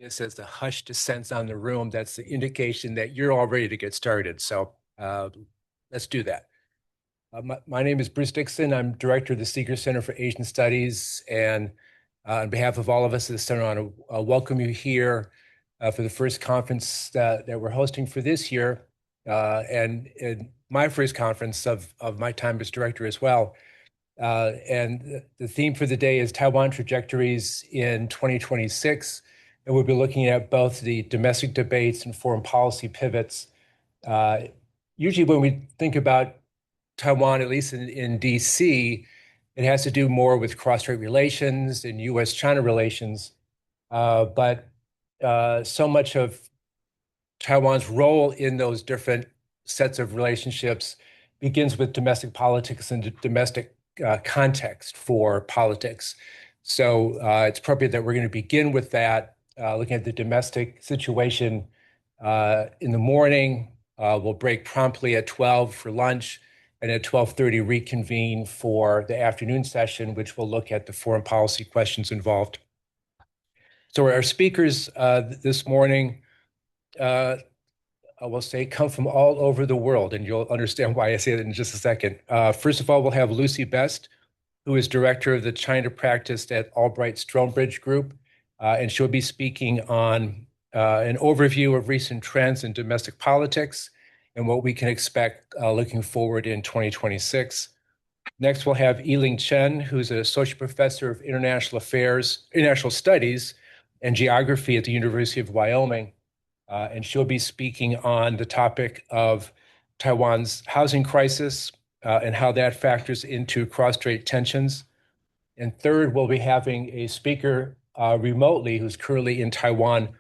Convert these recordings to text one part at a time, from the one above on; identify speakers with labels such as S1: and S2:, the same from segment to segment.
S1: this as the hush descends on the room, that's the indication that you're all ready to get started. So let's do that. My name is Bruce Dixon. I'm director of the Seeger Center for Asian Studies. And on behalf of all of us at the center, I want to welcome you here for the first conference that we're hosting for this year. And my first conference of my time as director as well. And the theme for the day is Taiwan Trajectories in 2026. And we'll be looking at both the domestic debates and foreign policy pivots. Usually when we think about Taiwan, at least in DC, it has to do more with cross-strait relations and US-China relations. But so much of Taiwan's role in those different sets of relationships begins with domestic politics and domestic context for politics. So it's appropriate that we're going to begin with that, looking at the domestic situation in the morning. We'll break promptly at 12 for lunch, and at 12:30 reconvene for the afternoon session, which will look at the foreign policy questions involved. So our speakers this morning, I will say, come from all over the world, and you'll understand why I say that in just a second. First of all, we'll have Lucy Best, who is director of the China practice at Albright-Stonebridge Group, and she'll be speaking on an overview of recent trends in domestic politics and what we can expect looking forward in 2026. Next, we'll have Yiling Chen, who's an associate professor of international studies, and geography at the University of Wyoming. And she'll be speaking on the topic of Taiwan's housing crisis and how that factors into cross-strait tensions. And third, we'll be having a speaker remotely who's currently in Taiwan,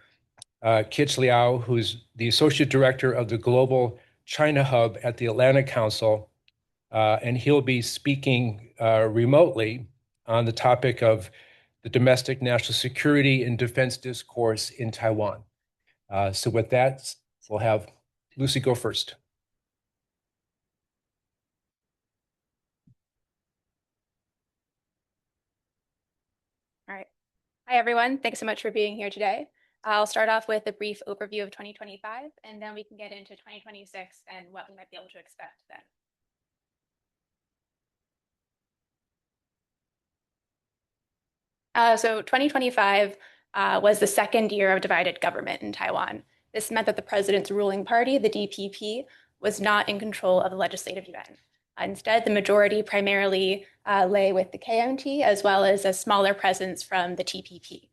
S1: Kich Liao, who's the associate director of the Global China Hub at the Atlantic Council. And he'll be speaking remotely on the topic of the domestic national security and defense discourse in Taiwan. So with that, we'll have Lucy go first.
S2: All right. Hi, everyone. Thanks so much for being here today. I'll start off with a brief overview of 2025, and then we can get into 2026 and what we might be able to expect then. So 2025 was the second year of divided government in Taiwan. This meant that the president's ruling party, the DPP, was not in control of the legislative yuan. Instead, the majority primarily lay with the KMT, as well as a smaller presence from the TPP.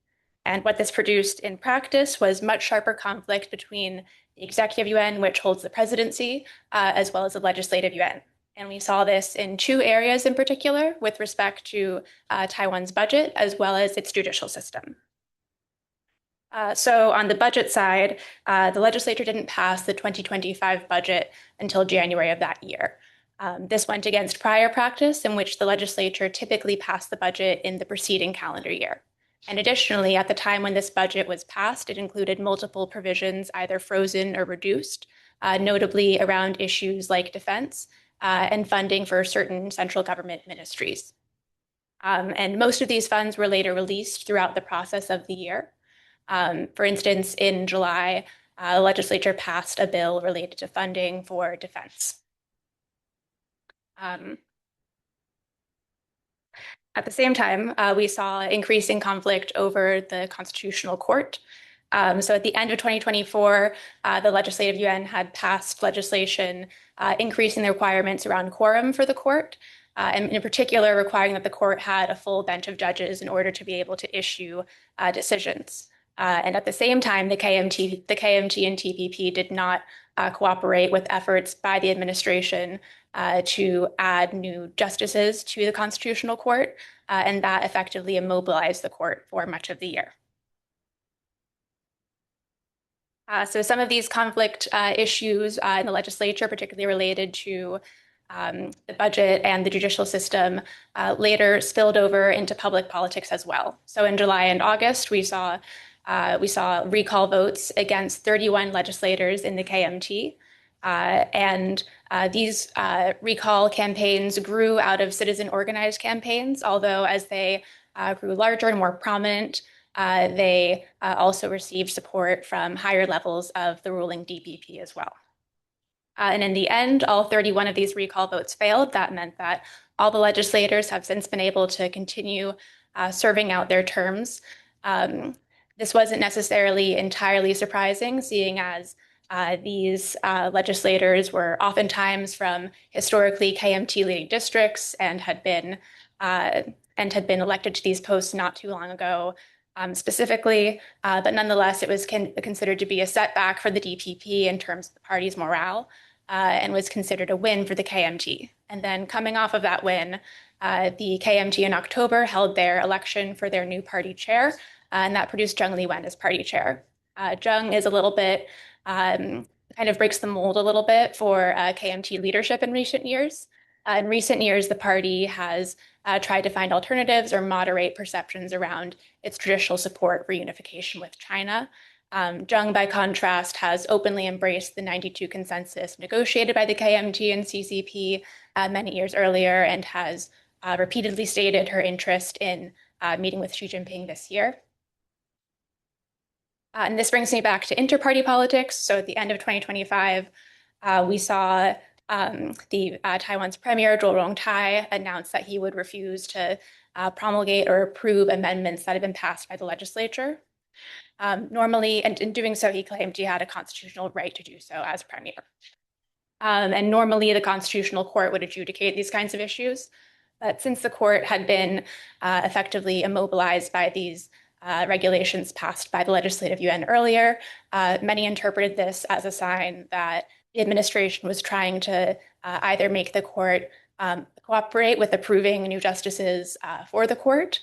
S2: And what this produced in practice was much sharper conflict between the executive yuan, which holds the presidency, as well as the legislative yuan. And we saw this in two areas in particular with respect to Taiwan's budget, as well as its judicial system. So on the budget side, the legislature didn't pass the 2025 budget until January of that year. This went against prior practice in which the legislature typically passed the budget in the preceding calendar year. And additionally, at the time when this budget was passed, it included multiple provisions either frozen or reduced, notably around issues like defense and funding for certain central government ministries. And most of these funds were later released throughout the process of the year. For instance, in July, the legislature passed a bill related to funding for defense. At the same time, we saw increasing conflict over the Constitutional Court. So at the end of 2024, the legislative yuan had passed legislation increasing the requirements around quorum for the court, and in particular requiring that the court had a full bench of judges in order to be able to issue decisions. And at the same time, the KMT and TPP did not cooperate with efforts by the administration to add new justices to the Constitutional Court, and that effectively immobilized the court for much of the year. So some of these conflict issues in the legislature, particularly related to the budget and the judicial system, later spilled over into public politics as well. So in July and August, we saw recall votes against 31 legislators in the KMT. And these recall campaigns grew out of citizen organized campaigns, although as they grew larger and more prominent, they also received support from higher levels of the ruling DPP as well. And in the end, all 31 of these recall votes failed. That meant that all the legislators have since been able to continue serving out their terms. This wasn't necessarily entirely surprising, seeing as these legislators were oftentimes from historically KMT leading districts and had been elected to these posts not too long ago. Specifically, but nonetheless, it was considered to be a setback for the DPP in terms of the party's morale, and was considered a win for the KMT. And then coming off of that win, the KMT in October held their election for their new party chair, and that produced Zheng Liwen as party chair. Zheng is a little bit, kind of breaks the mold a little bit for KMT leadership in recent years. In recent years, the party has tried to find alternatives or moderate perceptions around its traditional support for unification with China. Zheng, by contrast, has openly embraced the 92 consensus negotiated by the KMT and CCP many years earlier, and has repeatedly stated her interest in meeting with Xi Jinping this year. And this brings me back to inter-party politics. So at the end of 2025, we saw Taiwan's premier, Zhou Rongtai, announced that he would refuse to promulgate or approve amendments that had been passed by the legislature. Normally, and in doing so, he claimed he had a constitutional right to do so as premier. And normally, the Constitutional Court would adjudicate these kinds of issues. But since the court had been effectively immobilized by these regulations passed by the Legislative Yuan earlier, many interpreted this as a sign that the administration was trying to either make the court cooperate with approving new justices for the court,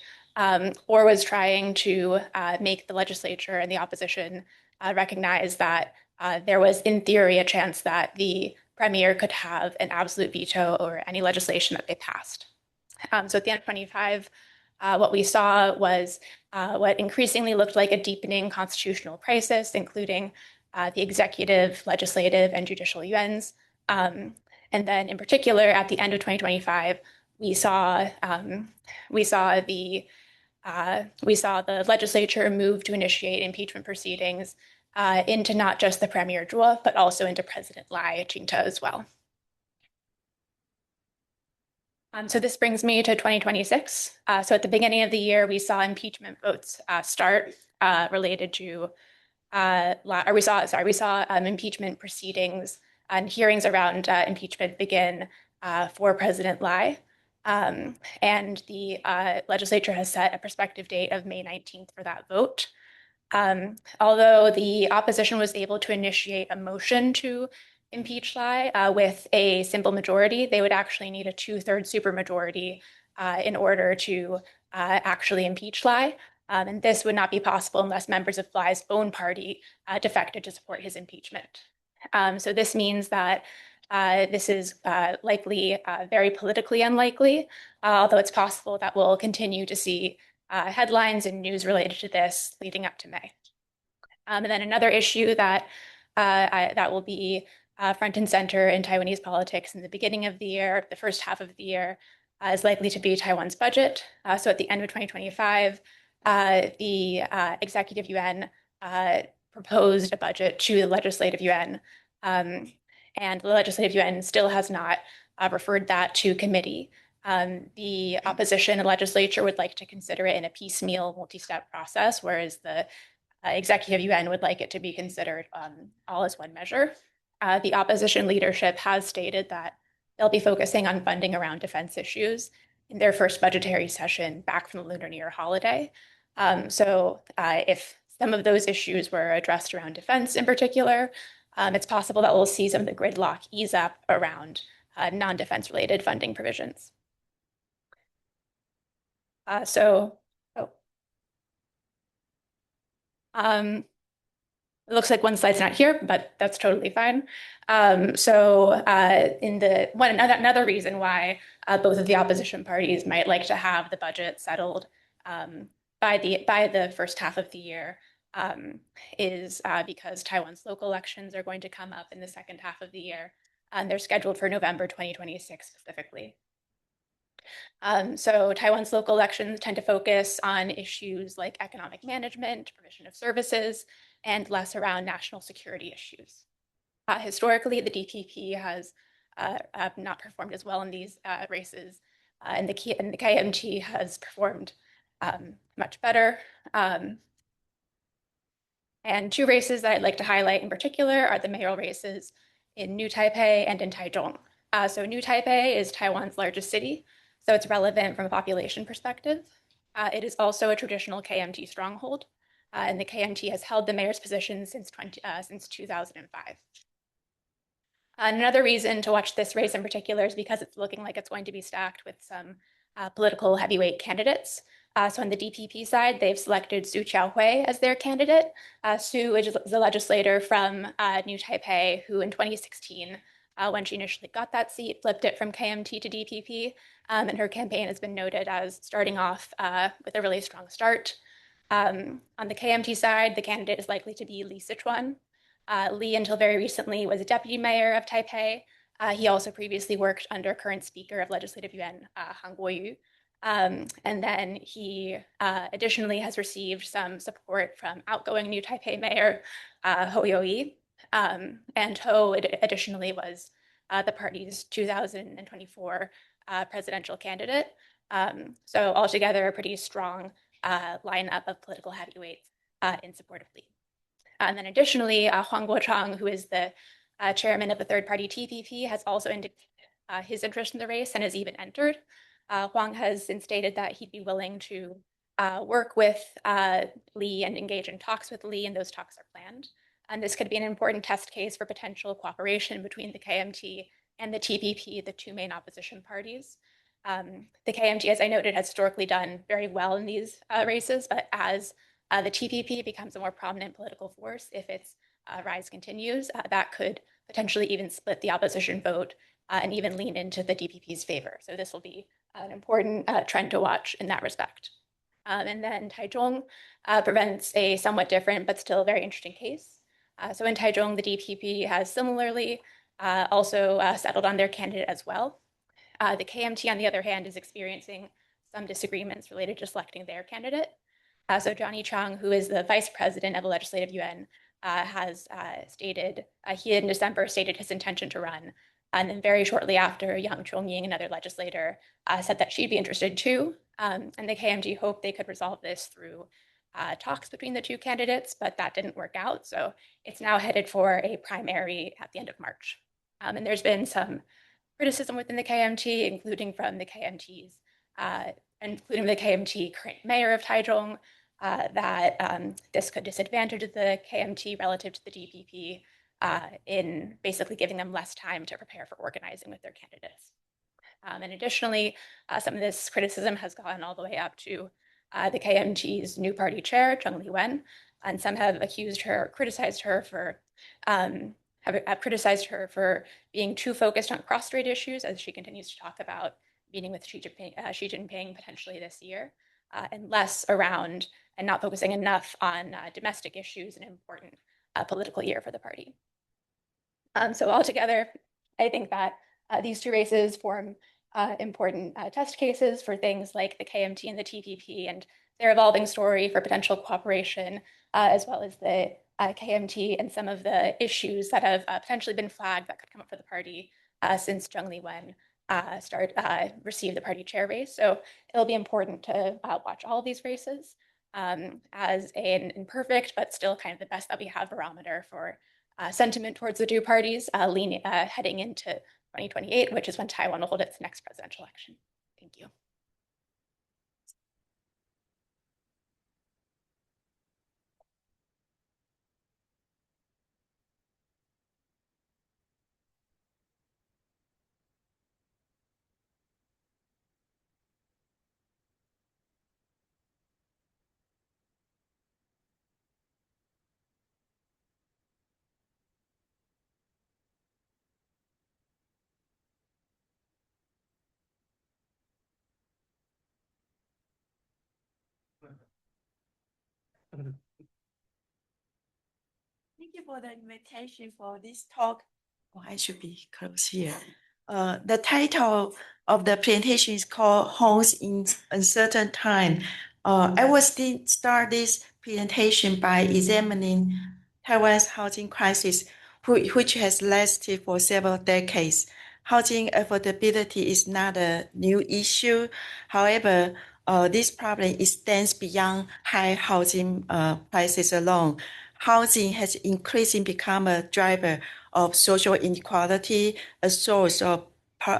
S2: or was trying to make the legislature and the opposition recognize that there was, in theory, a chance that the premier could have an absolute veto over any legislation that they passed. So at the end of 25, what we saw was what increasingly looked like a deepening constitutional crisis, including the executive, legislative, and judicial yuans. And then, in particular, at the end of 2025, we saw the legislature move to initiate impeachment proceedings into not just the Premier Zhuo, but also into President Lai Ching-te as well. So this brings me to 2026. So at the beginning of the year, we saw impeachment votes start related to, we saw impeachment proceedings and hearings around impeachment begin for President Lai. And the legislature has set a prospective date of May 19th for that vote. Although the opposition was able to initiate a motion to impeach Lai with a simple majority, they would actually need a 2/3 supermajority in order to actually impeach Lai. And this would not be possible unless members of Lai's own party defected to support his impeachment. So this means that this is likely very politically unlikely, although it's possible that we'll continue to see headlines and news related to this leading up to May. And then another issue that will be front and center in Taiwanese politics in the beginning of the year, the first half of the year, is likely to be Taiwan's budget. So at the end of 2025, the executive yuan proposed a budget to the legislative yuan, and the legislative yuan still has not referred that to committee. The opposition and legislature would like to consider it in a piecemeal multi-step process, whereas the executive yuan would like it to be considered all as one measure. The opposition leadership has stated that they'll be focusing on funding around defense issues in their first budgetary session back from the Lunar New Year holiday. So if some of those issues were addressed around defense in particular, it's possible that we'll see some of the gridlock ease up around non-defense related funding provisions. It looks like one slide's not here, but that's totally fine. Another reason why both of the opposition parties might like to have the budget settled by the first half of the year is because Taiwan's local elections are going to come up in the second half of the year, and they're scheduled for November 2026 specifically. So Taiwan's local elections tend to focus on issues like economic management, provision of services, and less around national security issues. Historically, the DPP has not performed as well in these races, and the KMT has performed much better. And two races that I'd like to highlight in particular are the mayoral races in New Taipei and in Taichung. So New Taipei is Taiwan's largest city, so it's relevant from a population perspective. It is also a traditional KMT stronghold, and the KMT has held the mayor's position since 2005. And another reason to watch this race in particular is because it's looking like it's going to be stacked with some political heavyweight candidates. So on the DPP side, they've selected Su Qiaohui as their candidate. Su is a legislator from New Taipei who in 2016, when she initially got that seat, flipped it from KMT to DPP. And her campaign has been noted as starting off with a really strong start. On the KMT side, the candidate is likely to be Li Sichuan. Li, until very recently, was a deputy mayor of Taipei. He also previously worked under current Speaker of Legislative Yuan, Han Guoyu. And then he additionally has received some support from outgoing New Taipei Mayor Ho Youyi. And Ho additionally was the party's 2024 presidential candidate. So altogether, a pretty strong lineup of political heavyweights in support of Li. And then additionally, Huang Guochang, who is the chairman of the third party TPP, has also indicated his interest in the race and has even entered. Huang has since stated that he'd be willing to work with Li and engage in talks with Li, and those talks are planned. And this could be an important test case for potential cooperation between the KMT and the TPP, the two main opposition parties. The KMT, as I noted, has historically done very well in these races, but as the TPP becomes a more prominent political force, if its rise continues, that could potentially even split the opposition vote and even lean into the DPP's favor. So this will be an important trend to watch in that respect. And then Taichung presents a somewhat different but still very interesting case. So in Taichung, the DPP has similarly also settled on their candidate as well. The KMT, on the other hand, is experiencing some disagreements related to selecting their candidate. So Johnny Chang, who is the vice president of the Legislative Yuan, has stated, he in December stated his intention to run. And then very shortly after, Yang Chongying, another legislator, said that she'd be interested too. And the KMT hoped they could resolve this through talks between the two candidates, but that didn't work out. So it's now headed for a primary at the end of March. And there's been some criticism within the KMT, including from the KMT's, including the KMT current mayor of Taichung, that this could disadvantage the KMT relative to the DPP in basically giving them less time to prepare for organizing with their candidates. And additionally, some of this criticism has gone all the way up to the KMT's new party chair, Zheng Liwen, and some have criticized her for being too focused on cross-strait issues as she continues to talk about meeting with Xi Jinping potentially this year, and less around and not focusing enough on domestic issues, an important political year for the party. So altogether, I think that these two races form important test cases for things like the KMT and the TPP and their evolving story for potential cooperation, as well as the KMT and some of the issues that have potentially been flagged that could come up for the party since Zheng Liwen received the party chair race. So it'll be important to watch all of these races as an imperfect, but still kind of the best that we have barometer for sentiment towards the two parties heading into 2028, which is when Taiwan will hold its next presidential election. Thank you.
S3: Thank you for the invitation for this talk. Oh, I should be close here. The title of the presentation is called Homes in Uncertain Time. I will start this presentation by examining Taiwan's housing crisis, which has lasted for several decades. Housing affordability is not a new issue. However, this problem extends beyond high housing prices alone. Housing has increasingly become a driver of social inequality, a source of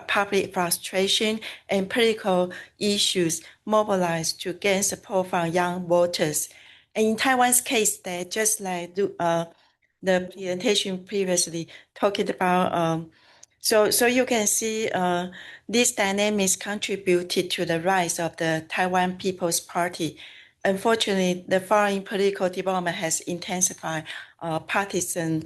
S3: public frustration, and political issues mobilized to gain support from young voters. And in Taiwan's case, that just like the presentation previously talked about, so you can see these dynamics contributed to the rise of the Taiwan People's Party. Unfortunately, the following political development has intensified partisan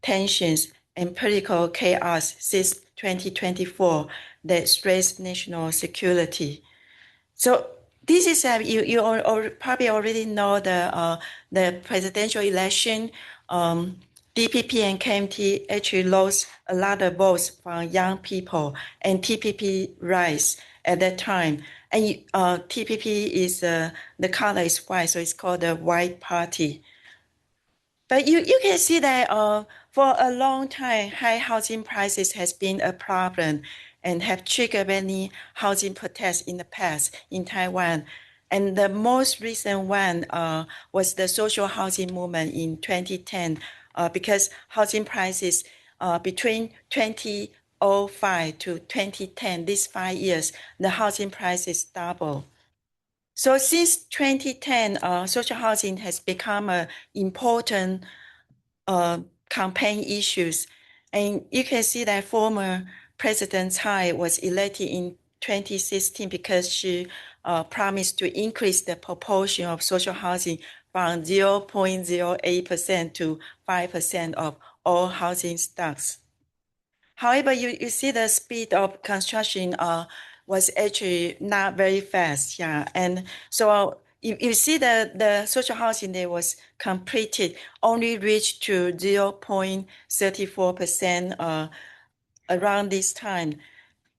S3: tensions and political chaos since 2024 that stress national security. So this is you probably already know the presidential election. DPP and KMT actually lost a lot of votes from young people, and TPP rise at that time. And TPP is the color is white, so it's called the White Party. But you can see that for a long time, high housing prices has been a problem and have triggered many housing protests in the past in Taiwan. And the most recent one was the social housing movement in 2010 because housing prices between 2005 to 2010, these 5 years, the housing prices doubled. So since 2010, social housing has become an important campaign issues. And you can see that former President Tsai was elected in 2016 because she promised to increase the proportion of social housing from 0.08% to 5% of all housing stocks. However, you see the speed of construction was actually not very fast. Yeah. And so you see the social housing that was completed only reached to 0.34% around this time.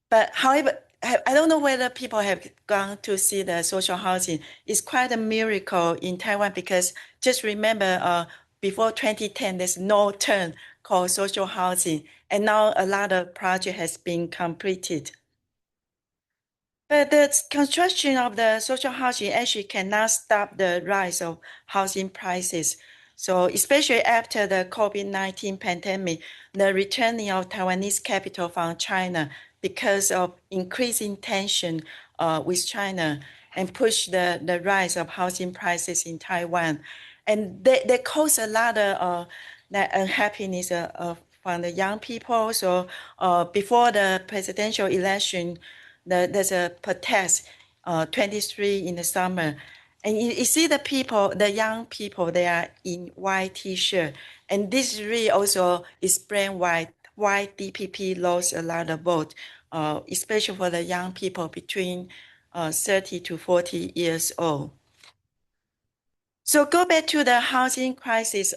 S3: But however, I don't know whether people have gone to see the social housing. It's quite a miracle in Taiwan because just remember before 2010, there's no term called social housing. And now a lot of project has been completed. But the construction of the social housing actually cannot stop the rise of housing prices. So especially after the COVID-19 pandemic, the returning of Taiwanese capital from China because of increasing tension with China and push the rise of housing prices in Taiwan. And they cause a lot of unhappiness from the young people. So before the presidential election, there's a protest, 23 in the summer. And you see the people, the young people, they are in white T-shirt. And this really also explains why DPP lost a lot of votes, especially for the young people between 30 to 40 years old. So go back to the housing crisis.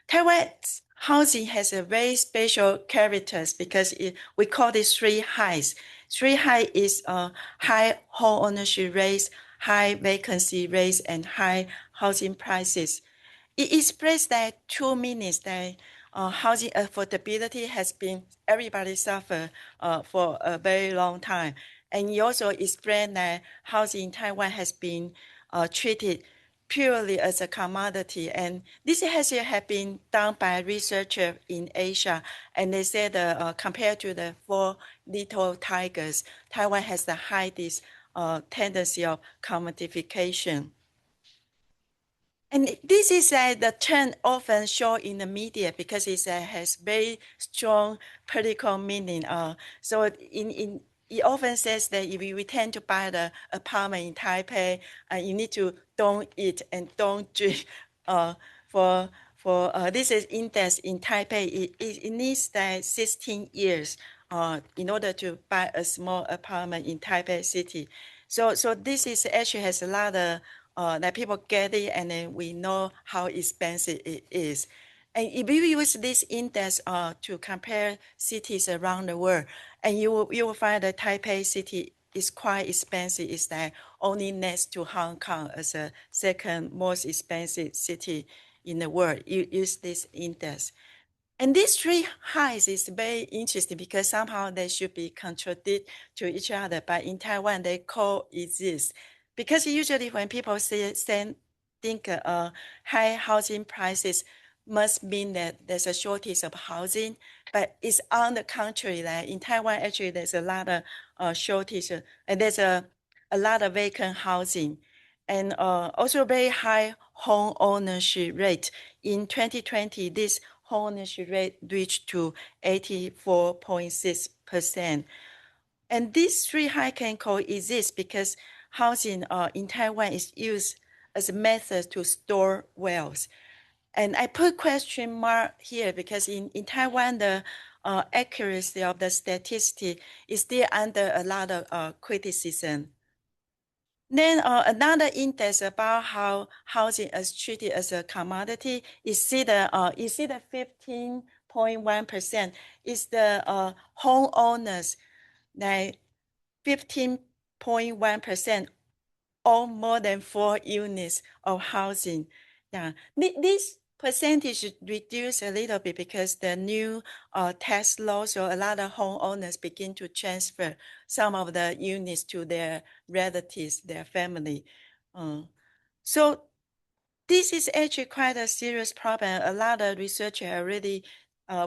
S3: Taiwan's housing has a very special characters because we call it three highs. Three high is high home ownership rates, high vacancy rates, and high housing prices. It expresses that 2 minutes that housing affordability has been everybody suffer for a very long time. And it also explains that housing in Taiwan has been treated purely as a commodity. And this has been done by researchers in Asia. And they said compared to the 4 little tigers, Taiwan has the highest tendency of commodification. And this is the trend often shown in the media because it has very strong political meaning. So it often says that if you intend to buy the apartment in Taipei, you need to don't eat and don't drink. For this is index in Taipei, it needs 16 years in order to buy a small apartment in Taipei city. So this is actually has a lot of that people get it, and then we know how expensive it is. And if you use this index to compare cities around the world, and you will find that Taipei city is quite expensive. It's like only next to Hong Kong as a second most expensive city in the world. You use this index. And these three highs is very interesting because somehow they should be contradict to each other, but in Taiwan they coexist. Because usually when people think high housing prices must mean that there's a shortage of housing, but it's on the contrary. Like in Taiwan, actually there's a lot of shortage, and there's a lot of vacant housing, and also very high home ownership rate. In 2020, this home ownership rate reached to 84.6%. And these three high can coexist because housing in Taiwan is used as a method to store wealth. And I put question mark here because in Taiwan, the accuracy of the statistic is still under a lot of criticism. Then another index about how housing is treated as a commodity is see the 15.1% is the homeowners, like 15.1% own more than 4 units of housing. Yeah, this percentage reduced a little bit because the new tax law, so a lot of homeowners begin to transfer some of the units to their relatives, their family. So this is actually quite a serious problem. A lot of researchers are really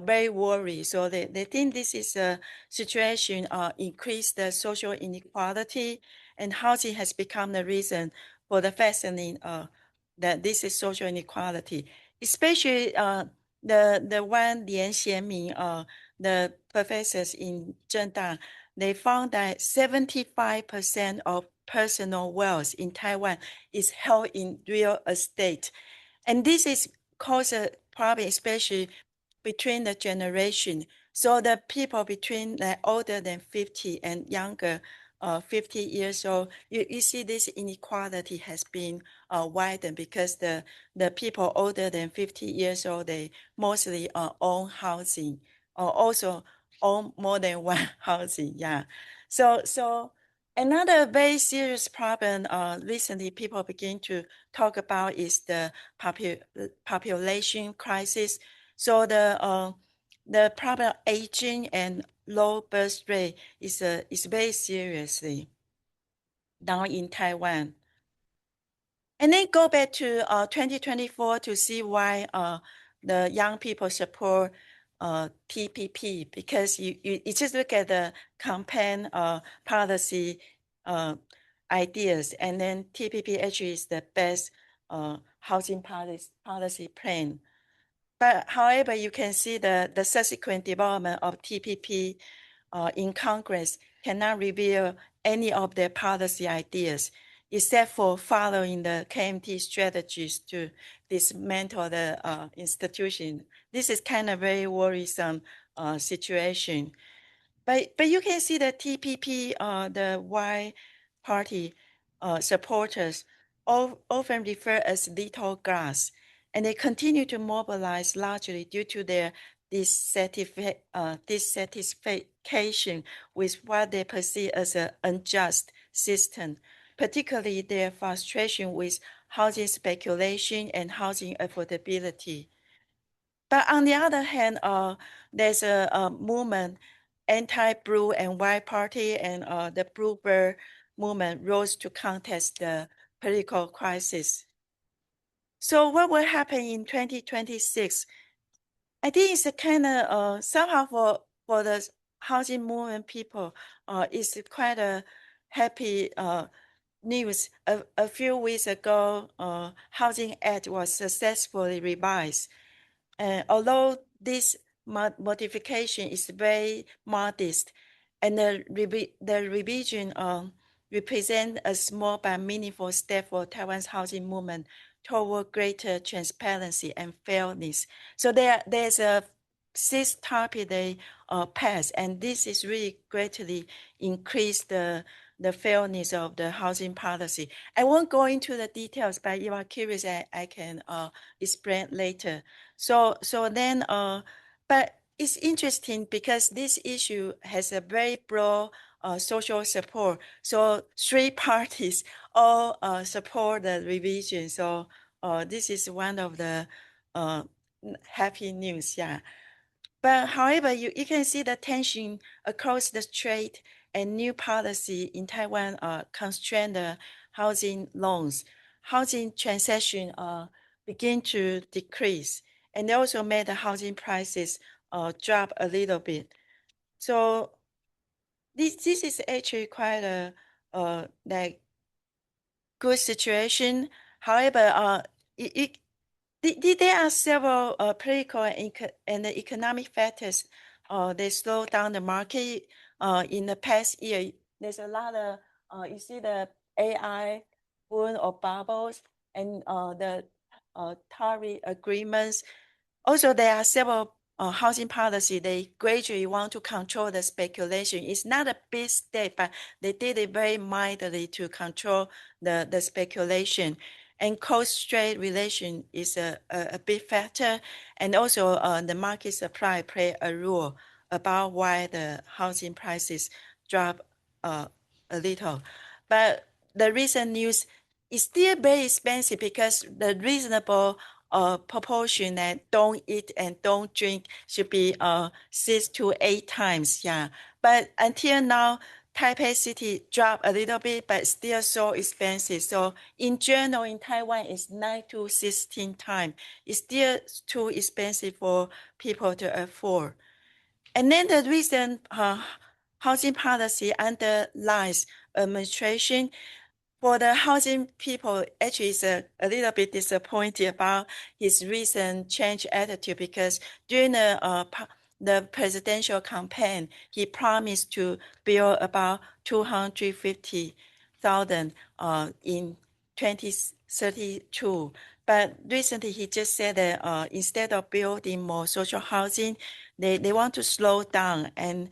S3: very worried. So they think this is a situation increase the social inequality, and housing has become the reason for the fastening that this is social inequality. Especially the one Lian Xianming, the professors in Zhengda, they found that 75% of personal wealth in Taiwan is held in real estate. And this is caused a problem, especially between the generation. So the people between the older than 50 and younger 50 years old, you see this inequality has been widened because the people older than 50 years old, they mostly own housing, or also own more than one housing. Yeah. So another very serious problem recently people begin to talk about is the population crisis. So the problem of aging and low birth rate is very seriously down in Taiwan. And then go back to 2024 to see why the young people support TPP, because you just look at the campaign policy ideas, and then TPP actually is the best housing policy plan. But however, you can see the subsequent development of TPP in Congress cannot reveal any of their policy ideas, except for following the KMT strategies to dismantle the institution. This is kind of very worrisome situation. But you can see the TPP, the Y party supporters often refer as little grass, and they continue to mobilize largely due to their dissatisfaction with what they perceive as an unjust system, particularly their frustration with housing speculation and housing affordability. But on the other hand, there's a movement, anti-blue and white party, and the bluebird movement rose to contest the political crisis. So what will happen in 2026? I think it's a kind of somehow for the housing movement people, it's quite a happy news. A few weeks ago, Housing Act was successfully revised. Although this modification is very modest, and the revision represents a small but meaningful step for Taiwan's housing movement toward greater transparency and fairness. So there's a 6 topic they passed, and this is really greatly increased the the fairness of the housing policy. I won't go into the details, but if you are curious, I can explain later. So then, but it's interesting because this issue has a very broad social support. So three parties all support the revision. So this is one of the happy news, yeah. But however, you can see the tension across the strait and new policy in Taiwan constrain the housing loans. Housing transaction begin to decrease, and they also made the housing prices drop a little bit. So this is actually quite a like good situation. However, there are several political and economic factors they slow down the market in the past year. There's a lot of you see the AI boom or bubbles and the tariff agreements. Also, there are several housing policy. They gradually want to control the speculation. It's not a big step, but they did it very mildly to control the speculation. And coast-strait relation is a big factor. And also the market supply play a role about why the housing prices drop a little. But the recent news is still very expensive because the reasonable proportion that don't eat and don't drink should be 6 to 8 times. Yeah. But until now, Taipei City dropped a little bit, but still so expensive. So in general, in Taiwan, it's 9 to 16 times. It's still too expensive for people to afford. And then the recent housing policy under Lai's administration, for the housing people, actually is a little bit disappointed about his recent change attitude because during the presidential campaign, he promised to build about 250,000 in 2032. But recently, he just said that instead of building more social housing, they want to slow down and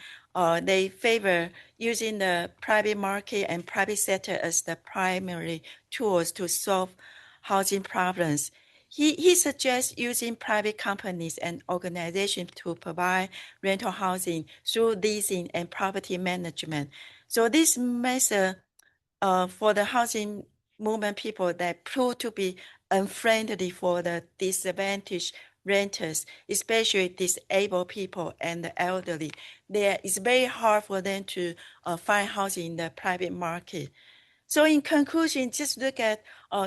S3: they favor using the private market and private sector as the primary tools to solve housing problems. He suggests using private companies and organizations to provide rental housing through leasing and property management. So this method for the housing movement people that prove to be unfriendly for the disadvantaged renters, especially disabled people and the elderly. It's very hard for them to find housing in the private market. So in conclusion, just look at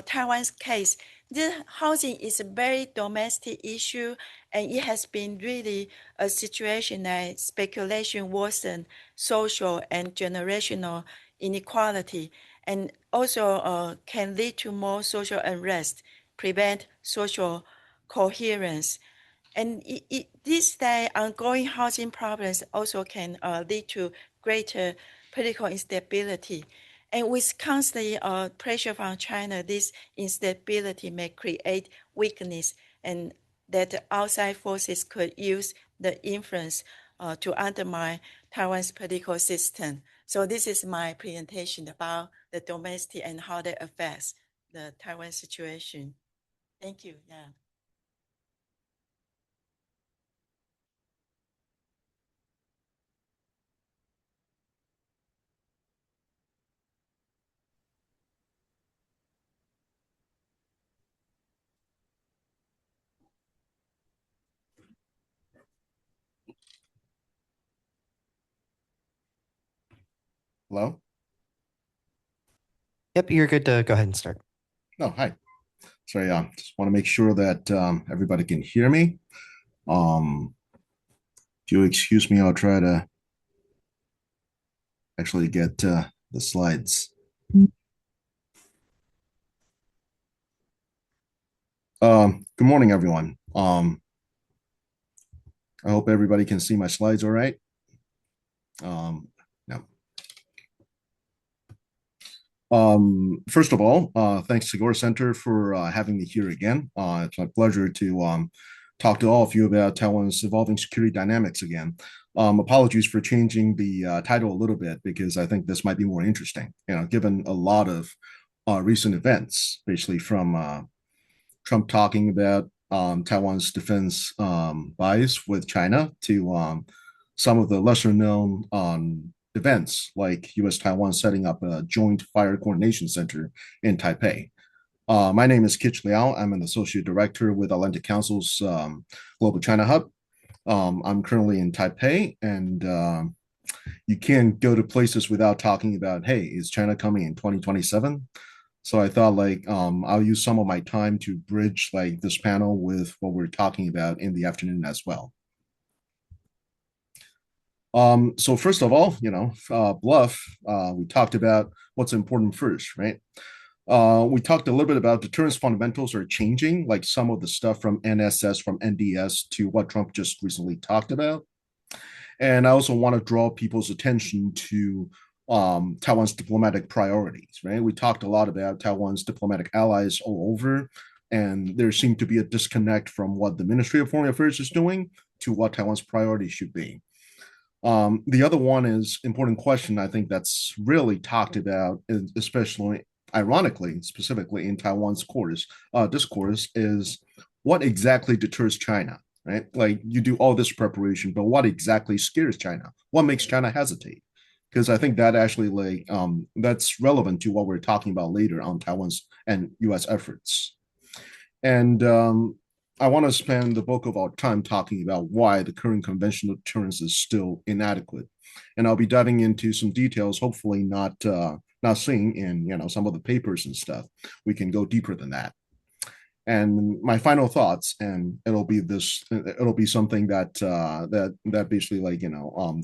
S3: Taiwan's case. This housing is a very domestic issue, and it has been really a situation that speculation worsen social and generational inequality, and also can lead to more social unrest, prevent social coherence. And these ongoing housing problems also can lead to greater political instability. And with constant pressure from China, this instability may create weakness and that outside forces could use the influence to undermine Taiwan's political system. So this is my presentation about the domestic and how that affects the Taiwan situation. Thank you. Yeah.
S4: Hello?
S5: Yep, you're good to go ahead and start.
S4: Oh, hi. Sorry, just want to make sure that everybody can hear me. If you excuse me, I'll try to actually get the slides. Good morning, everyone. I hope everybody can see my slides all right. No. First of all, thanks to Gore Center for having me here again. It's my pleasure to talk to all of you about Taiwan's evolving security dynamics again. Apologies for changing the title a little bit because I think this might be more interesting, given a lot of recent events, basically from Trump talking about Taiwan's defense bias with China to some of the lesser known events like US Taiwan setting up a joint fire coordination center in Taipei. My name is Kitch Liao. I'm an associate director with Atlantic Council's Global China Hub. I'm currently in Taipei, and you can't go to places without talking about, hey, is China coming in 2027? So I thought I'll use some of my time to bridge this panel with what we're talking about in the afternoon as well. So first of all, Bluff, we talked about what's important first, right? We talked a little bit about deterrence fundamentals are changing, like some of the stuff from NSS, from NDS to what Trump just recently talked about. And I also want to draw people's attention to Taiwan's diplomatic priorities, right? We talked a lot about Taiwan's diplomatic allies all over, and there seemed to be a disconnect from what the Ministry of Foreign Affairs is doing to what Taiwan's priorities should be. The other one is important question I think that's really talked about, especially ironically, specifically in Taiwan's discourse, is what exactly deters China, right? Like you do all this preparation, but what exactly scares China? What makes China hesitate? Because I think that actually that's relevant to what we're talking about later on Taiwan's and U.S. efforts. And I want to spend the bulk of our time talking about why the current conventional deterrence is still inadequate. And I'll be diving into some details, hopefully not seeing in some of the papers and stuff. We can go deeper than that. And my final thoughts, and it'll be something that basically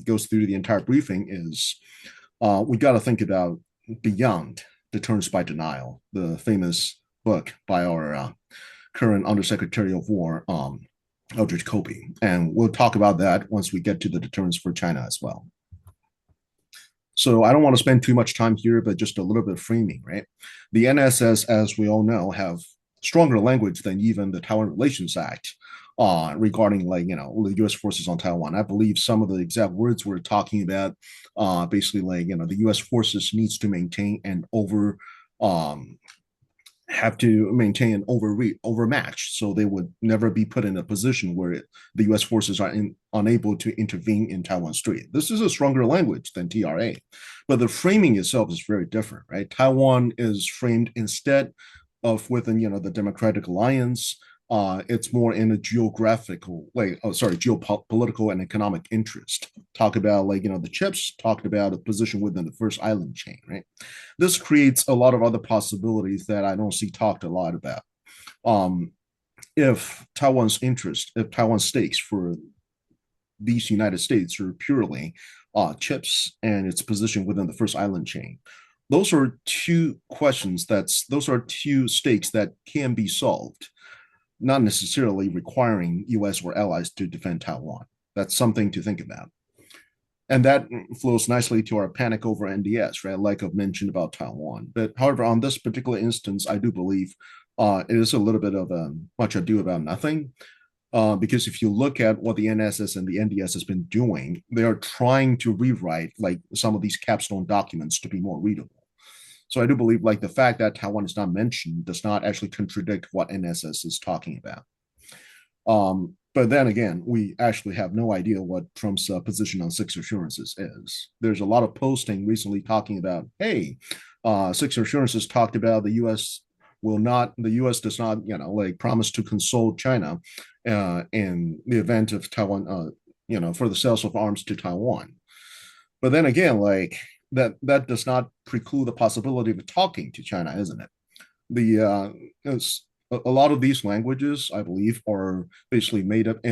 S4: goes through the entire briefing, is we got to think about beyond deterrence by denial, the famous book by our current Undersecretary of War, Eldridge Colby. And we'll talk about that once we get to the deterrence for China as well. So I don't want to spend too much time here, but just a little bit of framing, right? The NSS, as we all know, have stronger language than even the Taiwan Relations Act regarding the U.S. forces on Taiwan. I believe some of the exact words we're talking about, basically the U.S. forces needs to maintain an overmatch, so they would never be put in a position where the U.S. forces are unable to intervene in Taiwan Strait. This is a stronger language than TRA, but the framing itself is very different, right? Taiwan is framed instead of within the Democratic Alliance. It's more in a geopolitical and economic interest. Talk about the chips, talked about a position within the first island chain, right? This creates a lot of other possibilities that I don't see talked a lot about. If Taiwan's stakes for these United States are purely chips and its position within the first island chain, those are two stakes that can be solved, not necessarily requiring US or allies to defend Taiwan. That's something to think about. And that flows nicely to our panic over NDS, right? Like I've mentioned about Taiwan. But however, on this particular instance, I do believe it is a little bit of a much ado about nothing. Because if you look at what the NSS and the NDS has been doing, they are trying to rewrite some of these capstone documents to be more readable. So I do believe the fact that Taiwan is not mentioned does not actually contradict what NSS is talking about. But then again, we actually have no idea what Trump's position on six assurances is. There's a lot of posting recently talking about, hey, six assurances talked about the U.S. does not, promise to console China in the event of Taiwan, for the sales of arms to Taiwan. But then again, that does not preclude the possibility of talking to China, isn't it? A lot of these languages, I believe, are basically made up,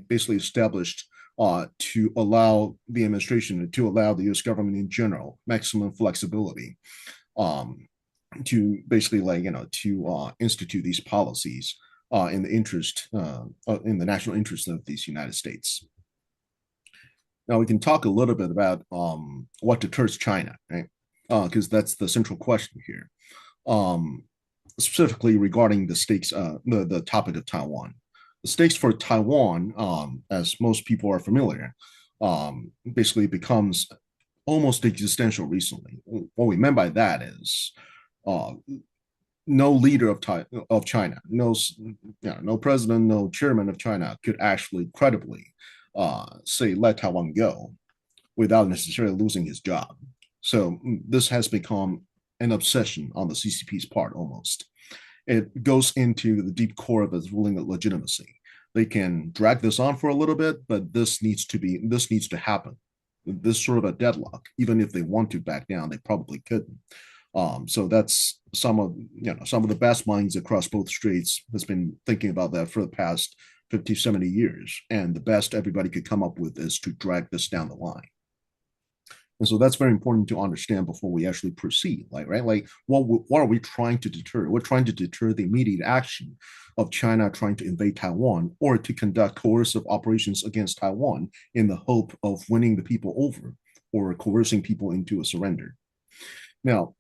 S4: basically established to allow the administration, to allow the U.S. government in general maximum flexibility to basically to institute these policies in the national interest of these United States. Now we can talk a little bit about what deters China, right? Because that's the central question here, specifically regarding the stakes, the topic of Taiwan. The stakes for Taiwan, as most people are familiar, basically becomes almost existential recently. What we meant by that is uh, no leader of China, no president, no chairman of China could actually credibly say let Taiwan go without necessarily losing his job. So this has become an obsession on the CCP's part almost. It goes into the deep core of its ruling legitimacy. They can drag this on for a little bit, but this needs to happen. This sort of a deadlock. Even if they want to back down, they probably couldn't. So that's some of the best minds across both straits has been thinking about that for the past 50, 70 years. And the best everybody could come up with is to drag this down the line. And so that's very important to understand before we actually proceed. Like what are we trying to deter? We're trying to deter the immediate action of China trying to invade Taiwan or to conduct coercive operations against Taiwan in the hope of winning the people over or coercing people into a surrender. Now,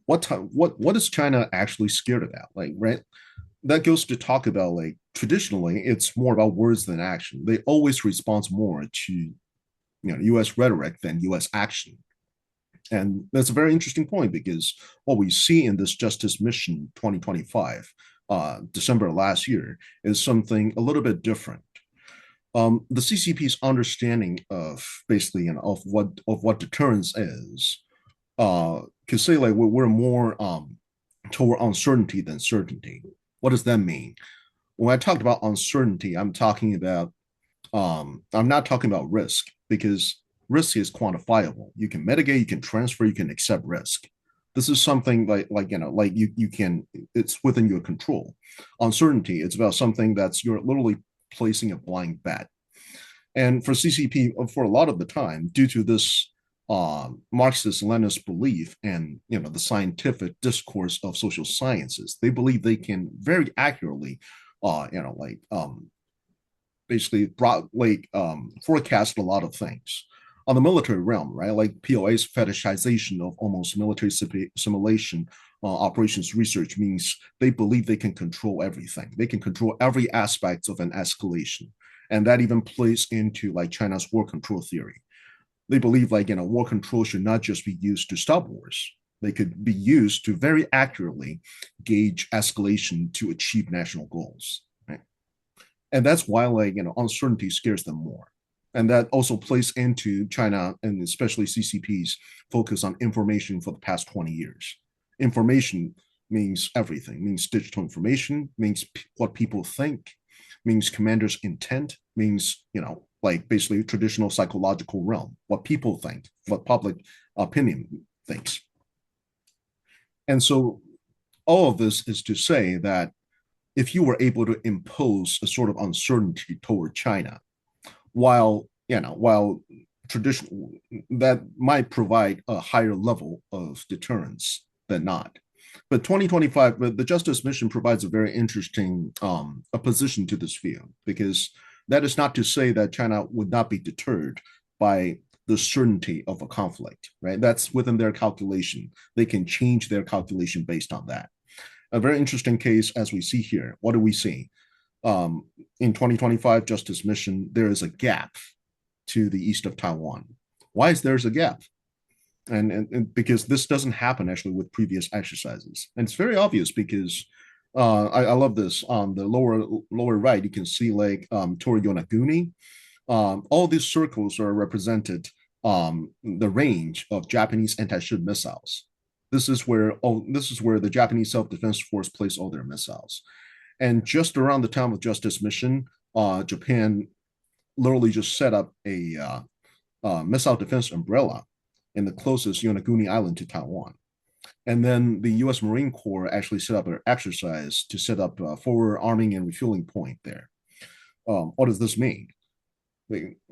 S4: what is China actually scared about? Like, right? That goes to talk about like traditionally, it's more about words than action. They always respond more to U.S. rhetoric than U.S. action. And that's a very interesting point because what we see in this Justice Mission 2025, December last year, is something a little bit different. The CCP's understanding of basically of what deterrence is could say like we're more toward uncertainty than certainty. What does that mean? When I talked about uncertainty, I'm not talking about risk because risk is quantifiable. You can mitigate, you can transfer, you can accept risk. This is something like you can, it's within your control. Uncertainty, it's about something that's you're literally placing a blind bet. And for CCP, for a lot of the time, due to this Marxist-Leninist belief and the scientific discourse of social sciences, they believe they can very accurately, basically forecast a lot of things on the military realm, right? Like POA's fetishization of almost military simulation operations research means they believe they can control everything. They can control every aspect of an escalation. And that even plays into like China's war control theory. They believe like, war control should not just be used to stop wars. They could be used to very accurately gauge escalation to achieve national goals. And that's why uncertainty scares them more. And that also plays into China and especially CCP's focus on information for the past 20 years. Information means everything, means digital information, means what people think, means commanders' intent, means, like basically traditional psychological realm, what people think, what public opinion thinks. And so all of this is to say that if you were able to impose a sort of uncertainty toward China, while traditional, that might provide a higher level of deterrence than not. But 2025, the Justice Mission provides a very interesting a position to this view, because that is not to say that China would not be deterred by the certainty of a conflict, right? That's within their calculation. They can change their calculation based on that. A very interesting case as we see here. What do we see? In 2025 Justice Mission, there is a gap to the east of Taiwan. Why is there's a gap? And because this doesn't happen actually with previous exercises. And it's very obvious because I love this. On the lower right, you can see like Tori Yonaguni. All these circles are represented the range of Japanese anti-ship missiles. This is where the Japanese self-defense force place all their missiles. And just around the time of Justice Mission, Japan literally just set up a missile defense umbrella in the closest Yonaguni Island to Taiwan. And then the U.S. Marine Corps actually set up an exercise to set up a forward arming and refueling point there. What does this mean?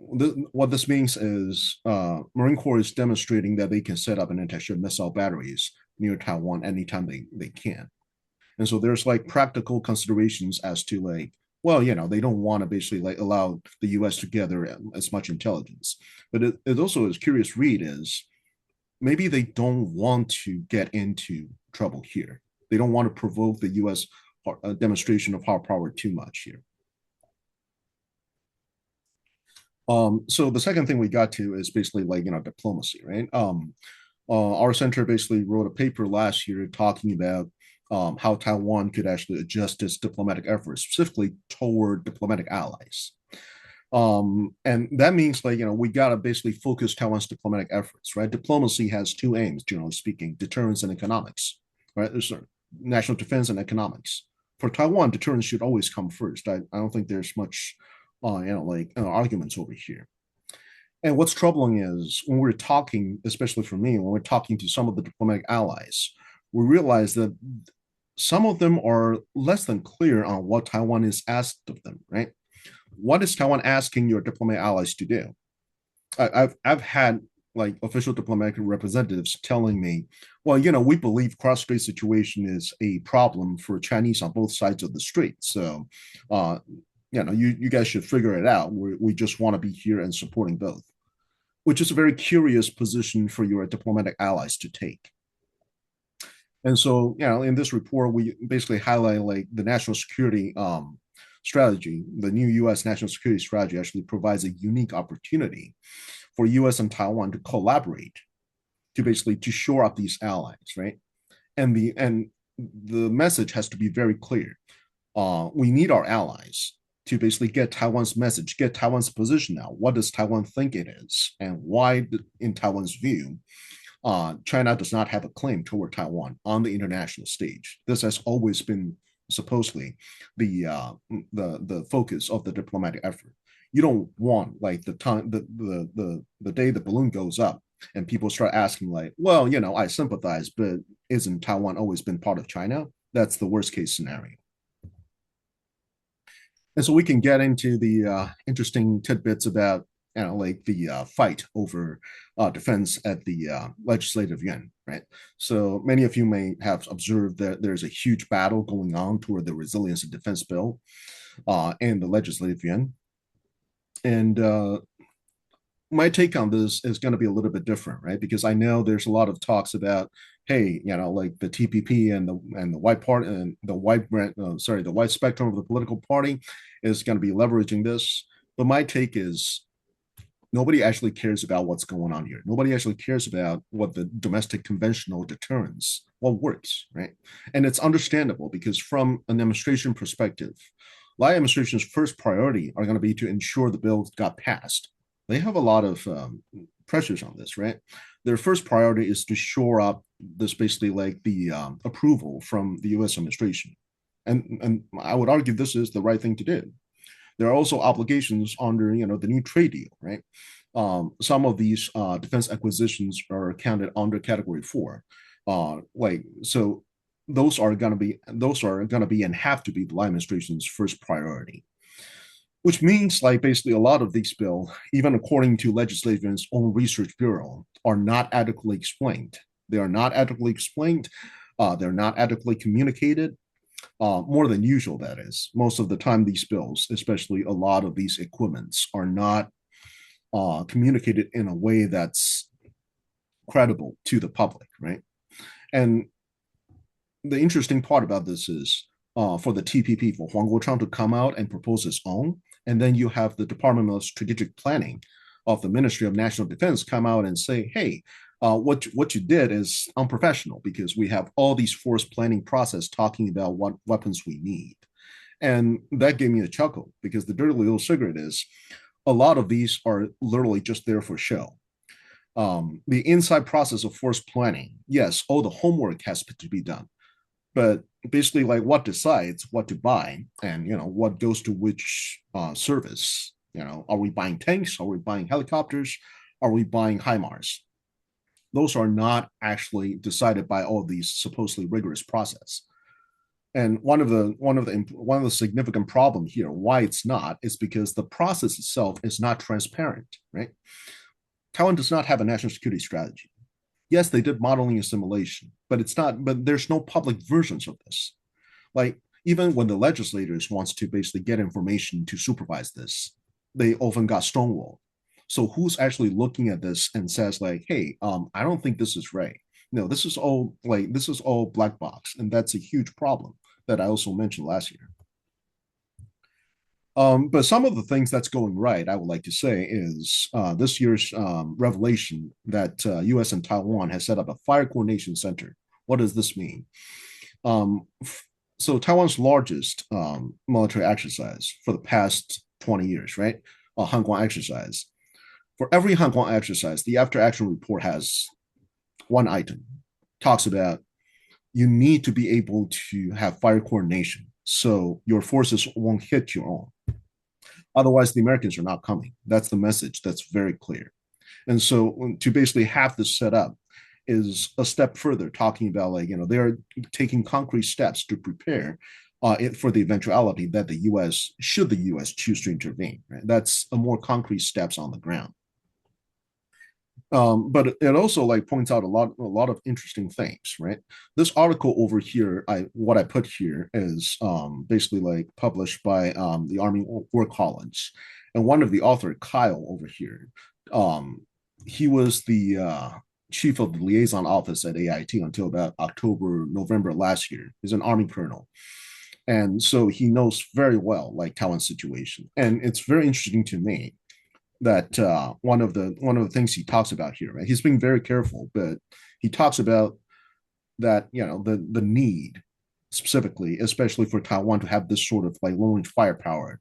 S4: What this means is Marine Corps is demonstrating that they can set up an anti-ship missile batteries near Taiwan anytime they can. And so there's like practical considerations as to like, well, they don't want to basically like allow the U.S. to gather as much intelligence. But it also is curious read is maybe they don't want to get into trouble here. They don't want to provoke the U.S. demonstration of hard power too much here. So the second thing we got to is basically like, diplomacy, right? Our center basically wrote a paper last year talking about how Taiwan could actually adjust its diplomatic efforts, specifically toward diplomatic allies. And that means like, we got to basically focus Taiwan's diplomatic efforts, right? Diplomacy has two aims, generally speaking, deterrence and economics, right? There's national defense and economics. For Taiwan, deterrence should always come first. I don't think there's much, arguments over here. And what's troubling is when we're talking, especially for me, when we're talking to some of the diplomatic allies, we realize that some of them are less than clear on what Taiwan is asked of them, right? What is Taiwan asking your diplomatic allies to do? I've had like official diplomatic representatives telling me, well, we believe cross-strait situation is a problem for Chinese on both sides of the strait. So, you guys should figure it out. We just want to be here and supporting both, which is a very curious position for your diplomatic allies to take. And so, in this report, we basically highlight like the national security strategy. The new U.S. national security strategy actually provides a unique opportunity for U.S. and Taiwan to collaborate to shore up these allies, right? And the message has to be very clear. We need our allies to basically get Taiwan's message, get Taiwan's position out. What does Taiwan think it is, and why, in Taiwan's view, China does not have a claim toward Taiwan on the international stage. This has always been supposedly the focus of the diplomatic effort. You don't want like the day the balloon goes up and people start asking like, well, I sympathize, but isn't Taiwan always been part of China? That's the worst case scenario. And so we can get into the interesting tidbits about like the fight over defense at the legislative yuan, right? So many of you may have observed that there's a huge battle going on toward the resilience and defense bill and the legislative yuan. And my take on this is going to be a little bit different, right? Because I know there's a lot of talks about, hey, like the TPP and the white part and the white spectrum of the political party is going to be leveraging this. But my take is nobody actually cares about what's going on here. Nobody actually cares about what the domestic conventional deterrence, what works, right? And it's understandable because from an administration perspective, Lai administration's first priority are going to be to ensure the bill got passed. They have a lot of pressures on this, right? Their first priority is to shore up this basically like the approval from the U.S. administration. And I would argue this is the right thing to do. There are also obligations under, the new trade deal, right? Some of these defense acquisitions are counted under Category 4. So those are going to be and have to be the Lai administration's first priority, which means like basically a lot of these bills, even according to legislation's own research bureau, are not adequately explained. They are not adequately explained. They're not adequately communicated. More than usual, that is. Most of the time, these bills, especially a lot of these equipments, are not communicated in a way that's credible to the public, right? And the interesting part about this is for the TPP, for Huang Guochang to come out and propose his own, and then you have the Department of Strategic Planning of the Ministry of National Defense come out and say, hey, what you did is unprofessional because we have all these force planning process talking about what weapons we need. And that gave me a chuckle because the dirty little secret is a lot of these are literally just there for show. The inside process of force planning, yes, all the homework has to be done. But basically like what decides what to buy and, what goes to which service, are we buying tanks? Are we buying helicopters? Are we buying HIMARS? Those are not actually decided by all of these supposedly rigorous process. And one of the significant problem here, why it's not, is because the process itself is not transparent, right? Taiwan does not have a national security strategy. Yes, they did modeling and simulation, but there's no public versions of this. Like even when the legislators wants to basically get information to supervise this, they often got stonewalled. So who's actually looking at this and says like, hey, I don't think this is right. No, this is all black box. And that's a huge problem that I also mentioned last year. But some of the things that's going right, I would like to say, is this year's revelation that U.S. and Taiwan has set up a fire coordination center. What does this mean? Um, so Taiwan's largest military exercise for the past 20 years, right? Hanguang exercise. For every Hanguang exercise, the after action report has one item, talks about you need to be able to have fire coordination so your forces won't hit your own. Otherwise, the Americans are not coming. That's the message. That's very clear. And so to basically have this set up is a step further, talking about they're taking concrete steps to prepare for the eventuality that should the U.S. choose to intervene. Right? That's a more concrete steps on the ground. But it also points out a lot of interesting things, right? This article over here, what I put here is basically published by the Army War College, and one of the author, Kyle, over here, he was the chief of the liaison office at AIT until about October, November last year. He's an Army colonel. And so he knows very well Taiwan's situation. And it's very interesting to me that one of the things he talks about here, right? He's being very careful, but he talks about that the need specifically, especially for Taiwan to have this sort of long range firepower,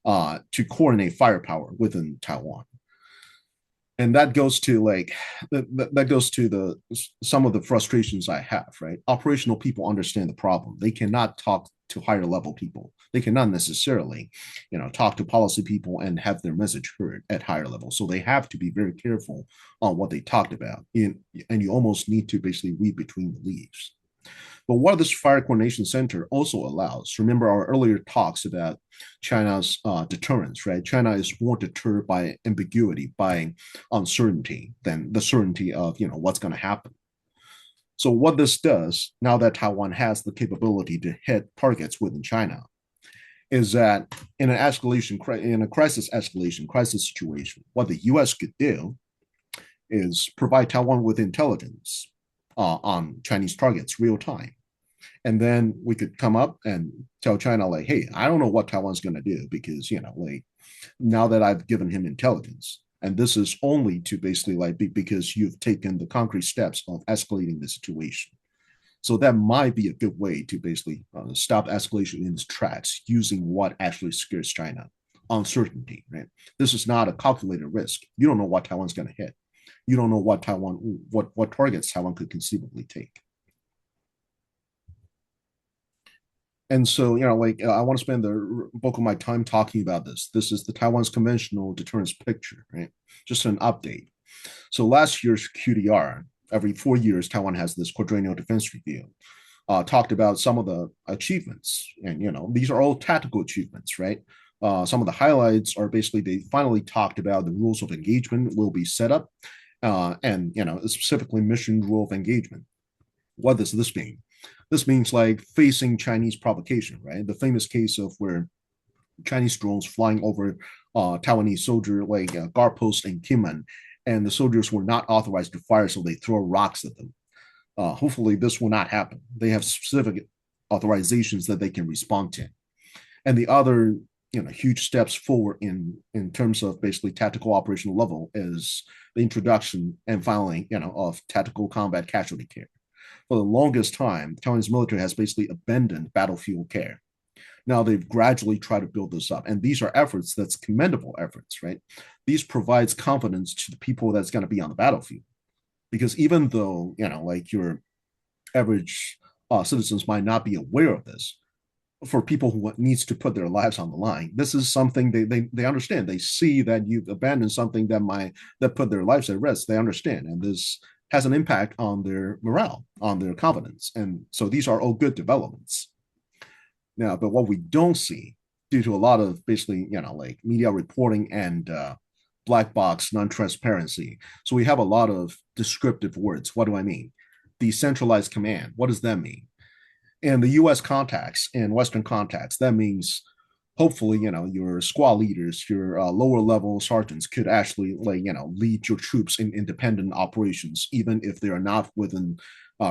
S4: to coordinate firepower within Taiwan, and that goes to some of the frustrations I have. Right, operational people understand the problem; they cannot talk to higher level people. They cannot necessarily, talk to policy people and have their message heard at higher level. So they have to be very careful on what they talked about. And you almost need to basically read between the leaves. But what this fire coordination center also allows, remember our earlier talks about China's deterrence, right? China is more deterred by ambiguity, by uncertainty than the certainty of, what's going to happen. So what this does, now that Taiwan has the capability to hit targets within China, is that in a crisis situation, what the U.S. could do is provide Taiwan with intelligence on Chinese targets real time. And then we could come up and tell China, hey, I don't know what Taiwan's going to do because, now that I've given him intelligence, and this is only to basically because you've taken the concrete steps of escalating the situation. So that might be a good way to basically stop escalation in its tracks using what actually scares China, uncertainty, right? This is not a calculated risk. You don't know what Taiwan's going to hit. You don't know what targets Taiwan could conceivably take. And so, I want to spend the bulk of my time talking about this. This is the Taiwan's conventional deterrence picture, right? Just an update. So last year's QDR, every 4 years, Taiwan has this quadrennial defense review, talked about some of the achievements. And, these are all tactical achievements, right? Some of the highlights are basically they finally talked about the rules of engagement will be set up and, specifically mission rule of engagement. What does this mean? This means facing Chinese provocation, right? The famous case of where Chinese drones flying over Taiwanese soldier guard post in Kinmen, and the soldiers were not authorized to fire, so they throw rocks at them. Hopefully, this will not happen. They have specific authorizations that they can respond to. And the other, huge steps forward in terms of basically tactical operational level is the introduction and filing, of tactical combat casualty care. For the longest time, the Taiwanese military has basically abandoned battlefield care. Now they've gradually tried to build this up. And these are efforts that's commendable efforts, right? These provides confidence to the people that's going to be on the battlefield. Because even though, your average citizens might not be aware of this, for people who needs to put their lives on the line, this is something they understand. They see that you've abandoned something that put their lives at risk. They understand. And this has an impact on their morale, on their confidence. And so these are all good developments. Now, but what we don't see due to a lot of basically, media reporting and black box non-transparency. So we have a lot of descriptive words. What do I mean? Decentralized command. What does that mean? In the U.S. context, in Western context, that means hopefully, your squad leaders, your lower level sergeants could actually lead your troops in independent operations, even if they are not within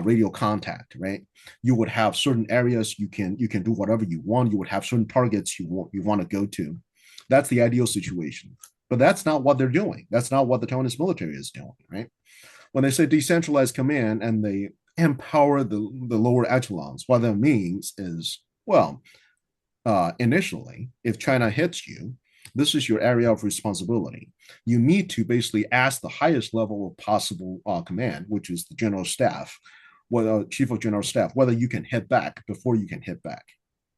S4: radio contact, right? You would have certain areas you can do whatever you want. You would have certain targets you want to go to. That's the ideal situation. But that's not what they're doing. That's not what the Taiwanese military is doing, right? When they say decentralized command and they empower the lower echelons, what that means is, well, initially, if China hits you, this is your area of responsibility. You need to basically ask the highest level of possible command, which is the general staff, whether chief of general staff, whether you can hit back before you can hit back.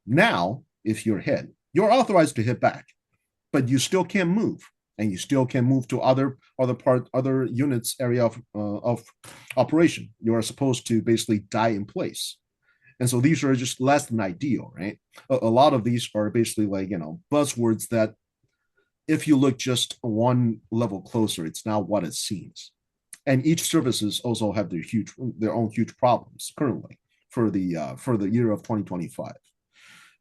S4: Now, if you're hit, you're authorized to hit back, but you still can't move, and you still can move to other units area of operation. You are supposed to basically die in place. And so these are just less than ideal, right? A lot of these are basically like, buzzwords that if you look just one level closer, it's not what it seems. And each services also have their own huge problems currently for the year of 2025.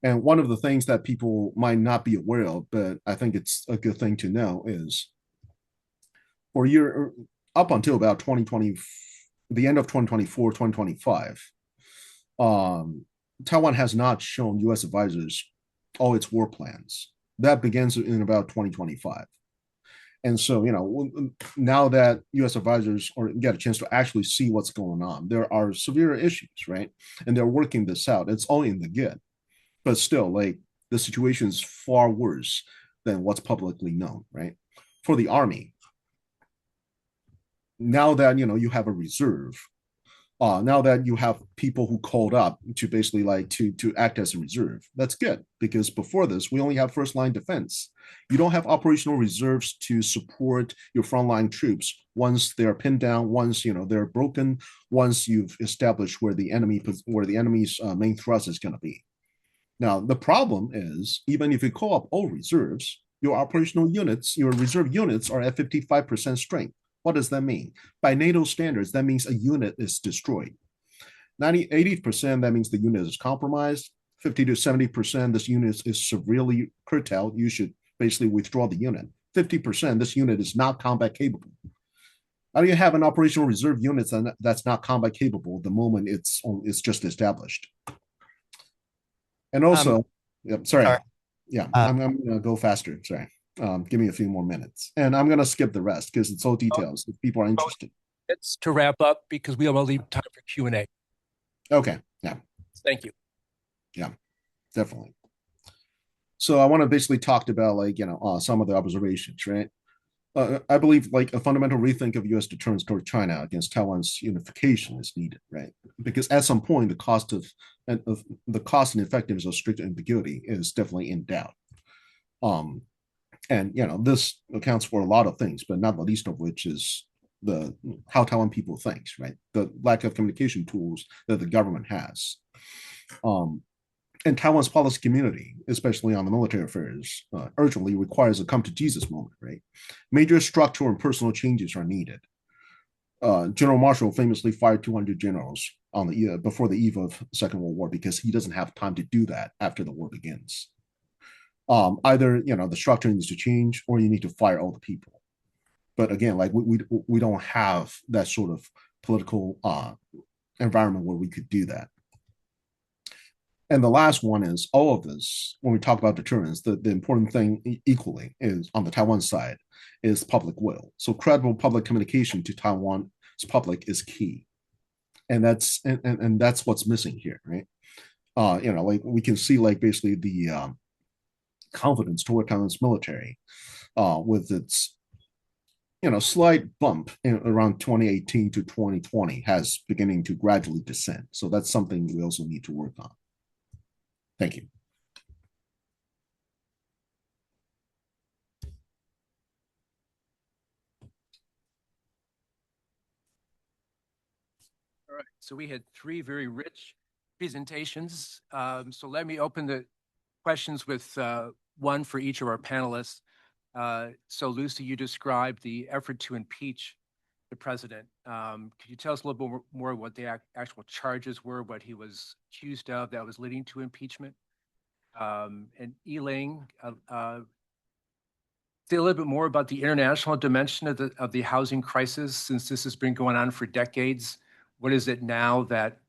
S4: And one of the things that people might not be aware of, but I think it's a good thing to know, is for a year up until about 2020, the end of 2024, 2025, Taiwan has not shown U.S. advisors all its war plans. That begins in about 2025. And so, now that U.S. advisors get a chance to actually see what's going on, there are severe issues, right? And they're working this out. It's all in the good. But still, like, the situation is far worse than what's publicly known, right? For the Army, now that, you have a reserve, now that you have people who called up to basically like to act as a reserve, that's good, because before this we only have first line defense. You don't have operational reserves to support your frontline troops once they're pinned down, once they're broken, once you've established where the enemy's main thrust is going to be. Now the problem is, even if you call up all reserves, your operational units, your reserve units, are at 55% strength. What does that mean? By NATO standards, that means a unit is destroyed. 80%, that means the unit is compromised. 50 to 70%, this unit is severely curtailed. You should basically withdraw the unit. 50%, this unit is not combat capable. How do you have an operational reserve unit that's not combat capable the moment it's just established? And also, sorry. Yeah, I'm going to go faster. Sorry. Give me a few more minutes, and I'm going to skip the rest because it's all details if people are interested.
S1: It's to wrap up because we want to leave time for Q&A.
S4: Okay. Yeah.
S1: Thank you.
S4: Yeah, definitely. So I want to basically talk about some of the observations, right? I believe like a fundamental rethink of U.S. deterrence toward China against Taiwan's unification is needed, right? Because at some point, the cost and effectiveness of strict ambiguity is definitely in doubt. And this accounts for a lot of things, but not the least of which is how Taiwan people thinks, right? The lack of communication tools that the government has. And Taiwan's policy community, especially on the military affairs, urgently requires a come to Jesus moment, right? Major structural and personal changes are needed. General Marshall famously fired 200 generals before the eve of the Second World War because he doesn't have time to do that after the war begins. Either the structure needs to change, or you need to fire all the people. But again, like we don't have that sort of political environment where we could do that. And the last one is, all of this, when we talk about deterrence, the important thing equally is on the Taiwan side is public will. So credible public communication to Taiwan's public is key. And that's what's missing here, right? Like we can see like basically the confidence toward Taiwan's military with its slight bump around 2018 to 2020 has beginning to gradually descend. So that's something we also need to work on. Thank you.
S1: All right, so we had three very rich presentations. So let me open the questions with one for each of our panelists. So Lucy, you described the effort to impeach the president. Could you tell us a little bit more what the actual charges were, what he was accused of that was leading to impeachment? And Elaine, say a little bit more about the international dimension of the housing crisis, since this has been going on for decades. what is it now that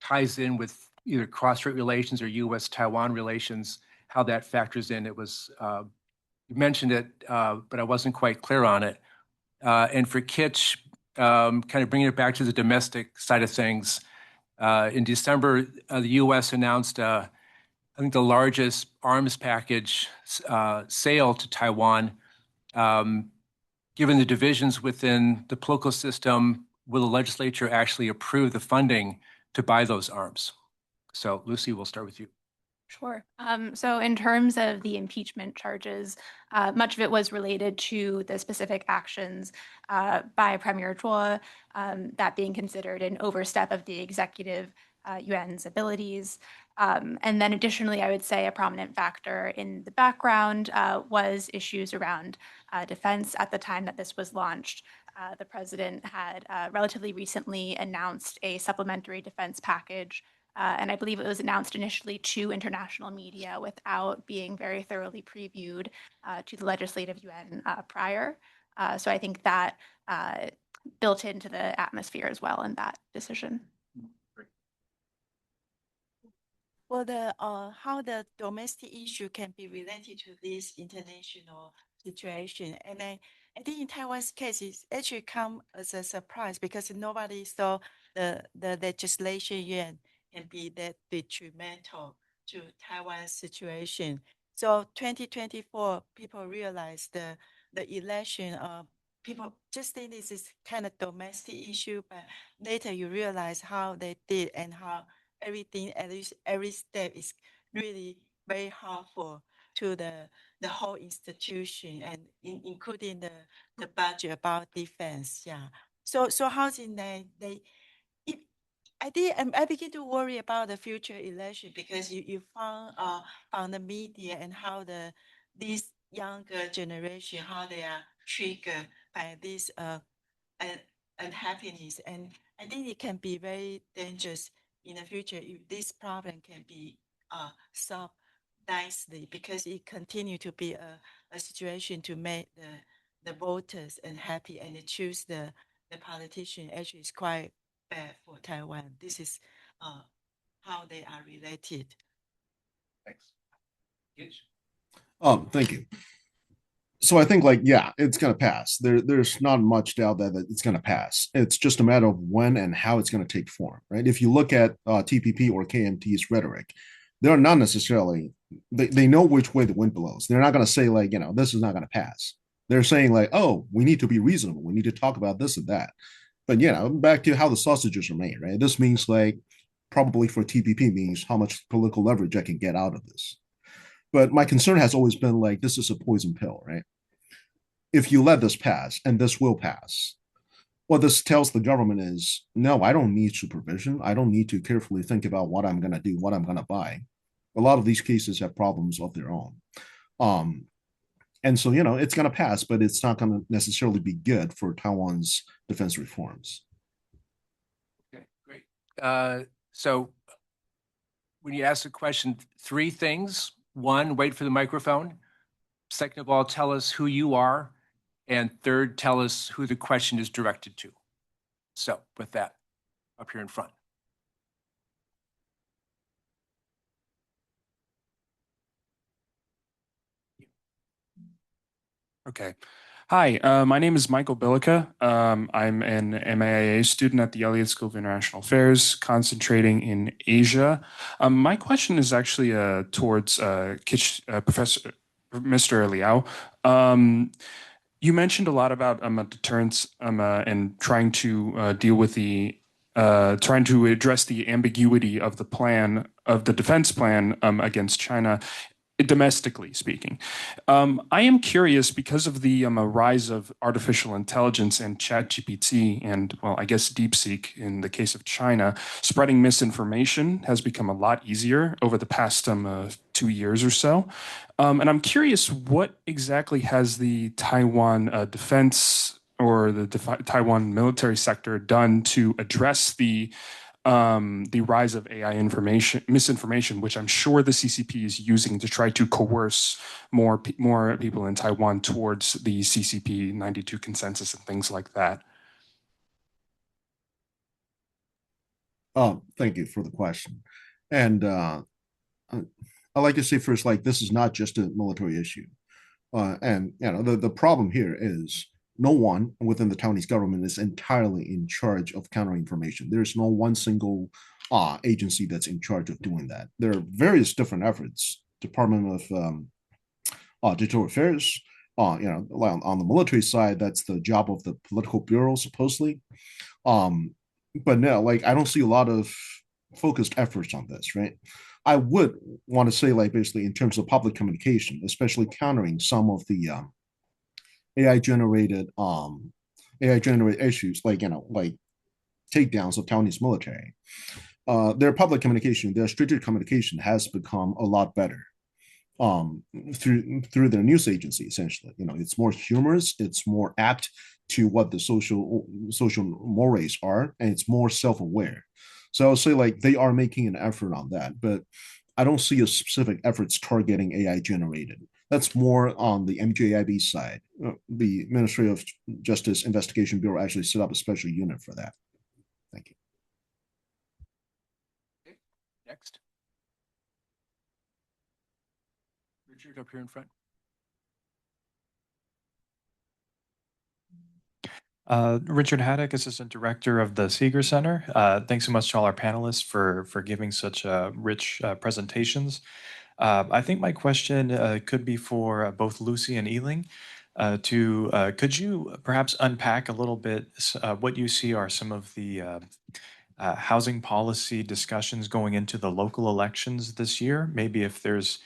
S1: ties in with either cross-strait relations or U.S.-Taiwan relations, how that factors in. It was, you mentioned it, but I wasn't quite clear on it. And for Kitch, kind of bringing it back to the domestic side of things, in December, the U.S. announced, I think, the largest arms package sale to Taiwan. Given the divisions within the political system, will the legislature actually approve the funding to buy those arms? So, Lucy, we'll start with you.
S2: Sure. So in terms of the impeachment charges, much of it was related to the specific actions by Premier Chua, that being considered an overstep of the executive yuan's abilities. And then additionally, I would say a prominent factor in the background was issues around defense. At the time that this was launched, the president had relatively recently announced a supplementary defense package. And I believe it was announced initially to international media without being very thoroughly previewed to the legislative yuan prior. So I think that built into the atmosphere as well in that decision.
S3: Well, how the domestic issue can be related to this international situation, and I think in Taiwan's case, it's actually come as a surprise because nobody saw the legislation yuan can be that detrimental to Taiwan's situation. So 2024, people realized the election. People just think this is kind of domestic issue, but later you realize how they did and how everything, at least every step, is really very harmful to the whole institution, and including the budget about defense. Yeah. So housing, I begin to worry about the future election because you found on the media and how this younger generation, how they are triggered by this unhappiness, and I think it can be very dangerous in the future if this problem can be solved nicely, because it continue to be a situation to make the voters unhappy and they choose the politician. Actually, is quite bad for Taiwan. This is how they are related.
S1: Thanks.
S4: Thank you. So I think, like, yeah, it's gonna pass. There's not much doubt that it's gonna pass. It's just a matter of when and how it's gonna take form, right? If you look at TPP or KMT's rhetoric, they're not necessarily, they know which way the wind blows. They're not gonna say, like, this is not gonna pass. They're saying, like, oh, we need to be reasonable. We need to talk about this and that. But back to how the sausages are made, right? This means, like, probably for TPP means how much political leverage I can get out of this. But my concern has always been, like, this is a poison pill, right? If you let this pass, and this will pass, what this tells the government is, no, I don't need supervision. I don't need to carefully think about what I'm going to do, what I'm going to buy. A lot of these cases have problems of their own. And so, it's going to pass, but it's not going to necessarily be good for Taiwan's defense reforms.
S1: Okay, great. So when you ask the question, 3 things. 1, wait for the microphone. Second of all, tell us who you are. And third, tell us who the question is directed to. So with that, up here in front.
S5: Okay. Hi, my name is Michael Bilica. I'm an MAIA student at the Elliott School of International Affairs, concentrating in Asia. My question is actually towards Professor Mr. Liao. You mentioned a lot about deterrence and trying to deal with trying to address the ambiguity of the plan, of the defense plan against China, domestically speaking. I am curious, because of the rise of artificial intelligence and ChatGPT and, well, I guess DeepSeek in the case of China, spreading misinformation has become a lot easier over the past 2 years or so. And I'm curious, what exactly has the Taiwan defense or the Taiwan military sector done to address the rise of AI misinformation, which I'm sure the CCP is using to try to coerce more people in Taiwan towards the CCP 92 consensus and things like that?
S4: Thank you for the question. And I like to say first, like this is not just a military issue. And the problem here is no one within the Taiwanese government is entirely in charge of counterinformation. There's no one single agency that's in charge of doing that. There are various different efforts. Department of Digital Affairs. On the military side, that's the job of the political bureau, supposedly. But no, like I don't see a lot of focused efforts on this, right? I would want to say, like, basically, in terms of public communication, especially countering some of the AI generated AI generated issues, like like takedowns of Taiwanese military. Their public communication, their strategic communication has become a lot better through their news agency. Essentially, it's more humorous, it's more apt to what the social mores are, and it's more self-aware. So I'll say like they are making an effort on that, but I don't see a specific efforts targeting AI generated. That's more on the MJIB side. The Ministry of Justice Investigation Bureau actually set up a special unit for that. Thank you.
S1: Okay. Next. Richard up here in front.
S6: Richard Haddock, Assistant Director of the Seeger Center. Thanks so much to all our panelists for giving such rich presentations. I think my question could be for both Lucy and Eling. Could you perhaps unpack a little bit what you see are some of the housing policy discussions going into the local elections this year? Maybe if there's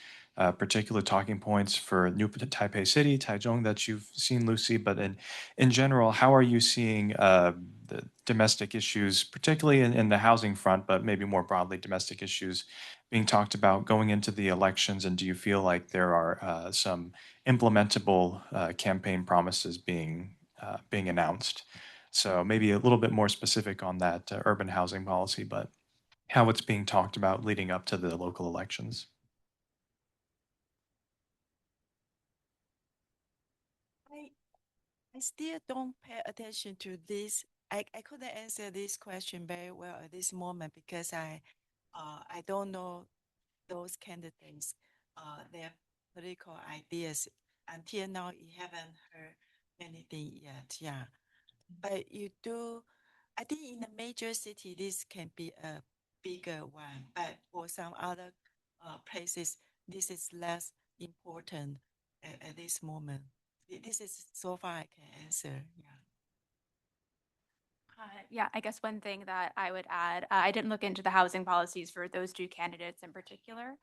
S6: particular talking points for New Taipei City, Taichung that you've seen, Lucy, but in general, how are you seeing the domestic issues, particularly in the housing front, but maybe more broadly domestic issues being talked about going into the elections? And do you feel like there are some implementable campaign promises being announced? So maybe a little bit more specific on that urban housing policy, but how it's being talked about leading up to the local elections.
S3: I still don't pay attention to this. I couldn't answer this question very well at this moment because I don't know those candidates, their political ideas. Until now, you haven't heard anything yet. Yeah. But you do, I think in a major city, this can be a bigger one. But for some other places, this is less important at this moment. This is so far I can answer. Yeah.
S2: Yeah, I guess one thing that I would add, I didn't look into the housing policies for those two candidates in particular,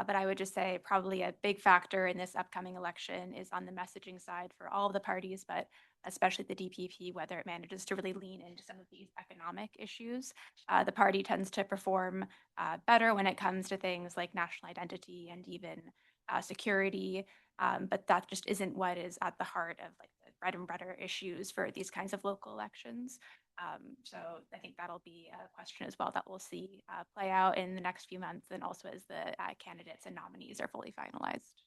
S2: but I would just say probably a big factor in this upcoming election is on the messaging side for all of the parties, but especially the DPP, whether it manages to really lean into some of these economic issues. The party tends to perform better when it comes to things like national identity and even security, but that just isn't what is at the heart of like the bread and butter issues for these kinds of local elections. So I think that'll be a question as well that we'll see play out in the next few months, and also as the candidates and nominees are fully finalized.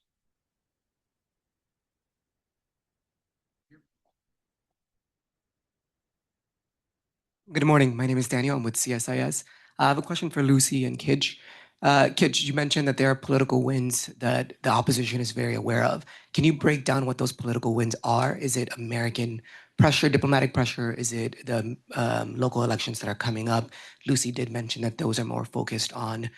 S7: Good morning. My name is Daniel. I'm with CSIS. I have a question for Lucy and Kij. Kij, you mentioned that there are political wins that the opposition is very aware of. Can you break down what those political wins are? Is it American pressure, diplomatic pressure? Is it the local elections that are coming up? Lucy did mention that those are more focused on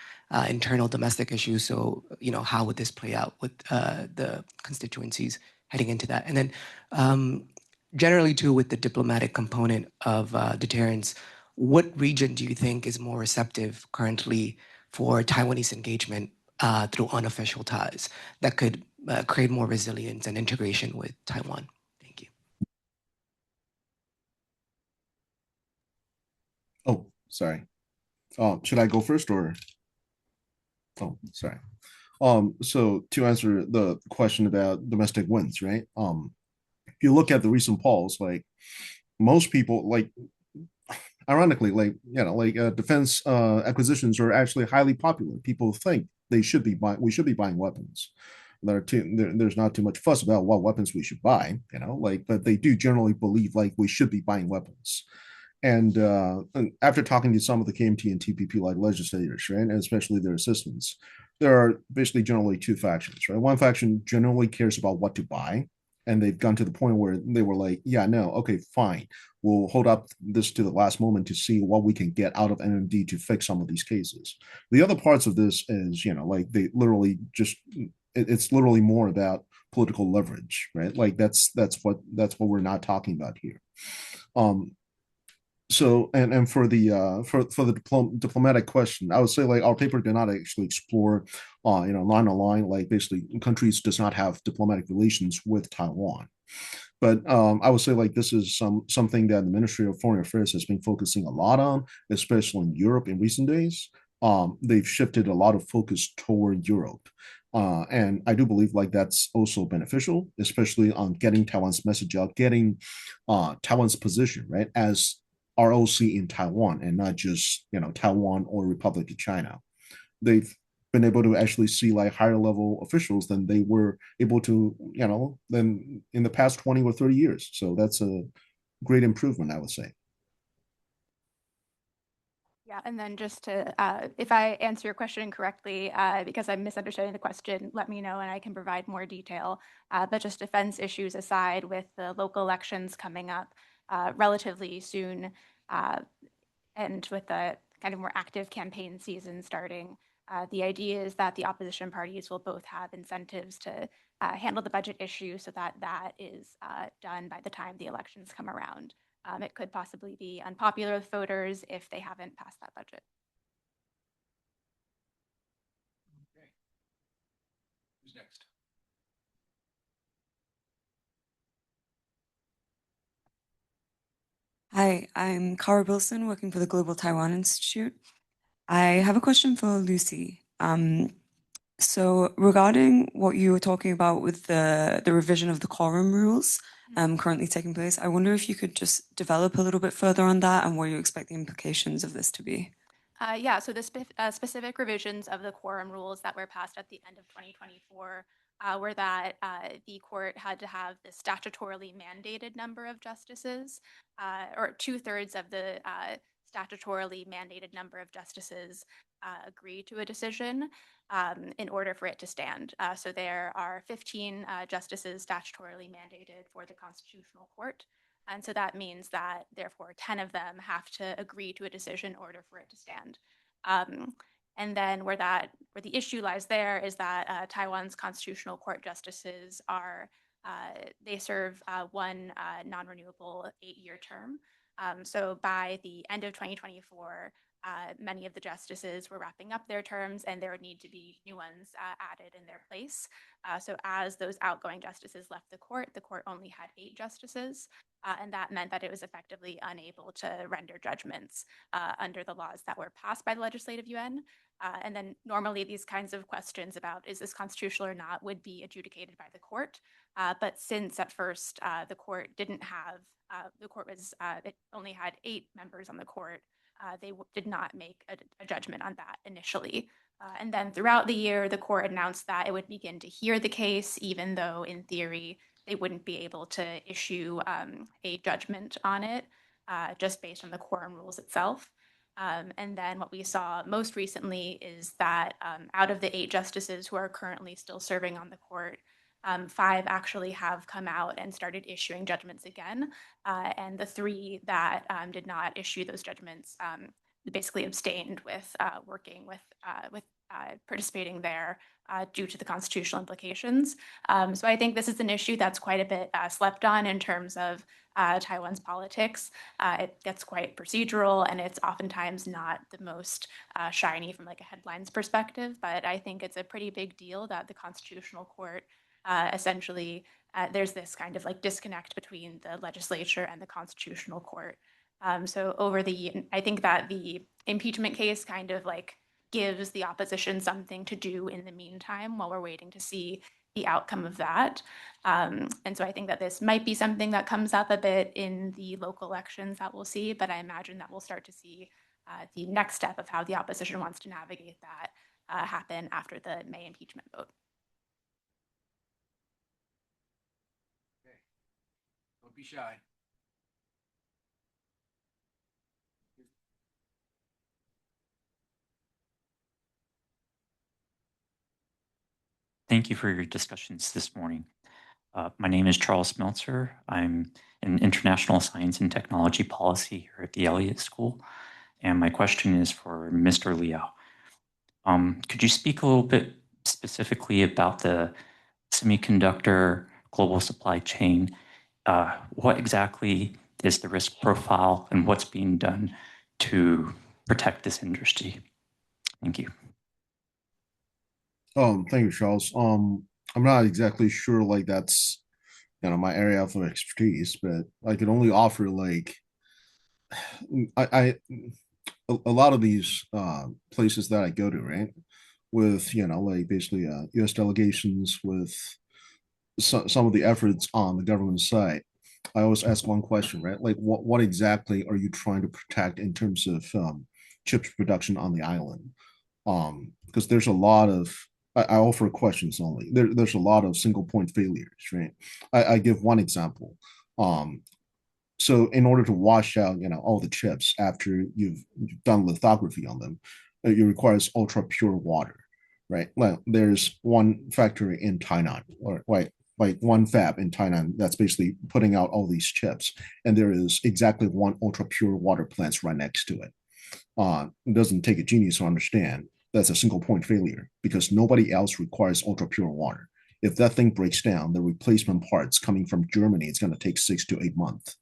S7: internal domestic issues. So, how would this play out with the constituencies heading into that? And then generally, too, with the diplomatic component of deterrence, what region do you think is more receptive currently for Taiwanese engagement through unofficial ties that could create more resilience and integration with Taiwan? Thank you.
S4: Oh, sorry. Should I go first or? Oh, sorry. So to answer the question about domestic wins, right? If you look at the recent polls, like most people, like ironically, defense acquisitions are actually highly popular. People think we should be buying weapons. There's not too much fuss about what weapons we should buy, but they do generally believe like we should be buying weapons. And after talking to some of the KMT and TPP like legislators, right, and especially their assistants, there are basically generally two factions, right? One faction generally cares about what to buy, and they've gone to the point where they were like, yeah, no, okay, fine, we'll hold up this to the last moment to see what we can get out of NMD to fix some of these cases. The other parts of this is, like they literally just it's literally more about political leverage, right? Like that's what we're not talking about here. So and for the diplomatic question, I would say like our paper did not actually explore line on line, like basically countries does not have diplomatic relations with Taiwan. But I would say like this is something that the Ministry of Foreign Affairs has been focusing a lot on, especially in Europe in recent days. They've shifted a lot of focus toward Europe. And I do believe like that's also beneficial, especially on getting Taiwan's message out, getting Taiwan's position, right, as ROC in Taiwan and not just, Taiwan or Republic of China. They've been able to actually see like higher level officials than they were able to, than in the past 20 or 30 years. So that's a great improvement, I would say.
S2: Yeah, and then just to, if I answer your question correctly, because I'm misunderstanding the question, let me know and I can provide more detail. But just defense issues aside, with the local elections coming up relatively soon, and with the kind of more active campaign season starting, the idea is that the opposition parties will both have incentives to handle the budget issue so that that is done by the time the elections come around. It could possibly be unpopular with voters if they haven't passed that budget.
S1: Okay. Who's next?
S8: Hi, I'm Cara Bilson, working for the Global Taiwan Institute. I have a question for Lucy. So regarding what you were talking about with the revision of the quorum rules currently taking place, I wonder if you could just develop a little bit further on that and what you expect the implications of this to be.
S2: Yeah, so the specific revisions of the quorum rules that were passed at the end of 2024 were that the court had to have the statutorily mandated number of justices, or 2/3 of the statutorily mandated number of justices agree to a decision in order for it to stand. So there are 15 justices statutorily mandated for the Constitutional Court. And so that means that, therefore, 10 of them have to agree to a decision in order for it to stand. And then where the issue lies there is that Taiwan's Constitutional Court justices they serve one non-renewable 8-year term. So by the end of 2024, many of the justices were wrapping up their terms and there would need to be new ones added in their place. So as those outgoing justices left the court only had 8 justices. And that meant that it was effectively unable to render judgments under the laws that were passed by the Legislative Yuan. And then normally these kinds of questions about is this constitutional or not would be adjudicated by the court. But since at first the court didn't have, it only had 8 members on the court, they did not make a judgment on that initially. And then throughout the year, the court announced that it would begin to hear the case, even though in theory, they wouldn't be able to issue a judgment on it just based on the quorum rules itself. And then what we saw most recently is that out of the 8 justices who are currently still serving on the court, 5 actually have come out and started issuing judgments again. And the 3 that did not issue those judgments basically abstained with working with participating there due to the constitutional implications. So I think this is an issue that's quite a bit slept on in terms of Taiwan's politics. It gets quite procedural and it's oftentimes not the most shiny from like a headlines perspective, but I think it's a pretty big deal that the Constitutional Court essentially, there's this kind of like disconnect between the legislature and the Constitutional Court. So I think that the impeachment case kind of like gives the opposition something to do in the meantime while we're waiting to see the outcome of that. And so I think that this might be something that comes up a bit in the local elections that we'll see, but I imagine that we'll start to see the next step of how the opposition wants to navigate that happen after the May impeachment vote.
S1: Okay. Don't be shy.
S9: thank you for your discussions this morning. My name is Charles Meltzer. I'm in International Science and Technology Policy here at the Elliott School. And my question is for Mr. Liao. Could you speak a little bit specifically about the semiconductor global supply chain? What exactly is the risk profile and what's being done to protect this industry? Thank you.
S4: Thank you, Charles. I'm not exactly sure like that's my area of expertise, but I can only offer like I a lot of these places that I go to, right? With like basically US delegations with some of the efforts on the government side. I always ask one question, right? Like what exactly are you trying to protect in terms of chips production on the island? Because there's a lot of I offer questions only. There's a lot of single point failures, right? I give one example. So in order to wash out, all the chips after you've done lithography on them, it requires ultra pure water, right? Well, there's one factory in Tainan, or like one fab in Tainan that's basically putting out all these chips, and there is exactly one ultra pure water plant right next to it. It doesn't take a genius to understand that's a single point failure because nobody else requires ultra pure water. If that thing breaks down, the replacement parts coming from Germany, it's going to take 6 to 8 months.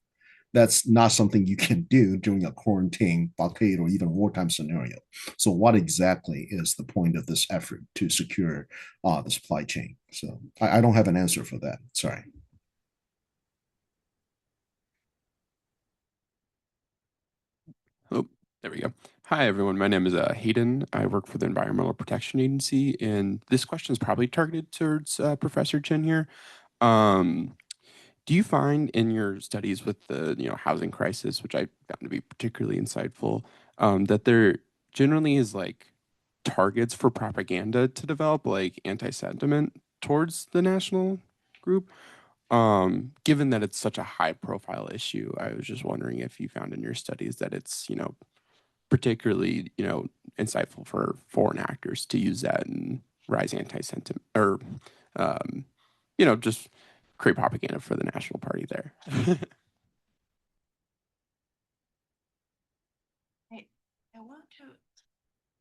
S4: That's not something you can do during a quarantine, blockade, or even wartime scenario. So what exactly is the point of this effort to secure the supply chain? So I don't have an answer for that. Sorry.
S10: Oh, there we go. Hi, everyone. My name is Hayden. I work for the Environmental Protection Agency, and this question is probably targeted towards Professor Chen here. Do you find in your studies with the housing crisis, which I found to be particularly insightful, that there generally is like targets for propaganda to develop, like anti-sentiment towards the national group? Given that it's such a high-profile issue, I was just wondering if you found in your studies that it's particularly insightful for foreign actors to use that and rise anti-sentiment or just create propaganda for the national party there.
S3: I want to.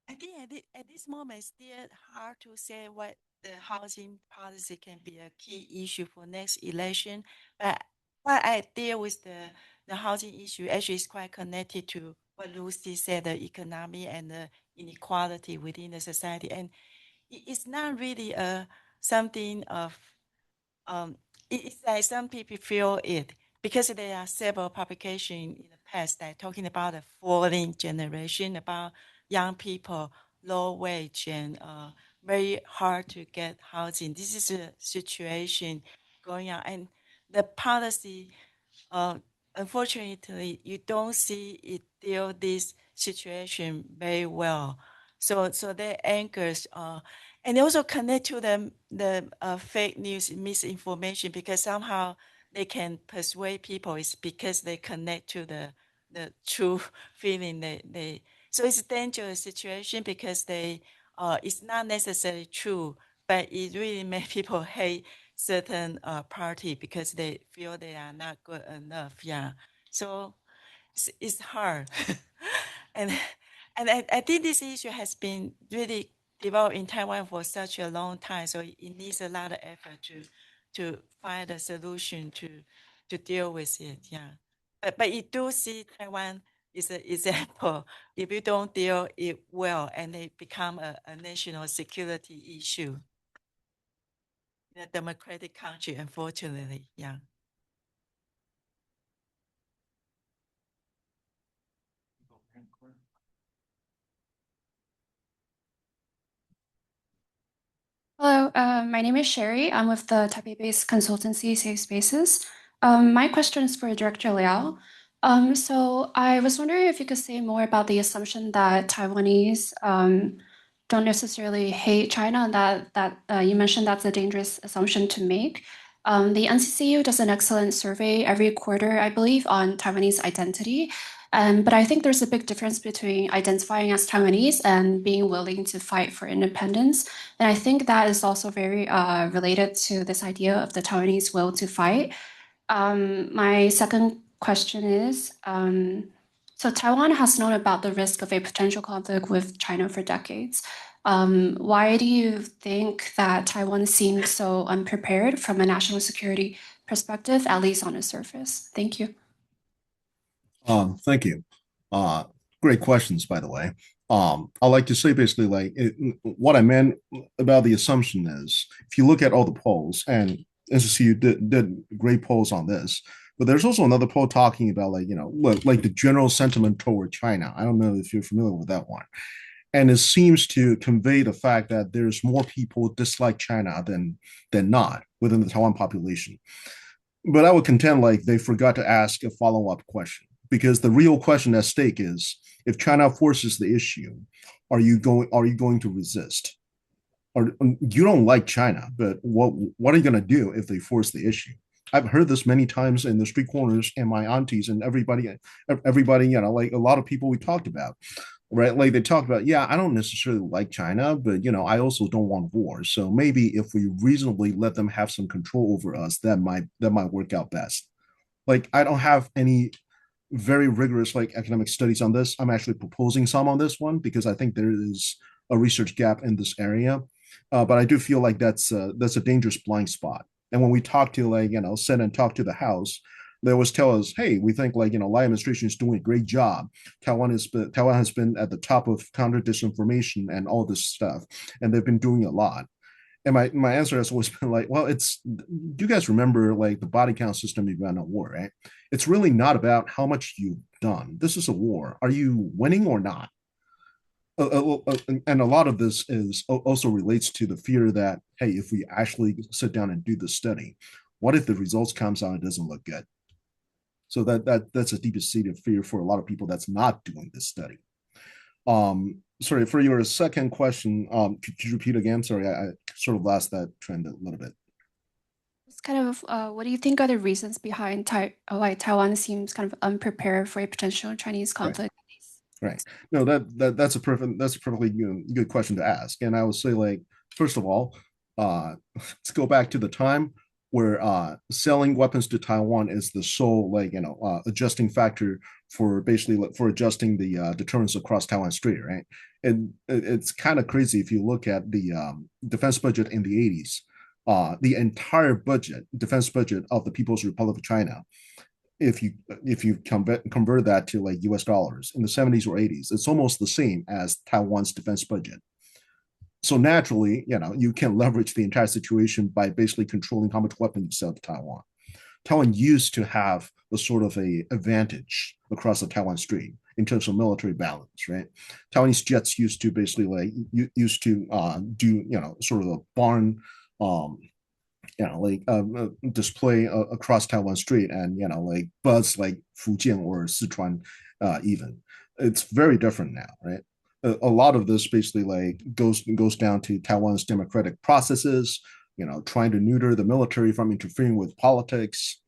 S3: I think at this moment, it's still hard to say what the housing policy can be a key issue for next election. But what I deal with the housing issue actually is quite connected to what Lucy said, the economy and the inequality within the society. And it's not really something of it's like some people feel it because there are several publications in the past that talking about a falling generation, about young people, low wage and very hard to get housing. This is a situation going on, and the policy, uh, unfortunately, you don't see it deal this situation very well. So their anchors and they also connect to the fake news, misinformation, because somehow they can persuade people. It's because they connect to the true feeling. So it's a dangerous situation because it's not necessarily true, but it really makes people hate certain party because they feel they are not good enough. Yeah, so it's hard, and I think this issue has been really developed in Taiwan for such a long time, so it needs a lot of effort to find a solution to deal with it. Yeah, but you do see Taiwan is an example. If you don't deal it well, and it become a national security issue in a democratic country, unfortunately. Yeah.
S11: Hello, my name is Sherry. I'm with the Taipei-based consultancy Safe Spaces. My question is for Director Liao. So I was wondering if you could say more about the assumption that Taiwanese don't necessarily hate China, and that you mentioned that's a dangerous assumption to make. The NCCU does an excellent survey every quarter, I believe, on Taiwanese identity. But I think there's a big difference between identifying as Taiwanese and being willing to fight for independence. And I think that is also very related to this idea of the Taiwanese will to fight. My second question is, so Taiwan has known about the risk of a potential conflict with China for decades. Why do you think that Taiwan seems so unprepared from a national security perspective, at least on the surface? Thank you.
S4: Thank you. Great questions, by the way. I like to say basically what I meant about the assumption is if you look at all the polls, and NCCU did great polls on this, but there's also another poll talking about like the general sentiment toward China. I don't know if you're familiar with that one. And it seems to convey the fact that there's more people dislike China than not within the Taiwan population. But I would contend like they forgot to ask a follow-up question, because the real question at stake is if China forces the issue, are you going to resist? Or you don't like China, but what are you going to do if they force the issue? I've heard this many times in the street corners, and my aunties and everybody, like a lot of people we talked about, right? Like they talk about, yeah, I don't necessarily like China, but I also don't want war. So maybe if we reasonably let them have some control over us, that might work out best. Like I don't have any very rigorous like academic studies on this. I'm actually proposing some on this one because I think there is a research gap in this area. But I do feel like that's a dangerous blind spot. And when we talk to Senate and talk to the House, they always tell us, hey, we think Lai administration is doing a great job. Taiwan has been at the top of counter disinformation and all this stuff, and they've been doing a lot. And my answer has always been like, well, do you guys remember like the body count system you've got in a war, right? It's really not about how much you've done. This is a war. Are you winning or not? And a lot of this is also relates to the fear that, hey, if we actually sit down and do the study, what if the results comes out and it doesn't look good? So that's a deepest seated fear for a lot of people that's not doing this study. Sorry, for your second question, could you repeat again? Sorry, I sort of lost that trend a little bit.
S11: It's kind of what do you think are the reasons behind why Taiwan seems kind of unprepared for a potential Chinese conflict?
S4: Right. No, that's a perfectly good question to ask. And I would say, like, first of all, let's go back to the time where selling weapons to Taiwan is the sole adjusting factor for basically for adjusting the deterrence across Taiwan Strait, right? And it's kind of crazy if you look at the defense budget in the 80s. The entire defense budget of the People's Republic of China, if you convert that to like US dollars in the 70s or 80s, it's almost the same as Taiwan's defense budget. So naturally, you can leverage the entire situation by basically controlling how much weapons you sell to Taiwan. Taiwan used to have a sort of a advantage across the Taiwan Strait in terms of military balance, right? Taiwanese jets used to basically do sort of a barn display across Taiwan Strait and like buzz like Fujian or Sichuan even. It's very different now, right? A lot of this basically like goes down to Taiwan's democratic processes, trying to neuter the military from interfering with politics.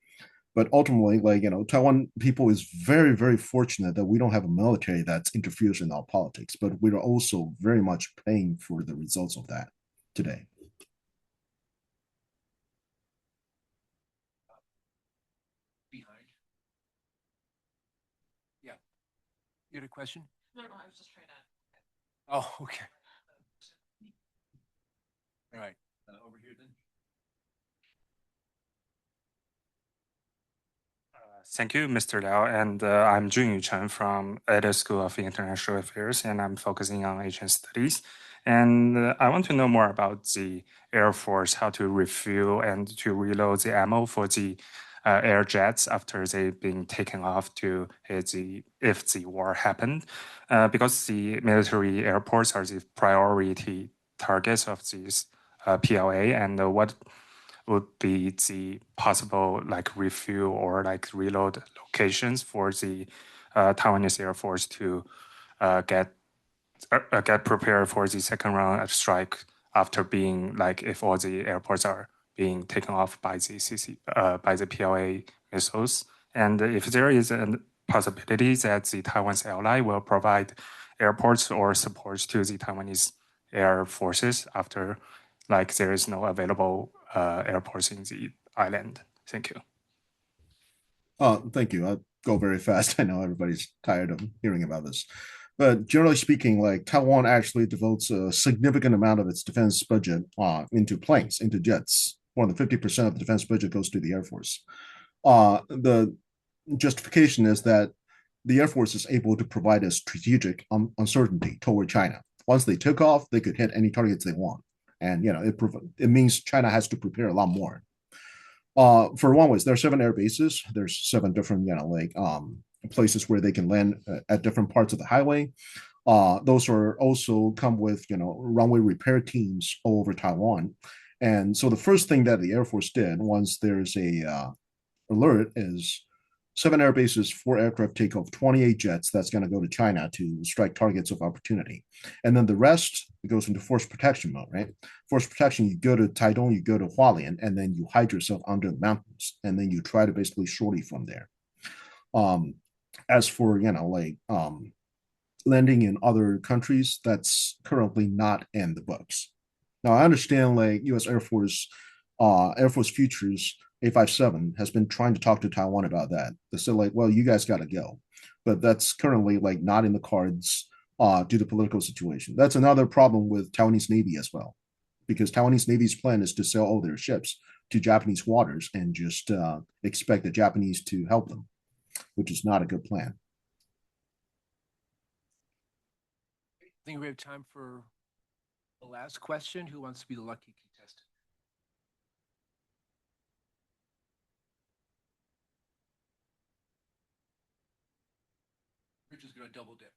S4: But ultimately, Taiwan people is very, very fortunate that we don't have a military that interferes in our politics, but we're also very much paying for the results of that today.
S1: Behind. Yeah. You had a question?
S12: No, I was just trying to.
S1: Oh, okay. All right. Over here then.
S13: Thank you, Mr. Liao. And I'm Junyu Chen from Ada School of International Affairs, and I'm focusing on Asian studies. And I want to know more about the Air Force, how to refuel and to reload the ammo for the air jets after they've been taken off to if the war happened. Because the military airports are the priority targets of these PLA, and what would be the possible like refuel or like reload locations for the Taiwanese Air Force to get prepared for the second round of strike after being like if all the airports are being taken off by the PLA missiles? And if there is a possibility that the Taiwan's ally will provide airports or supports to the Taiwanese air forces after, like, there is no available airports in the island. Thank you.
S4: Thank you. I'll go very fast. I know everybody's tired of hearing about this. But generally speaking, like Taiwan actually devotes a significant amount of its defense budget into planes, into jets. More than 50% of the defense budget goes to the Air Force. The justification is that the Air Force is able to provide a strategic uncertainty toward China. Once they took off, they could hit any targets they want. And, you know, it means China has to prepare a lot more. For one ways, there are 7 air bases. There's 7 different, you know, like places where they can land at different parts of the highway. Those are also come with, you know, runway repair teams all over Taiwan. And so the first thing that the Air Force did once there's a alert is 7 air bases, 4 aircraft takeoff, 28 jets that's going to go to China to strike targets of opportunity. And then the rest it goes into force protection mode, right? Force protection, you go to Taidong, you go to Hualien, and then you hide yourself under the mountains, and then you try to basically shorty from there. As for, you know, like landing in other countries, that's currently not in the books. Now, I understand like U.S. Air Force Futures A57 has been trying to talk to Taiwan about that. They said like, well, you guys got to go, but that's currently like not in the cards due to political situation. That's another problem with Taiwanese Navy as well, because Taiwanese Navy's plan is to sell all their ships to Japanese waters and just expect the Japanese to help them, which is not a good plan.
S1: I think we have time for the last question. Who wants to be the lucky contestant? We're just going to double dip.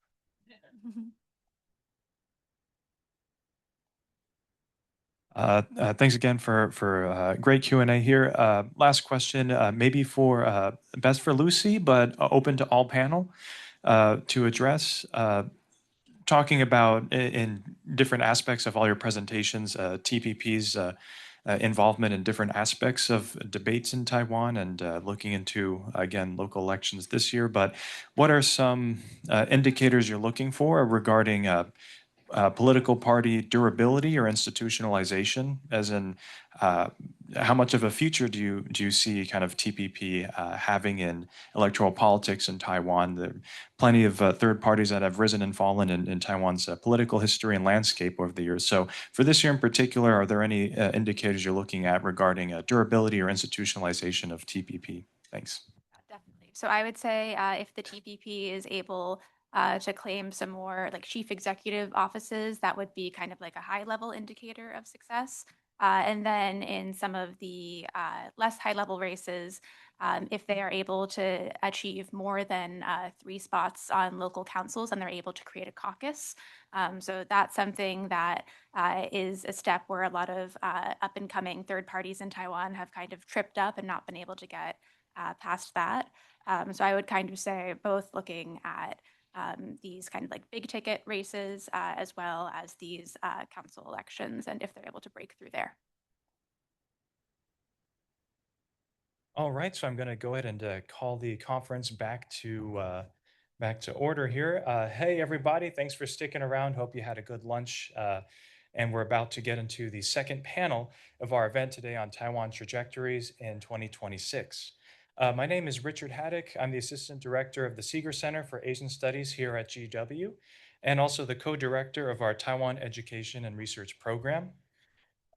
S6: Thanks again for great Q&A here. Last question, maybe best for Lucy, but open to all panel to address. Talking about in different aspects of all your presentations, TPP's involvement in different aspects of debates in Taiwan and looking into, again, local elections this year. But what are some indicators you're looking for regarding political party durability or institutionalization, as in how much of a future do you see kind of TPP having in electoral politics in Taiwan? There are plenty of third parties that have risen and fallen in Taiwan's political history and landscape over the years. So for this year in particular, are there any indicators you're looking at regarding durability or institutionalization of TPP? Thanks.
S2: Definitely. So I would say if the TPP is able to claim some more like chief executive offices, that would be kind of like a high level indicator of success. And then in some of the less high level races, if they are able to achieve more than 3 spots on local councils and they're able to create a caucus. So that's something that is a step where a lot of up and coming third parties in Taiwan have kind of tripped up and not been able to get past that. So I would kind of say both looking at these kind of like big ticket races as well as these council elections and if they're able to break through there.
S6: All right, so I'm going to go ahead and call the conference back to order here. Hey, everybody, thanks for sticking around. Hope you had a good lunch. And we're about to get into the second panel of our event today on Taiwan Trajectories in 2026. My name is Richard Haddock. I'm the Assistant Director of the Seeger Center for Asian Studies here at GW, and also the co-director of our Taiwan Education and Research Program.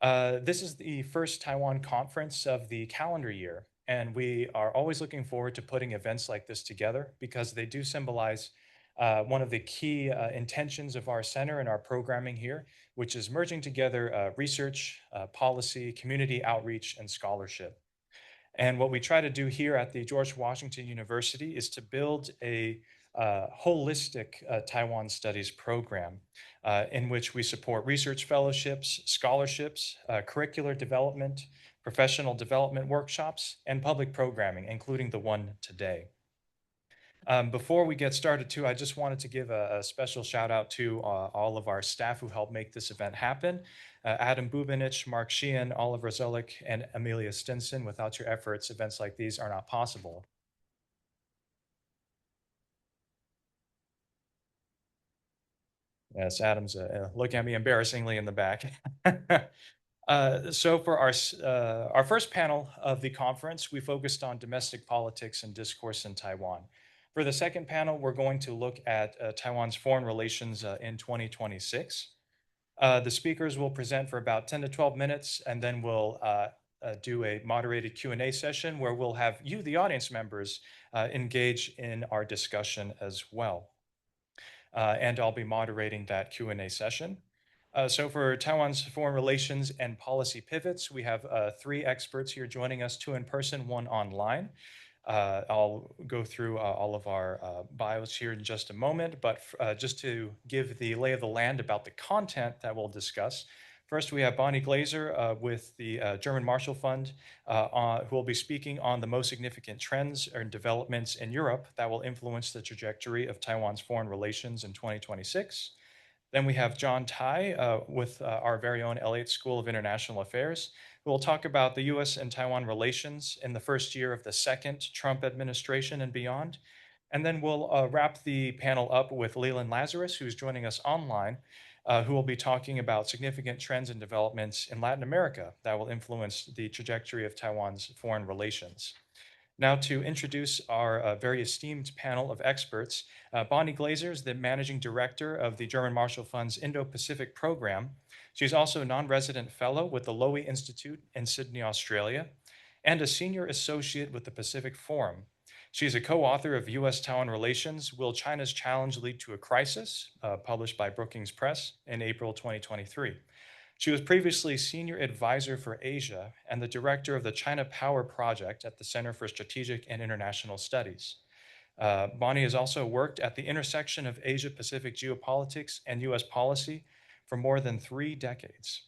S6: This is the first Taiwan conference of the calendar year, and we are always looking forward to putting events like this together because they do symbolize one of the key intentions of our center and our programming here, which is merging together research, policy, community outreach, and scholarship. And what we try to do here at the George Washington University is to build a holistic Taiwan studies program in which we support research fellowships, scholarships, curricular development, professional development workshops, and public programming, including the one today. Before we get started too, I just wanted to give a special shout out to all of our staff who helped make this event happen. Adam Bubinich, Mark Sheehan, Oliver Zelik, and Amelia Stinson. Without your efforts, events like these are not possible. Yes, Adam's looking at me embarrassingly in the back. So for our first panel of the conference, we focused on domestic politics and discourse in Taiwan. For the second panel, we're going to look at Taiwan's foreign relations in 2026. The speakers will present for about 10 to 12 minutes, and then we'll do a moderated Q&A session where we'll have you, the audience members, engage in our discussion as well. And I'll be moderating that Q&A session. So for Taiwan's foreign relations and policy pivots, we have 3 experts here joining us, 2 in person, 1 online. I'll go through all of our bios here in just a moment, but just to give the lay of the land about the content that we'll discuss. First, we have Bonnie Glaser with the German Marshall Fund, who will be speaking on the most significant trends and developments in Europe that will influence the trajectory of Taiwan's foreign relations in 2026. Then we have John Tai with our very own Elliott School of International Affairs, who will talk about the US and Taiwan relations in the first year of the second Trump administration and beyond. And then we'll wrap the panel up with Leland Lazarus, who's joining us online, who will be talking about significant trends and developments in Latin America that will influence the trajectory of Taiwan's foreign relations. Now, to introduce our very esteemed panel of experts, Bonnie Glaser is the Managing Director of the German Marshall Fund's Indo-Pacific program. She's also a non-resident fellow with the Lowy Institute in Sydney, Australia, and a senior associate with the Pacific Forum. She's a co-author of US-Taiwan Relations, Will China's Challenge Lead to a Crisis, published by Brookings Press in April 2023. She was previously Senior Advisor for Asia and the Director of the China Power Project at the Center for Strategic and International Studies. Bonnie has also worked at the intersection of Asia-Pacific geopolitics and US policy for more than 3 decades.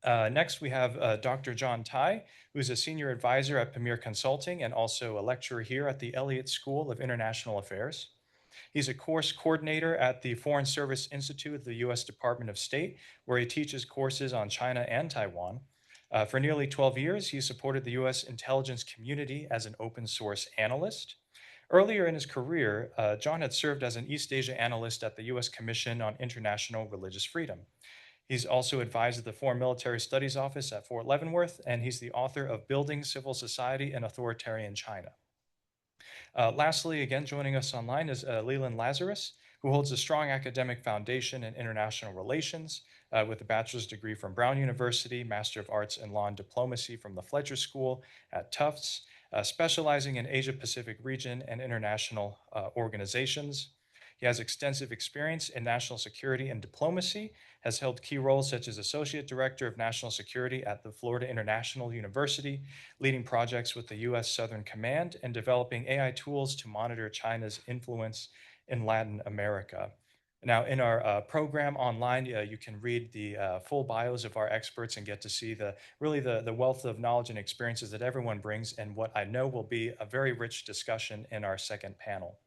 S6: Next, we have Dr. John Tai, who is a Senior Advisor at Premier Consulting and also a lecturer here at the Elliott School of International Affairs. He's a course coordinator at the Foreign Service Institute of the U.S. Department of State, where he teaches courses on China and Taiwan. For nearly 12 years, he supported the U.S. intelligence community as an open source analyst. Earlier in his career, John had served as an East Asia analyst at the U.S. Commission on International Religious Freedom. He's also advised the Foreign Military Studies Office at Fort Leavenworth, and he's the author of Building Civil Society in Authoritarian China. Lastly, again, joining us online is Leland Lazarus, who holds a strong academic foundation in international relations with a bachelor's degree from Brown University, Master of Arts in Law and Diplomacy from the Fletcher School at Tufts, specializing in Asia-Pacific region and international organizations. He has extensive experience in national security and diplomacy, has held key roles such as Associate Director of National Security at the Florida International University, leading projects with the U.S. Southern Command, and developing AI tools to monitor China's influence in Latin America. Now, in our program online, you can read the full bios of our experts and get to see the wealth of knowledge and experiences that everyone brings, and what I know will be a very rich discussion in our second panel.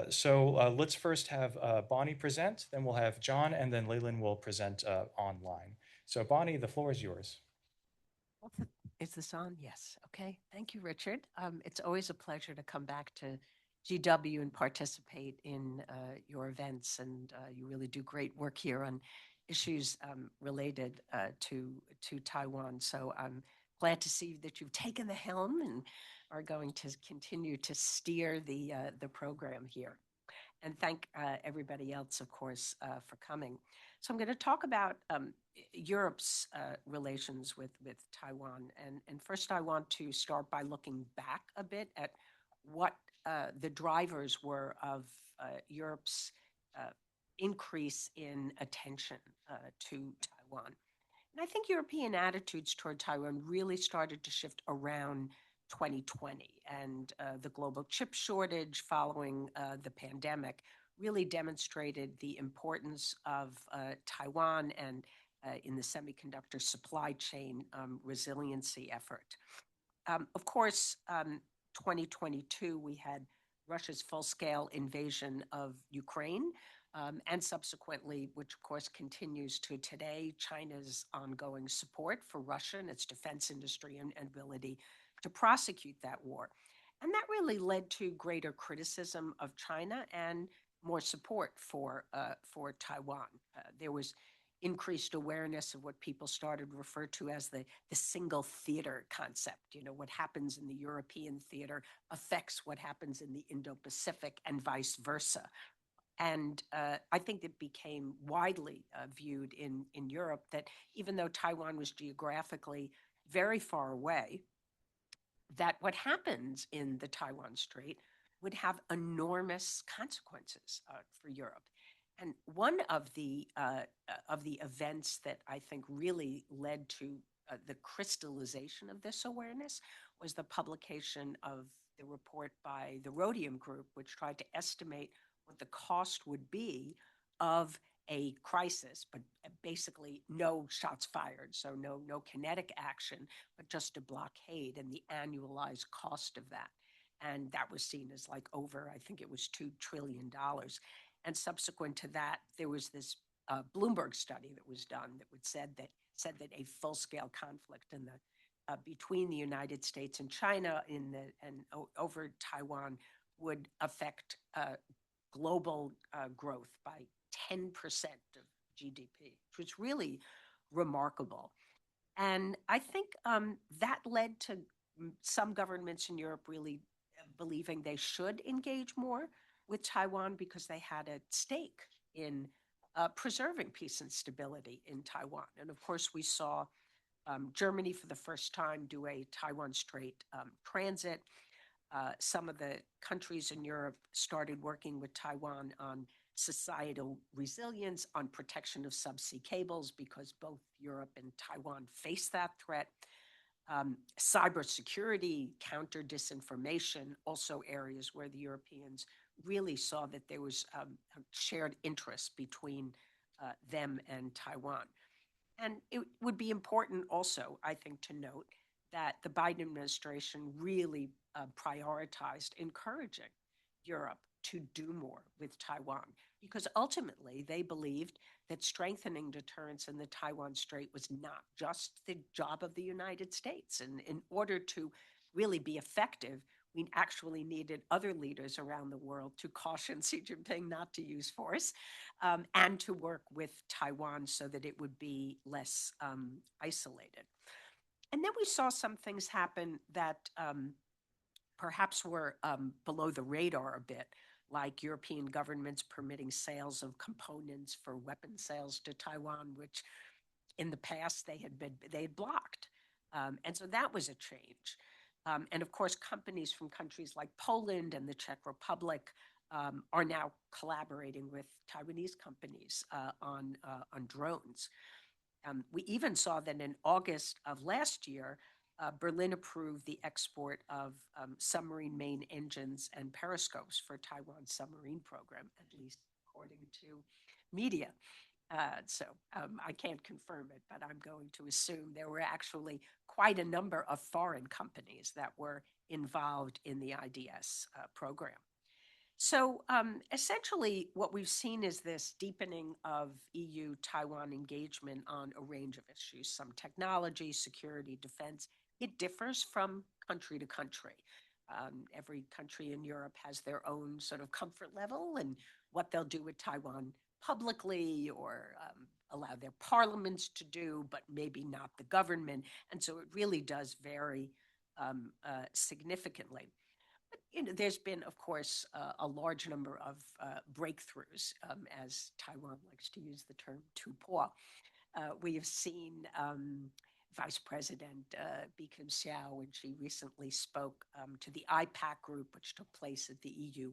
S6: So let's first have Bonnie present, then we'll have John, and then Leland will present online. So Bonnie, the floor is yours.
S12: Is this on? Yes. Okay. Thank you, Richard. It's always a pleasure to come back to GW and participate in your events, and you really do great work here on issues related to Taiwan. So I'm glad to see that you've taken the helm and are going to continue to steer the program here. And thank everybody else, of course, for coming. So I'm going to talk about Europe's relations with Taiwan. And first, I want to start by looking back a bit at what the drivers were of Europe's increase in attention to Taiwan. And I think European attitudes toward Taiwan really started to shift around 2020, and the global chip shortage following the pandemic really demonstrated the importance of Taiwan and in the semiconductor supply chain resiliency effort. Of course, 2022, we had Russia's full-scale invasion of Ukraine, and subsequently, which of course continues to today, China's ongoing support for Russia and its defense industry and ability to prosecute that war. And that really led to greater criticism of China and more support for Taiwan. There was increased awareness of what people started to refer to as the single theater concept. You know, what happens in the European theater affects what happens in the Indo-Pacific and vice versa. And I think it became widely viewed in Europe that even though Taiwan was geographically very far away, that what happens in the Taiwan Strait would have enormous consequences for Europe. And one of the events that I think really led to the crystallization of this awareness was the publication of the report by the Rhodium Group, which tried to estimate what the cost would be of a crisis, but basically no shots fired, so no kinetic action, but just a blockade and the annualized cost of that. And that was seen as like over, I think it was $2 trillion. And subsequent to that, there was this Bloomberg study that was done that said that a full-scale conflict in the between the United States and China over Taiwan would affect global growth by 10% of GDP, which was really remarkable. And I think that led to some governments in Europe really believing they should engage more with Taiwan because they had a stake in preserving peace and stability in Taiwan. And of course, we saw Germany for the first time do a Taiwan Strait transit. Some of the countries in Europe started working with Taiwan on societal resilience, on protection of subsea cables, because both Europe and Taiwan face that threat. Cybersecurity, counter disinformation, also areas where the Europeans really saw that there was a shared interest between them and Taiwan. And it would be important also, I think, to note that the Biden administration really prioritized encouraging Europe to do more with Taiwan, because ultimately they believed that strengthening deterrence in the Taiwan Strait was not just the job of the United States. And in order to really be effective, we actually needed other leaders around the world to caution Xi Jinping not to use force and to work with Taiwan so that it would be less isolated. And then we saw some things happen that perhaps were below the radar a bit, like European governments permitting sales of components for weapon sales to Taiwan, which in the past they had blocked. And so that was a change. And of course, companies from countries like Poland and the Czech Republic are now collaborating with Taiwanese companies on drones. We even saw that in August of last year, Berlin approved the export of submarine main engines and periscopes for Taiwan's submarine program, at least according to media. So I can't confirm it, but I'm going to assume there were actually quite a number of foreign companies that were involved in the IDS program. So essentially, what we've seen is this deepening of EU-Taiwan engagement on a range of issues, some technology, security, defense. It differs from country to country. Every country in Europe has their own sort of comfort level and what they'll do with Taiwan publicly or allow their parliaments to do, but maybe not the government. And so it really does vary significantly. But there's been, of course, a large number of breakthroughs, as Taiwan likes to use the term "突破." We have seen Vice President Bi-khim Hsiao, when she recently spoke to the IPAC group, which took place at the EU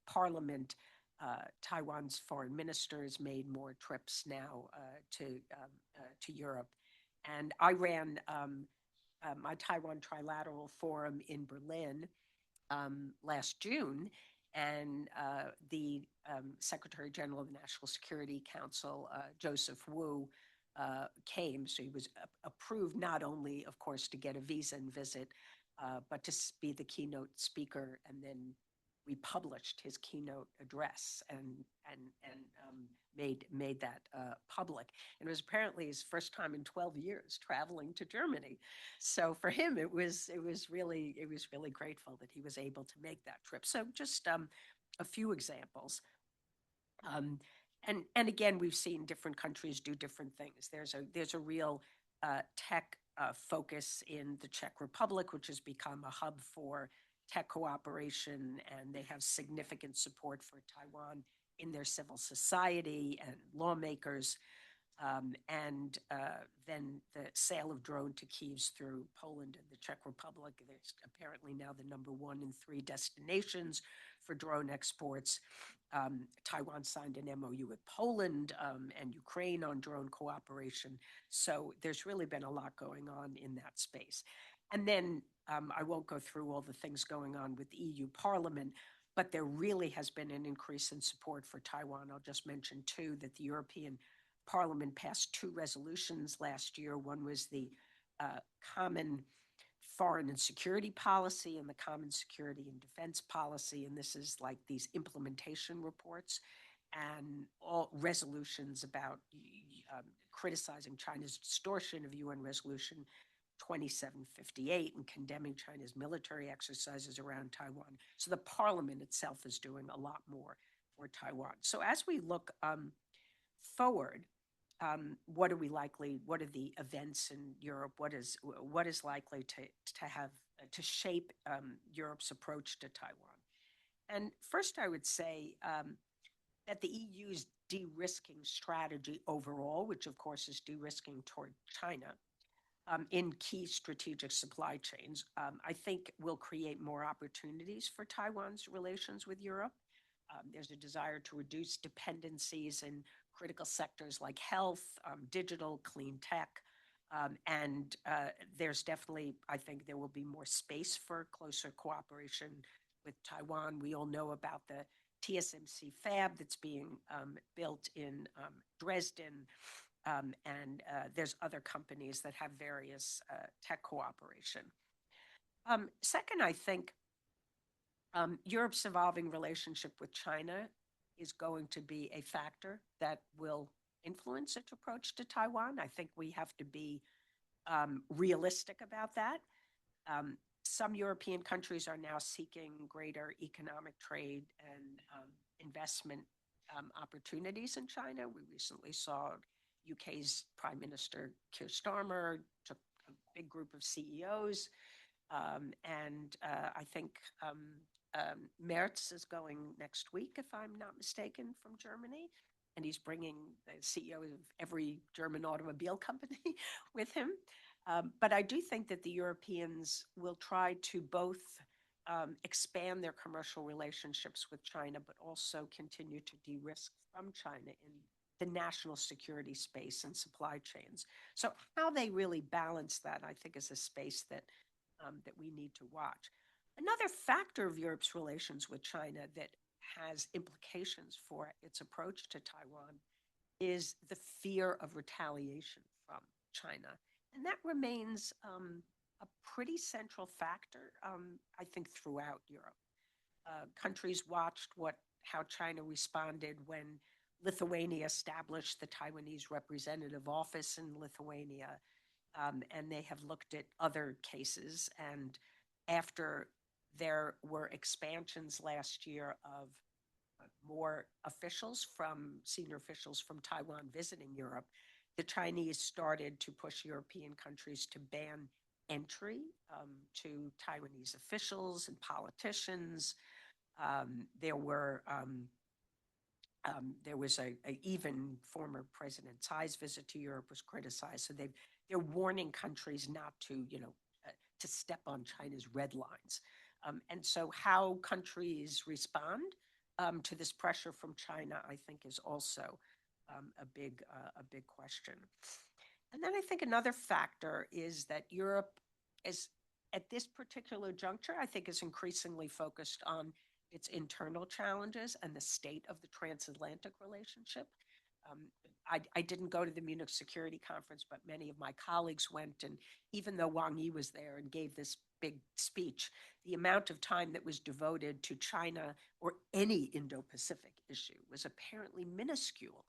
S12: Parliament. Taiwan's foreign ministers made more trips now to Europe. And I ran my Taiwan Trilateral Forum in Berlin last June, and the Secretary General of the National Security Council, Joseph Wu, came. So he was approved not only, of course, to get a visa and visit, but to be the keynote speaker and then republished his keynote address and made that public. And it was apparently his first time in 12 years traveling to Germany. So for him, it was really grateful that he was able to make that trip. So just a few examples. And again, we've seen different countries do different things. There's a real tech focus in the Czech Republic, which has become a hub for tech cooperation, and they have significant support for Taiwan in their civil society and lawmakers. And then the sale of drone to Kyiv through Poland and the Czech Republic. There's apparently now the number 1 and 3 destinations for drone exports. Taiwan signed an MOU with Poland and Ukraine on drone cooperation. So there's really been a lot going on in that space. And then I won't go through all the things going on with the EU Parliament, but there really has been an increase in support for Taiwan. I'll just mention two, that the European Parliament passed 2 resolutions last year. One was the common foreign and security policy and the common security and defense policy. And this is like these implementation reports and all resolutions about criticizing China's distortion of UN Resolution 2758 and condemning China's military exercises around Taiwan. So the parliament itself is doing a lot more for Taiwan. So as we look forward, what are the events in Europe? What is likely to shape Europe's approach to Taiwan? And first, I would say that the EU's de-risking strategy overall, which of course is de-risking toward China, in key strategic supply chains, I think will create more opportunities for Taiwan's relations with Europe. There's a desire to reduce dependencies in critical sectors like health, digital, clean tech. And there's definitely, I think there will be more space for closer cooperation with Taiwan. We all know about the TSMC fab that's being built in Dresden. And there's other companies that have various tech cooperation. Second, I think Europe's evolving relationship with China is going to be a factor that will influence its approach to Taiwan. I think we have to be realistic about that. Some European countries are now seeking greater economic trade and investment opportunities in China. We recently saw UK's Prime Minister Keir Starmer took a big group of CEOs, and I think Merz is going next week, if I'm not mistaken, from Germany, and he's bringing the CEO of every German automobile company with him. But I do think that the Europeans will try to both expand their commercial relationships with China, but also continue to de-risk from China in the national security space and supply chains. So how they really balance that, I think, is a space that we need to watch. Another factor of Europe's relations with China that has implications for its approach to Taiwan is the fear of retaliation from China. And that remains a pretty central factor, I think, throughout Europe. Countries watched how China responded when Lithuania established the Taiwanese representative office in Lithuania, and they have looked at other cases. And after there were expansions last year of more senior officials from Taiwan visiting Europe, the Chinese started to push European countries to ban entry to Taiwanese officials and politicians. There was even former President Tsai's visit to Europe was criticized. So they're warning countries not to, to step on China's red lines. And so how countries respond to this pressure from China, I think, is also a big question. And then I think another factor is that Europe is, at this particular juncture, I think is increasingly focused on its internal challenges and the state of the transatlantic relationship. I didn't go to the Munich Security Conference, but many of my colleagues went. And even though Wang Yi was there and gave this big speech, the amount of time that was devoted to China or any Indo-Pacific issue was apparently minuscule,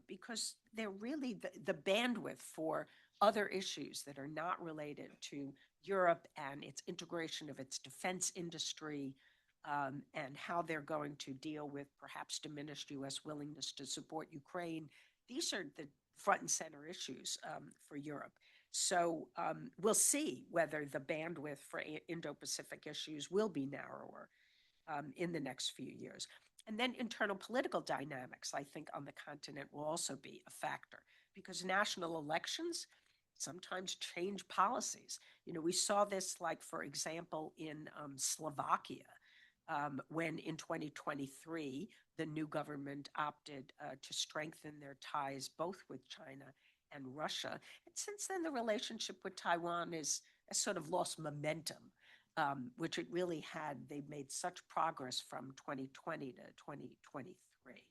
S12: because they're really the bandwidth for other issues that are not related to Europe and its integration of its defense industry, and how they're going to deal with perhaps diminished U.S. willingness to support Ukraine. These are the front and center issues for Europe. So we'll see whether the bandwidth for Indo-Pacific issues will be narrower in the next few years. And then internal political dynamics, I think, on the continent will also be a factor, because national elections sometimes change policies. You know, we saw this, like, for example, in Slovakia, when in 2023, the new government opted to strengthen their ties both with China and Russia. And since then, the relationship with Taiwan has sort of lost momentum, which it really had. They've made such progress from 2020 to 2023.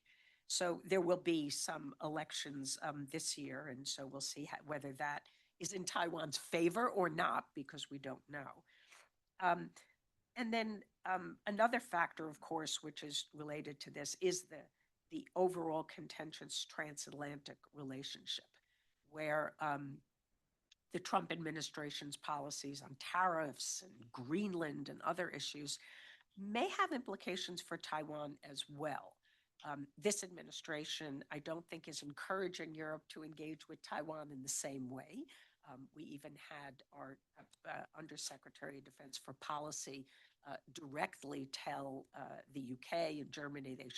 S12: So there will be some elections this year, and so we'll see whether that is in Taiwan's favor or not, because we don't know. And then another factor, of course, which is related to this, is the overall contentious transatlantic relationship, where the Trump administration's policies on tariffs and Greenland and other issues may have implications for Taiwan as well. This administration, I don't think, is encouraging Europe to engage with Taiwan in the same way. We even had our Undersecretary of Defense for Policy directly tell the UK and Germany they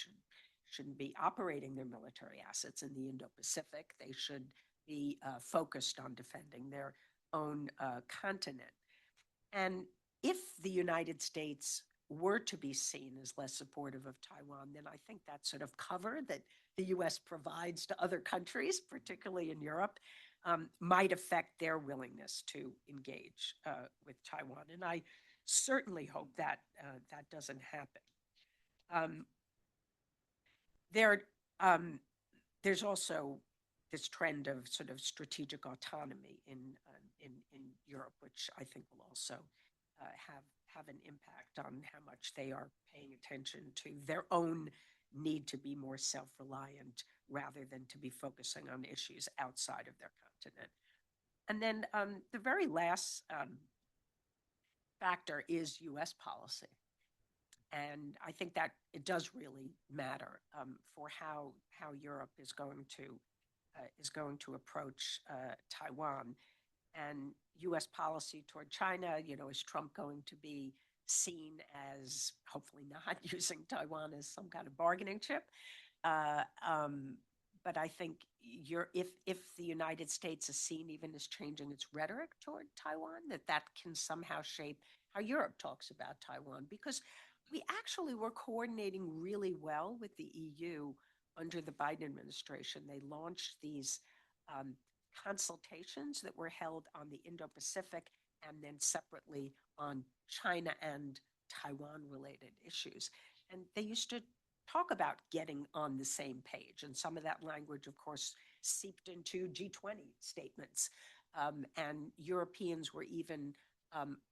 S12: shouldn't be operating their military assets in the Indo-Pacific. They should be focused on defending their own continent. And if the United States were to be seen as less supportive of Taiwan, then I think that sort of cover that the US provides to other countries, particularly in Europe, might affect their willingness to engage with Taiwan. And I certainly hope that that doesn't happen. There's also this trend of sort of strategic autonomy in Europe, which I think will also have an impact on how much they are paying attention to their own need to be more self-reliant rather than to be focusing on issues outside of their continent. And then the very last factor is U.S. policy. And I think that it does really matter for how Europe is going to approach Taiwan. And U.S. policy toward China, you know, is Trump going to be seen as hopefully not using Taiwan as some kind of bargaining chip? But I think if the United States is seen even as changing its rhetoric toward Taiwan, that can somehow shape how Europe talks about Taiwan, because we actually were coordinating really well with the EU under the Biden administration. They launched these consultations that were held on the Indo-Pacific and then separately on China and Taiwan related issues. And they used to talk about getting on the same page. And some of that language, of course, seeped into G20 statements. And Europeans were even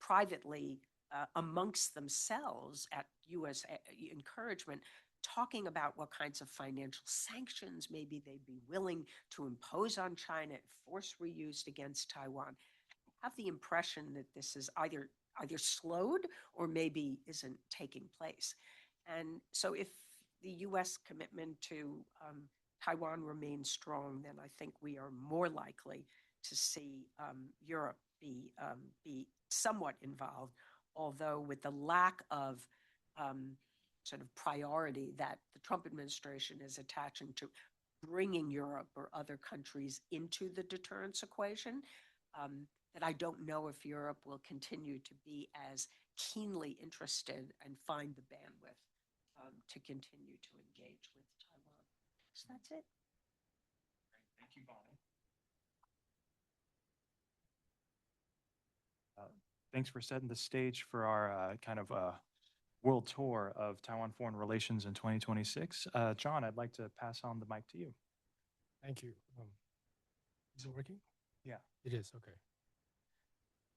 S12: privately amongst themselves at U.S. encouragement talking about what kinds of financial sanctions maybe they'd be willing to impose on China if force were used against Taiwan. I have the impression that this is either slowed or maybe isn't taking place. And so if the U.S. commitment to Taiwan remains strong, then I think we are more likely to see Europe be somewhat involved, although with the lack of sort of priority that the Trump administration is attaching to bringing Europe or other countries into the deterrence equation, that I don't know if Europe will continue to be as keenly interested and find the bandwidth to continue to engage with Taiwan. So that's it.
S6: Thank you, Bonnie. Thanks for setting the stage for our kind of world tour of Taiwan foreign relations in 2026. John, I'd like to pass on the mic to you.
S14: Thank you. Is it working?
S6: Yeah.
S14: It is, okay.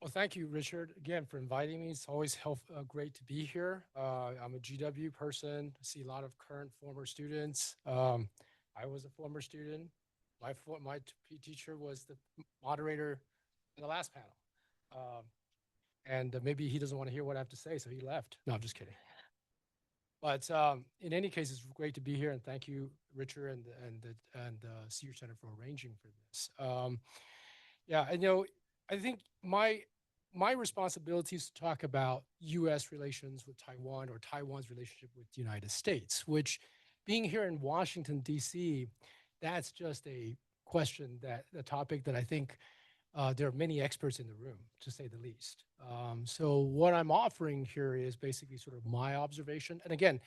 S14: Well, thank you, Richard, again for inviting me. It's always great to be here. I'm a GW person. I see a lot of current, former students. I was a former student. My teacher was the moderator in the last panel. And maybe he doesn't want to hear what I have to say, so he left. No, I'm just kidding. But in any case, it's great to be here, and thank you, Richard, and the Seeger Center for arranging for this. Yeah, and I think my responsibility is to talk about U.S. relations with Taiwan or Taiwan's relationship with the United States, which, being here in Washington, D.C., that's just a question a topic that I think there are many experts in the room, to say the least. So what I'm offering here is basically sort of my observation. And again,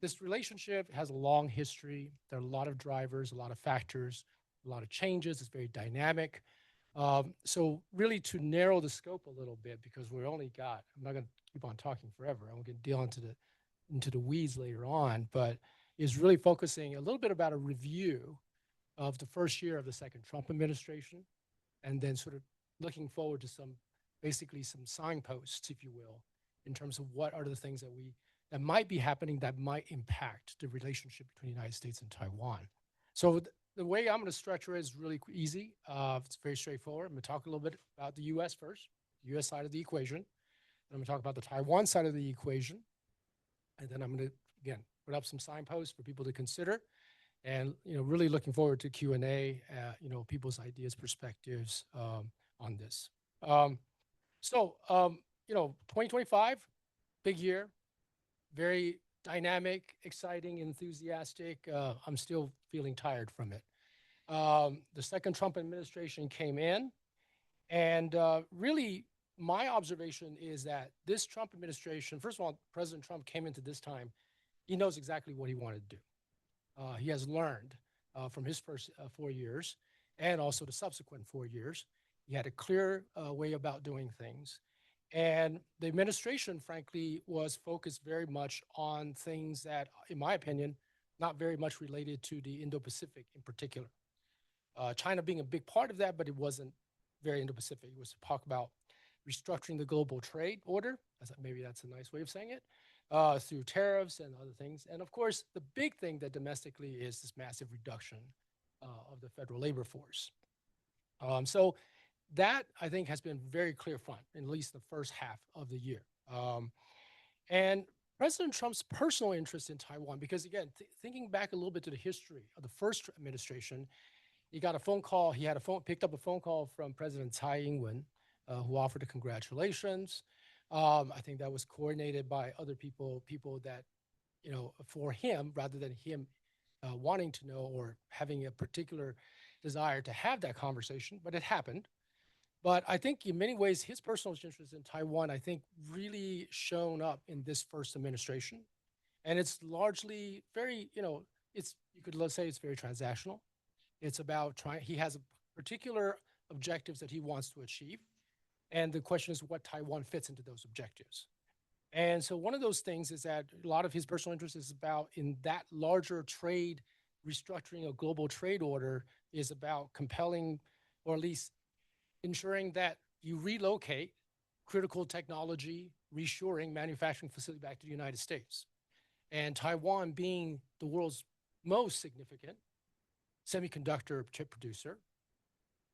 S14: this relationship has a long history. There are a lot of drivers, a lot of factors, a lot of changes. It's very dynamic. So really to narrow the scope a little bit, because I'm not going to keep on talking forever. I'm going to deal into the weeds later on, but is really focusing a little bit about a review of the first year of the second Trump administration, and then sort of looking forward to basically some signposts, if you will, in terms of what are the things that might be happening that might impact the relationship between the United States and Taiwan. So the way I'm going to structure it is really easy. It's very straightforward. I'm going to talk a little bit about the U.S. first, the U.S. side of the equation. Then I'm going to talk about the Taiwan side of the equation. And then I'm going to, again, put up some signposts for people to consider. And, really looking forward to Q&A, people's ideas, perspectives on this. 2025, big year, very dynamic, exciting, enthusiastic. I'm still feeling tired from it. The second Trump administration came in, and really my observation is that this Trump administration, first of all, President Trump came into this time, he knows exactly what he wanted to do. He has learned from his first 4 years and also the subsequent 4 years. He had a clear way about doing things. And the administration, frankly, was focused very much on things that, in my opinion, not very much related to the Indo-Pacific in particular. China being a big part of that, but it wasn't very Indo-Pacific. It was to talk about restructuring the global trade order. Maybe that's a nice way of saying it. Through tariffs and other things. And of course, the big thing that domestically is this massive reduction of the federal labor force. So that, I think, has been very clear front, in at least the first half of the year. And President Trump's personal interest in Taiwan, because again, thinking back a little bit to the history of the first administration, he got a phone call, picked up a phone call from President Tsai Ing-wen, who offered a congratulations. I think that was coordinated by other people that, for him, rather than him wanting to know or having a particular desire to have that conversation, but it happened. But I think in many ways, his personal interest in Taiwan, I think, really shown up in this first administration. And it's largely very, you could say it's very transactional. It's about he has particular objectives that he wants to achieve. And the question is what Taiwan fits into those objectives. And so one of those things is that a lot of his personal interest is about in that larger trade restructuring a global trade order is about compelling, or at least ensuring that you relocate critical technology, reshoring manufacturing facility back to the United States. And Taiwan being the world's most significant semiconductor chip producer,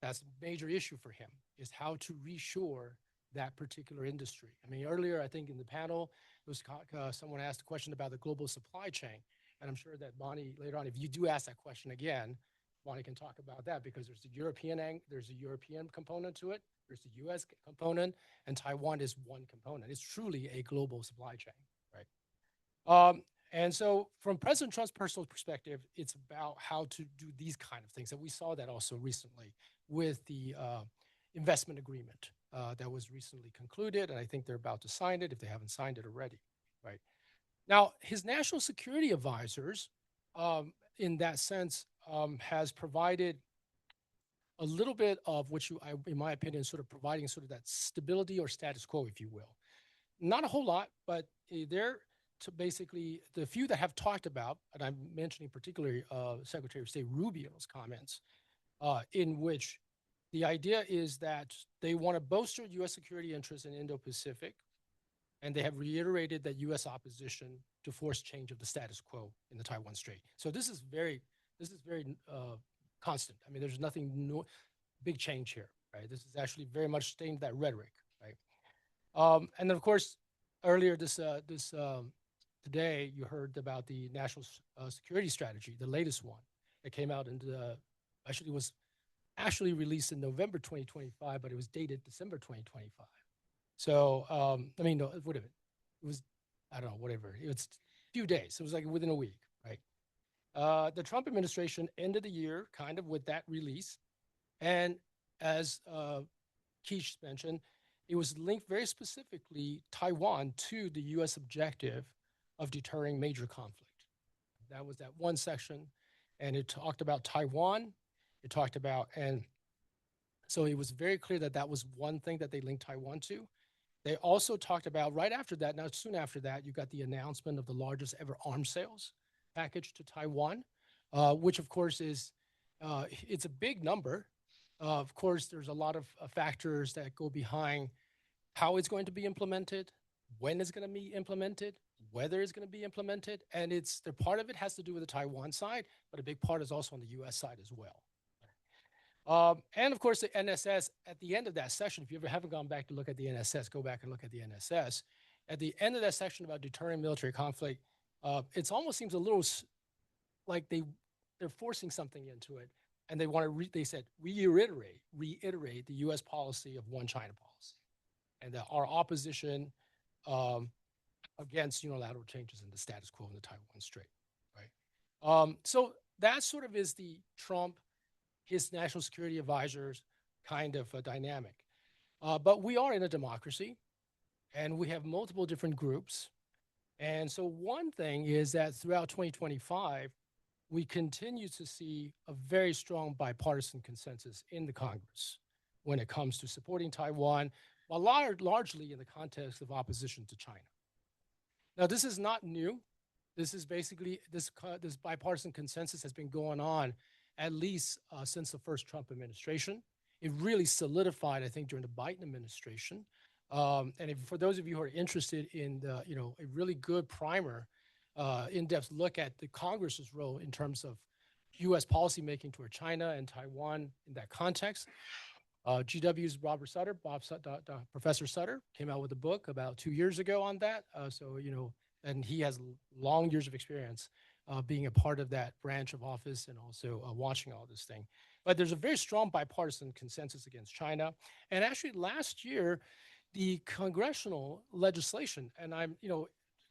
S14: that's a major issue for him, is how to reshore that particular industry. I mean, earlier, I think in the panel, someone asked a question about the global supply chain. And I'm sure that Bonnie, later on, if you do ask that question again, Bonnie can talk about that, because there's a European component to it, there's the US component, and Taiwan is one component. It's truly a global supply chain, right? And so from President Trump's personal perspective, it's about how to do these kind of things. And we saw that also recently with the investment agreement that was recently concluded. And I think they're about to sign it if they haven't signed it already, right? Now, his national security advisors, in that sense, has provided a little bit of which, in my opinion, sort of providing sort of that stability or status quo, if you will. Not a whole lot, but they're to basically the few that have talked about, and I'm mentioning particularly Secretary of State Rubio's comments, in which the idea is that they want to bolster U.S. security interests in Indo-Pacific, and they have reiterated that U.S. opposition to force change of the status quo in the Taiwan Strait. So this is very constant. I mean, there's nothing new, big change here, right? This is actually very much staying to that rhetoric, right? And then of course, earlier today, you heard about the national security strategy, the latest one that came out and actually was released in November 2025, but it was dated December 2025. So, I mean, no, wait a minute. It was, I don't know, whatever. It was a few days. It was like within a week, right? The Trump administration ended the year kind of with that release. And as Keish mentioned, it was linked very specifically Taiwan to the U.S. objective of deterring major conflict. That was that one section. And it talked about Taiwan. It talked about, and so it was very clear that that was one thing that they linked Taiwan to. They also talked about right after that, now soon after that, you got the announcement of the largest ever arms sales package to Taiwan, which of course is, it's a big number. Of course, there's a lot of factors that go behind how it's going to be implemented, when it's going to be implemented, whether it's going to be implemented. And it's the part of it has to do with the Taiwan side, but a big part is also on the US side as well. And of course, the NSS at the end of that session, if you ever haven't gone back to look at the NSS, go back and look at the NSS. At the end of that section about deterring military conflict, it almost seems a little like they're forcing something into it. And they want to, they said, reiterate the US policy of one China policy and that our opposition against unilateral changes in the status quo in the Taiwan Strait, right? So that sort of is the Trump, his national security advisors kind of a dynamic. But we are in a democracy and we have multiple different groups. And so one thing is that throughout 2025, we continue to see a very strong bipartisan consensus in the Congress when it comes to supporting Taiwan, while largely in the context of opposition to China. Now, this is not new. This is basically, this bipartisan consensus has been going on at least since the first Trump administration. It really solidified, I think, during the Biden administration. And for those of you who are interested in the, a really good primer, in-depth look at the Congress's role in terms of U.S. policymaking toward China and Taiwan in that context. GW's Professor Sutter came out with a book about 2 years ago on that. And he has long years of experience being a part of that branch of office and also watching all this thing. But there's a very strong bipartisan consensus against China. And actually last year, the congressional legislation, and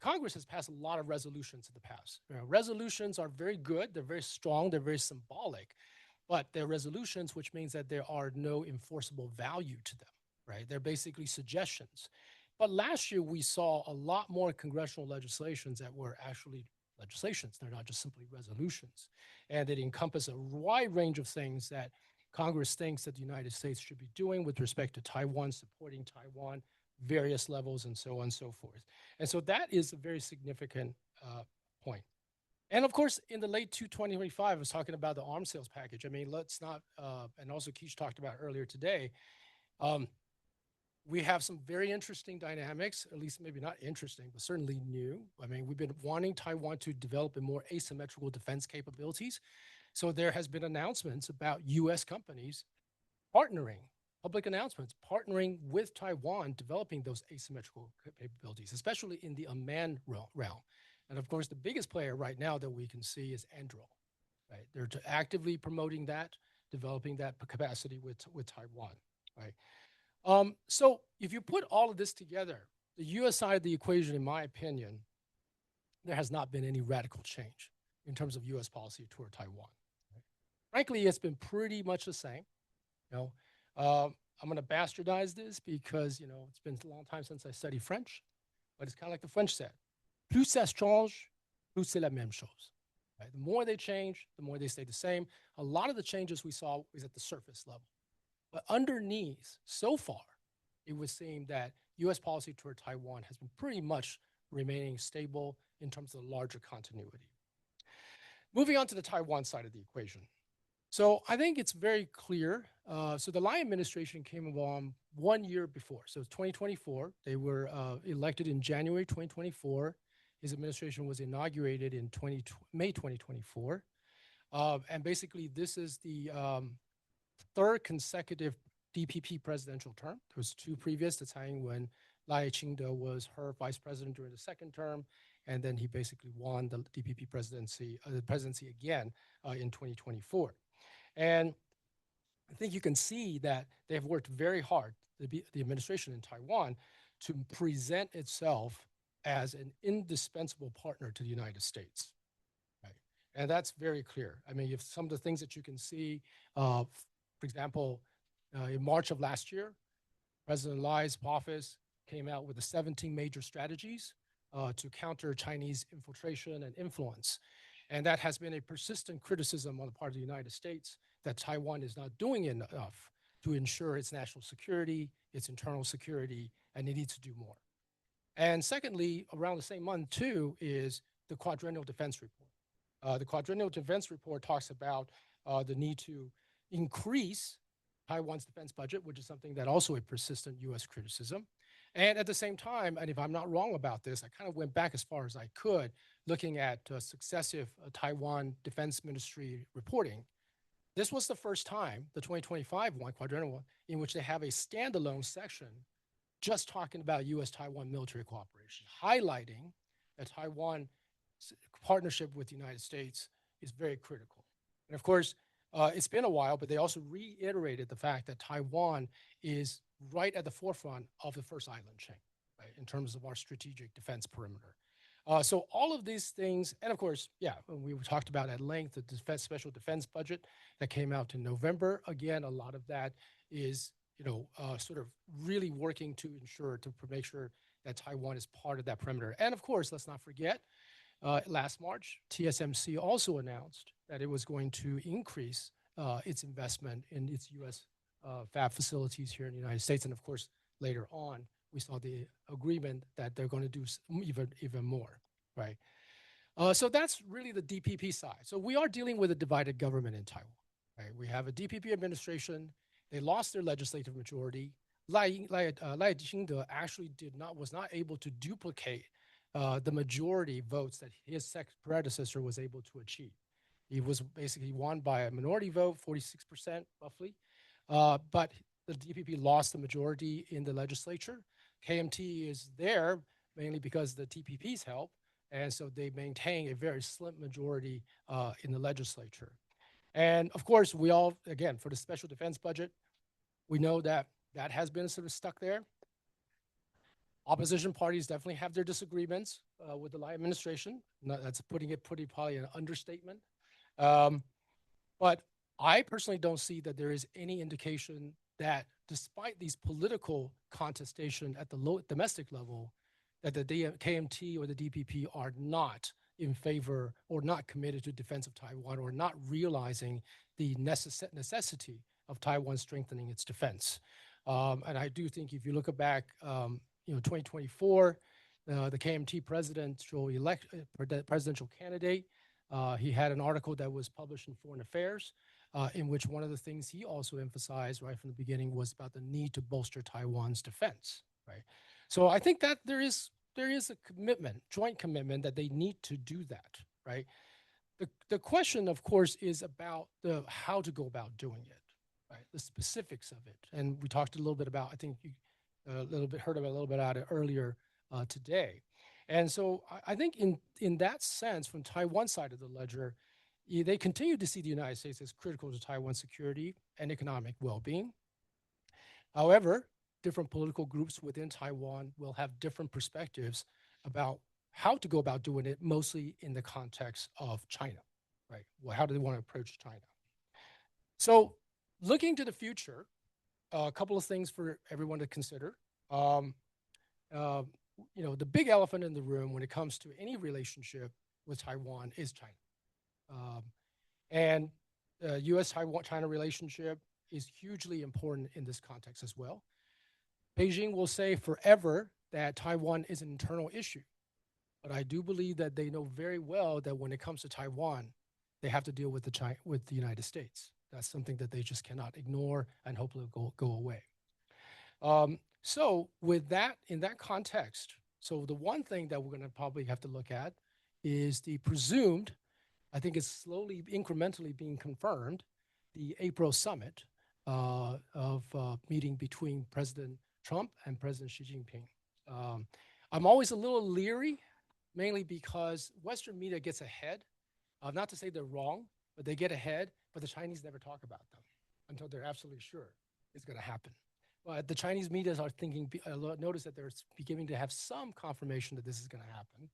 S14: Congress has passed a lot of resolutions in the past. Resolutions are very good, they're very strong, they're very symbolic, but they're resolutions, which means that there are no enforceable value to them, right? They're basically suggestions. But last year, we saw a lot more congressional legislations that were actually legislations. They're not just simply resolutions. And it encompass a wide range of things that Congress thinks that the United States should be doing with respect to Taiwan, supporting Taiwan, various levels, and so on and so forth. And so that is a very significant point. And of course, in the late 2025, I was talking about the arms sales package. I mean, let's not, and also Keish talked about earlier today, we have some very interesting dynamics, at least maybe not interesting, but certainly new. I mean, we've been wanting Taiwan to develop a more asymmetrical defense capabilities. So there has been announcements about US companies partnering, public announcements, partnering with Taiwan, developing those asymmetrical capabilities, especially in the unmanned realm. And of course, the biggest player right now that we can see is Anduril, right? They're actively promoting that, developing that capacity with Taiwan, right? So if you put all of this together, the US side of the equation, in my opinion, there has not been any radical change in terms of US policy toward Taiwan. Right? Frankly, it's been pretty much the same. I'm going to bastardize this because, it's been a long time since I studied French, but it's kind of like the French said, plus ça change, plus c'est la même chose. Right? The more they change, the more they stay the same. A lot of the changes we saw was at the surface level. But underneath, so far, it would seem that US policy toward Taiwan has been pretty much remaining stable in terms of the larger continuity. Moving on to the Taiwan side of the equation. So I think it's very clear. So the Lai administration came along 1 year before. So 2024, they were elected in January 2024. His administration was inaugurated in May 2024. And basically, this is the third consecutive DPP presidential term. There was two previous, the time when Lai Ching-te was her vice president during the second term, and then he basically won the DPP presidency again in 2024. And I think you can see that they have worked very hard, the administration in Taiwan, to present itself as an indispensable partner to the United States. Right? And that's very clear. I mean, if some of the things that you can see, for example, in March of last year, President Lai's office came out with the 17 major strategies to counter Chinese infiltration and influence. And that has been a persistent criticism on the part of the United States that Taiwan is not doing enough to ensure its national security, its internal security, and it needs to do more. And secondly, around the same month too, is the Quadrennial Defense Report. The Quadrennial Defense Report talks about the need to increase Taiwan's defense budget, which is something that also a persistent US criticism. And at the same time, and if I'm not wrong about this, I kind of went back as far as I could, looking at successive Taiwan Defense Ministry reporting. This was the first time, the 2025 one, quadrennial one, in which they have a standalone section just talking about US-Taiwan military cooperation, highlighting that Taiwan partnership with the United States is very critical. And of course, it's been a while, but they also reiterated the fact that Taiwan is right at the forefront of the first island chain, right, in terms of our strategic defense perimeter. So all of these things, and of course, yeah, we talked about at length the special defense budget that came out in November. Again, a lot of that is, sort of really working to ensure, to make sure that Taiwan is part of that perimeter. And of course, let's not forget, last March, TSMC also announced that it was going to increase its investment in its U.S. Fab facilities here in the United States. And of course, later on, we saw the agreement that they're going to do even more, right? So that's really the DPP side. So we are dealing with a divided government in Taiwan, right? We have a DPP administration. They lost their legislative majority. Lai Ching-te actually was not able to duplicate the majority votes that his predecessor was able to achieve. He was basically won by a minority vote, 46% roughly, but the DPP lost the majority in the legislature. KMT is there mainly because of the TPP's help, and so they maintain a very slim majority in the legislature. And of course, we all, again, for the special defense budget, we know that that has been sort of stuck there. Opposition parties definitely have their disagreements with the Lai administration. That's putting it probably an understatement. But I personally don't see that there is any indication that despite these political contestation at the domestic level, that the KMT or the DPP are not in favor or not committed to defense of Taiwan or not realizing the necessity of Taiwan strengthening its defense. And I do think if you look back, 2024, the KMT presidential candidate, he had an article that was published in Foreign Affairs, in which one of the things he also emphasized right from the beginning was about the need to bolster Taiwan's defense, right? So I think that there is a commitment, joint commitment, that they need to do that, right? The question, of course, is about how to go about doing it, right? The specifics of it. And we talked a little bit about, I think you heard about a little bit about it earlier today. And so I think in that sense, from Taiwan's side of the ledger, they continue to see the United States as critical to Taiwan's security and economic well-being. However, different political groups within Taiwan will have different perspectives about how to go about doing it, mostly in the context of China, right? Well, how do they want to approach China? So looking to the future, a couple of things for everyone to consider. The big elephant in the room when it comes to any relationship with Taiwan is China. And the US-China relationship is hugely important in this context as well. Beijing will say forever that Taiwan is an internal issue. But I do believe that they know very well that when it comes to Taiwan, they have to deal with the United States. That's something that they just cannot ignore and hopefully go away. So with that, in that context, so the one thing that we're going to probably have to look at is the presumed, I think it's slowly, incrementally being confirmed, the April summit of meeting between President Trump and President Xi Jinping. I'm always a little leery, mainly because Western media gets ahead. Not to say they're wrong, but they get ahead, but the Chinese never talk about them until they're absolutely sure it's going to happen. But the Chinese media are thinking, notice that they're beginning to have some confirmation that this is going to happen.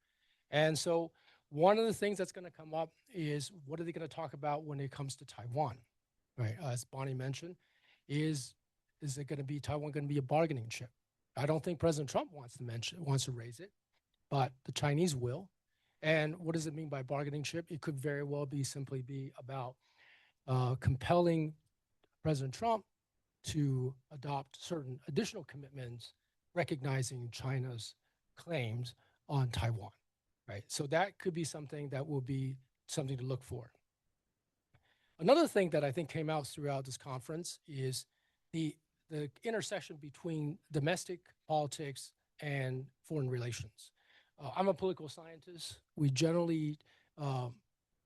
S14: And so one of the things that's going to come up is what are they going to talk about when it comes to Taiwan, right? As Bonnie mentioned, is it going to be Taiwan going to be a bargaining chip? I don't think President Trump wants to raise it, but the Chinese will. And what does it mean by bargaining chip? It could very well simply be about compelling President Trump to adopt certain additional commitments, recognizing China's claims on Taiwan, right? So that could be something that will be something to look for. Another thing that I think came out throughout this conference is the intersection between domestic politics and foreign relations. I'm a political scientist. We generally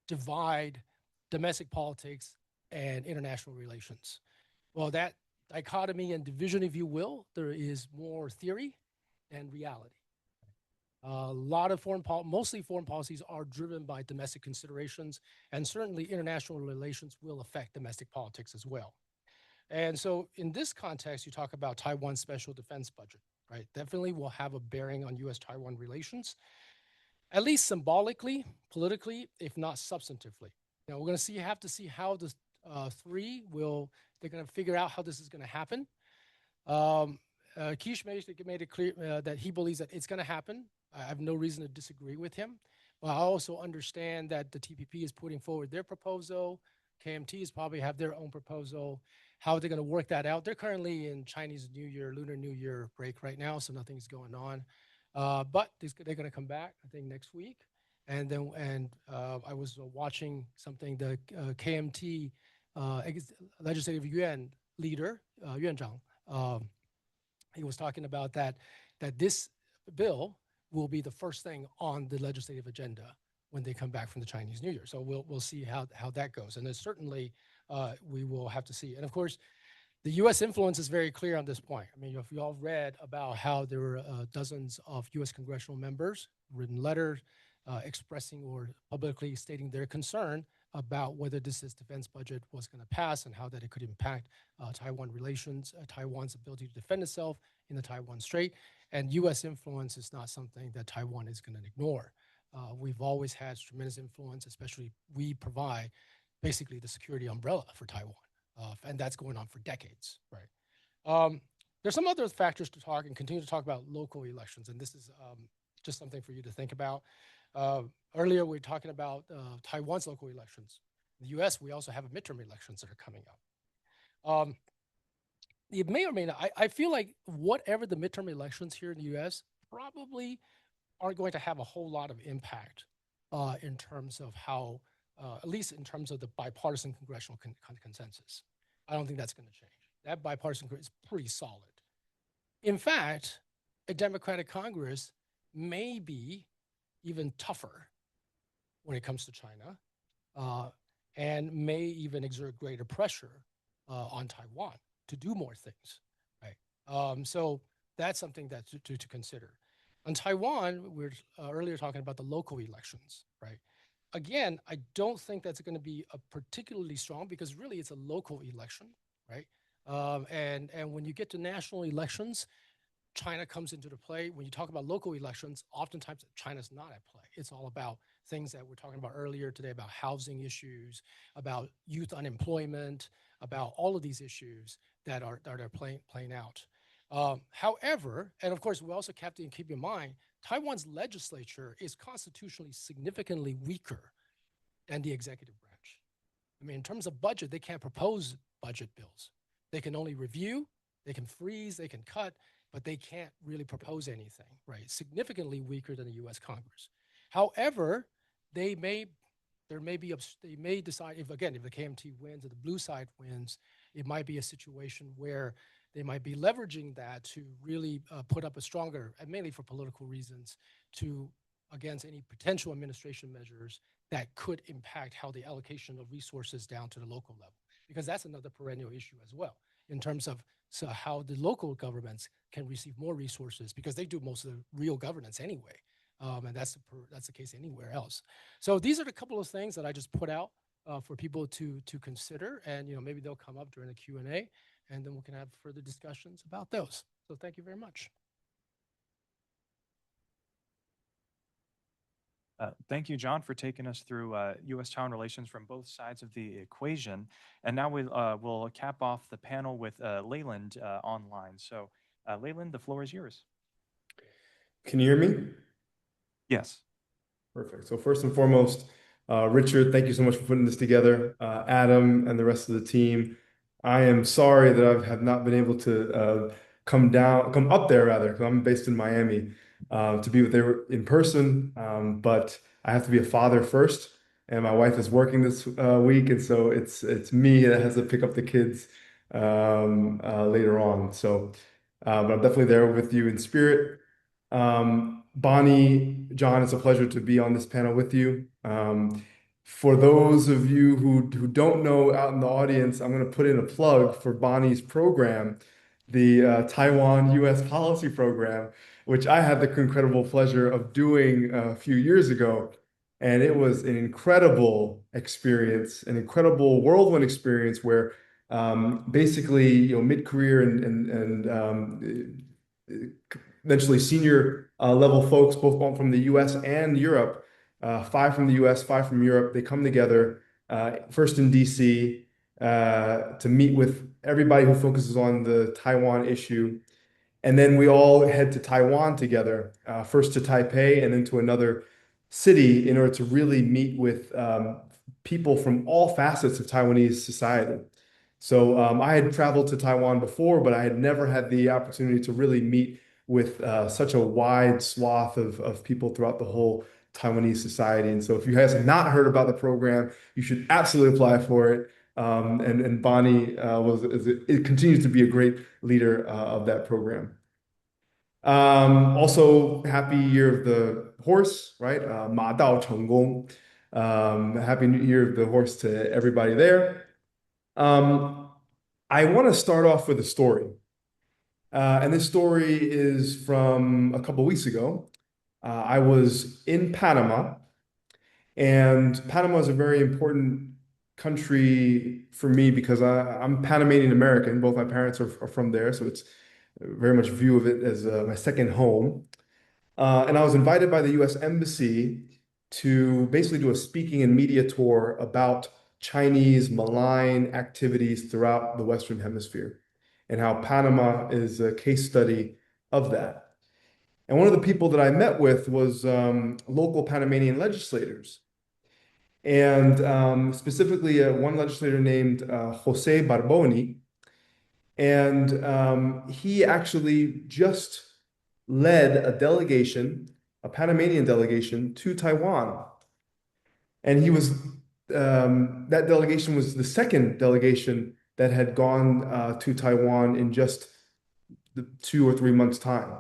S14: divide domestic politics and international relations. Well, that dichotomy and division, if you will, there is more theory and reality. A lot of mostly foreign policies are driven by domestic considerations, and certainly international relations will affect domestic politics as well. And so in this context, you talk about Taiwan's special defense budget, right? Definitely will have a bearing on US-Taiwan relations, at least symbolically, politically, if not substantively. Now, we're going to have to see how the they're going to figure out how this is going to happen. Kish made it clear that he believes that it's going to happen. I have no reason to disagree with him. But I also understand that the TPP is putting forward their proposal. KMTs probably have their own proposal. How they're going to work that out? They're currently in Chinese New Year, Lunar New Year break right now, so nothing's going on. But they're going to come back, I think, next week. And then, I was watching something, the KMT Legislative Yuan leader, Yuan Zhang, he was talking about that this bill will be the first thing on the legislative agenda when they come back from the Chinese New Year. So we'll see how that goes. And then certainly we will have to see. And of course, the U.S. influence is very clear on this point. I mean, if you all read about how there were dozens of U.S. congressional members, written letters expressing or publicly stating their concern about whether this defense budget was going to pass and how that it could impact Taiwan relations, Taiwan's ability to defend itself in the Taiwan Strait. And U.S. influence is not something that Taiwan is going to ignore. We've always had tremendous influence, especially we provide basically the security umbrella for Taiwan. And that's going on for decades, right? There's some other factors to talk and continue to talk about local elections, and this is just something for you to think about. Earlier, we were talking about Taiwan's local elections. In the U.S., we also have midterm elections that are coming up. It may or may not, I feel like whatever the midterm elections here in the U.S. probably aren't going to have a whole lot of impact in terms of how, at least in terms of the bipartisan congressional consensus. I don't think that's going to change. That bipartisan is pretty solid. In fact, a Democratic Congress may be even tougher when it comes to China and may even exert greater pressure on Taiwan to do more things, right? So that's something that to consider. On Taiwan, we were earlier talking about the local elections, right? Again, I don't think that's going to be a particularly strong because really it's a local election, right? And when you get to national elections, China comes into the play. When you talk about local elections, oftentimes China's not at play. It's all about things that we're talking about earlier today about housing issues, about youth unemployment, about all of these issues that are playing out. However, and of course, we also have to keep in mind, Taiwan's legislature is constitutionally significantly weaker than the executive branch. I mean, in terms of budget, they can't propose budget bills. They can only review, they can freeze, they can cut, but they can't really propose anything, right? Significantly weaker than the US Congress. However, they may there may be, they may decide if the KMT wins or the blue side wins, it might be a situation where they might be leveraging that to really put up a stronger, and mainly for political reasons, to against any potential administration measures that could impact how the allocation of resources down to the local level, because that's another perennial issue as well in terms of how the local governments can receive more resources because they do most of the real governance anyway. And that's the case anywhere else. So these are the couple of things that I just put out for people to consider, and maybe they'll come up during the Q&A, and then we can have further discussions about those. So thank you very much.
S6: Thank you, John, for taking us through U.S.-Taiwan relations from both sides of the equation. And now we'll cap off the panel with Leyland online. So Leyland, the floor is yours.
S15: Can you hear me?
S6: Yes.
S15: Perfect. So first and foremost, Richard, thank you so much for putting this together. Adam and the rest of the team, I am sorry that I have not been able to come up there rather, because I'm based in Miami, to be there in person. But I have to be a father first, and my wife is working this week, and so it's me that has to pick up the kids later on. So, but I'm definitely there with you in spirit. Bonnie, John, it's a pleasure to be on this panel with you. For those of you who don't know out in the audience, I'm going to put in a plug for Bonnie's program, the Taiwan U.S. Policy Program, which I had the incredible pleasure of doing a few years ago. And it was an incredible experience, an incredible whirlwind experience where basically, mid-career and eventually senior level folks, both from the US and Europe, 5 from the US, 5 from Europe, they come together first in DC to meet with everybody who focuses on the Taiwan issue. And then we all head to Taiwan together, first to Taipei and then to another city in order to really meet with people from all facets of Taiwanese society. So I had traveled to Taiwan before, but I had never had the opportunity to really meet with such a wide swath of people throughout the whole Taiwanese society. And so if you guys have not heard about the program, you should absolutely apply for it. And Bonnie it continues to be a great leader of that program. Also, happy Year of the Horse, right? Ma Dao Cheng Gong. Happy New Year of the Horse to everybody there. I want to start off with a story. And this story is from a couple weeks ago. I was in Panama, and Panama is a very important country for me because I'm Panamanian American. Both my parents are from there, so it's very much view of it as my second home. And I was invited by the U.S. Embassy to basically do a speaking and media tour about Chinese malign activities throughout the Western Hemisphere and how Panama is a case study of that. And one of the people that I met with was local Panamanian legislators. And specifically one legislator named Jose Barboni. And he actually just led a delegation, a Panamanian delegation to Taiwan. And he was, that delegation was the second delegation that had gone to Taiwan in just 2 or 3 months' time.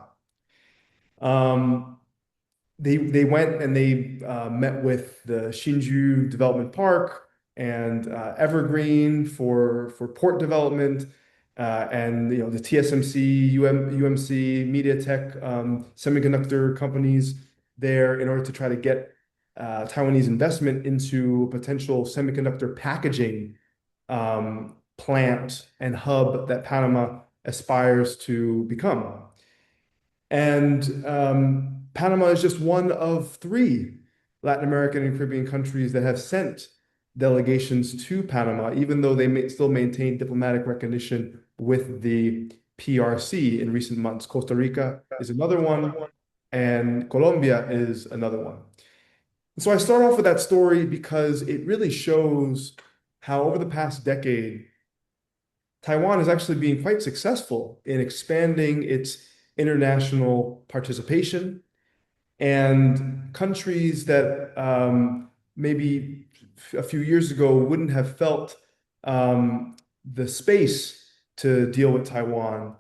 S15: They went and they met with the Hsinchu Development Park and Evergreen for port development, and the TSMC, UMC, MediaTek, semiconductor companies there in order to try to get Taiwanese investment into a potential semiconductor packaging plant and hub that Panama aspires to become. And Panama is just one of 3 Latin American and Caribbean countries that have sent delegations to Panama, even though they still maintain diplomatic recognition with the PRC in recent months. Costa Rica is another one, and Colombia is another one. And so I start off with that story because it really shows how over the past decade, Taiwan is actually being quite successful in expanding its international participation, and countries that maybe a few years ago wouldn't have felt the space to deal with Taiwan,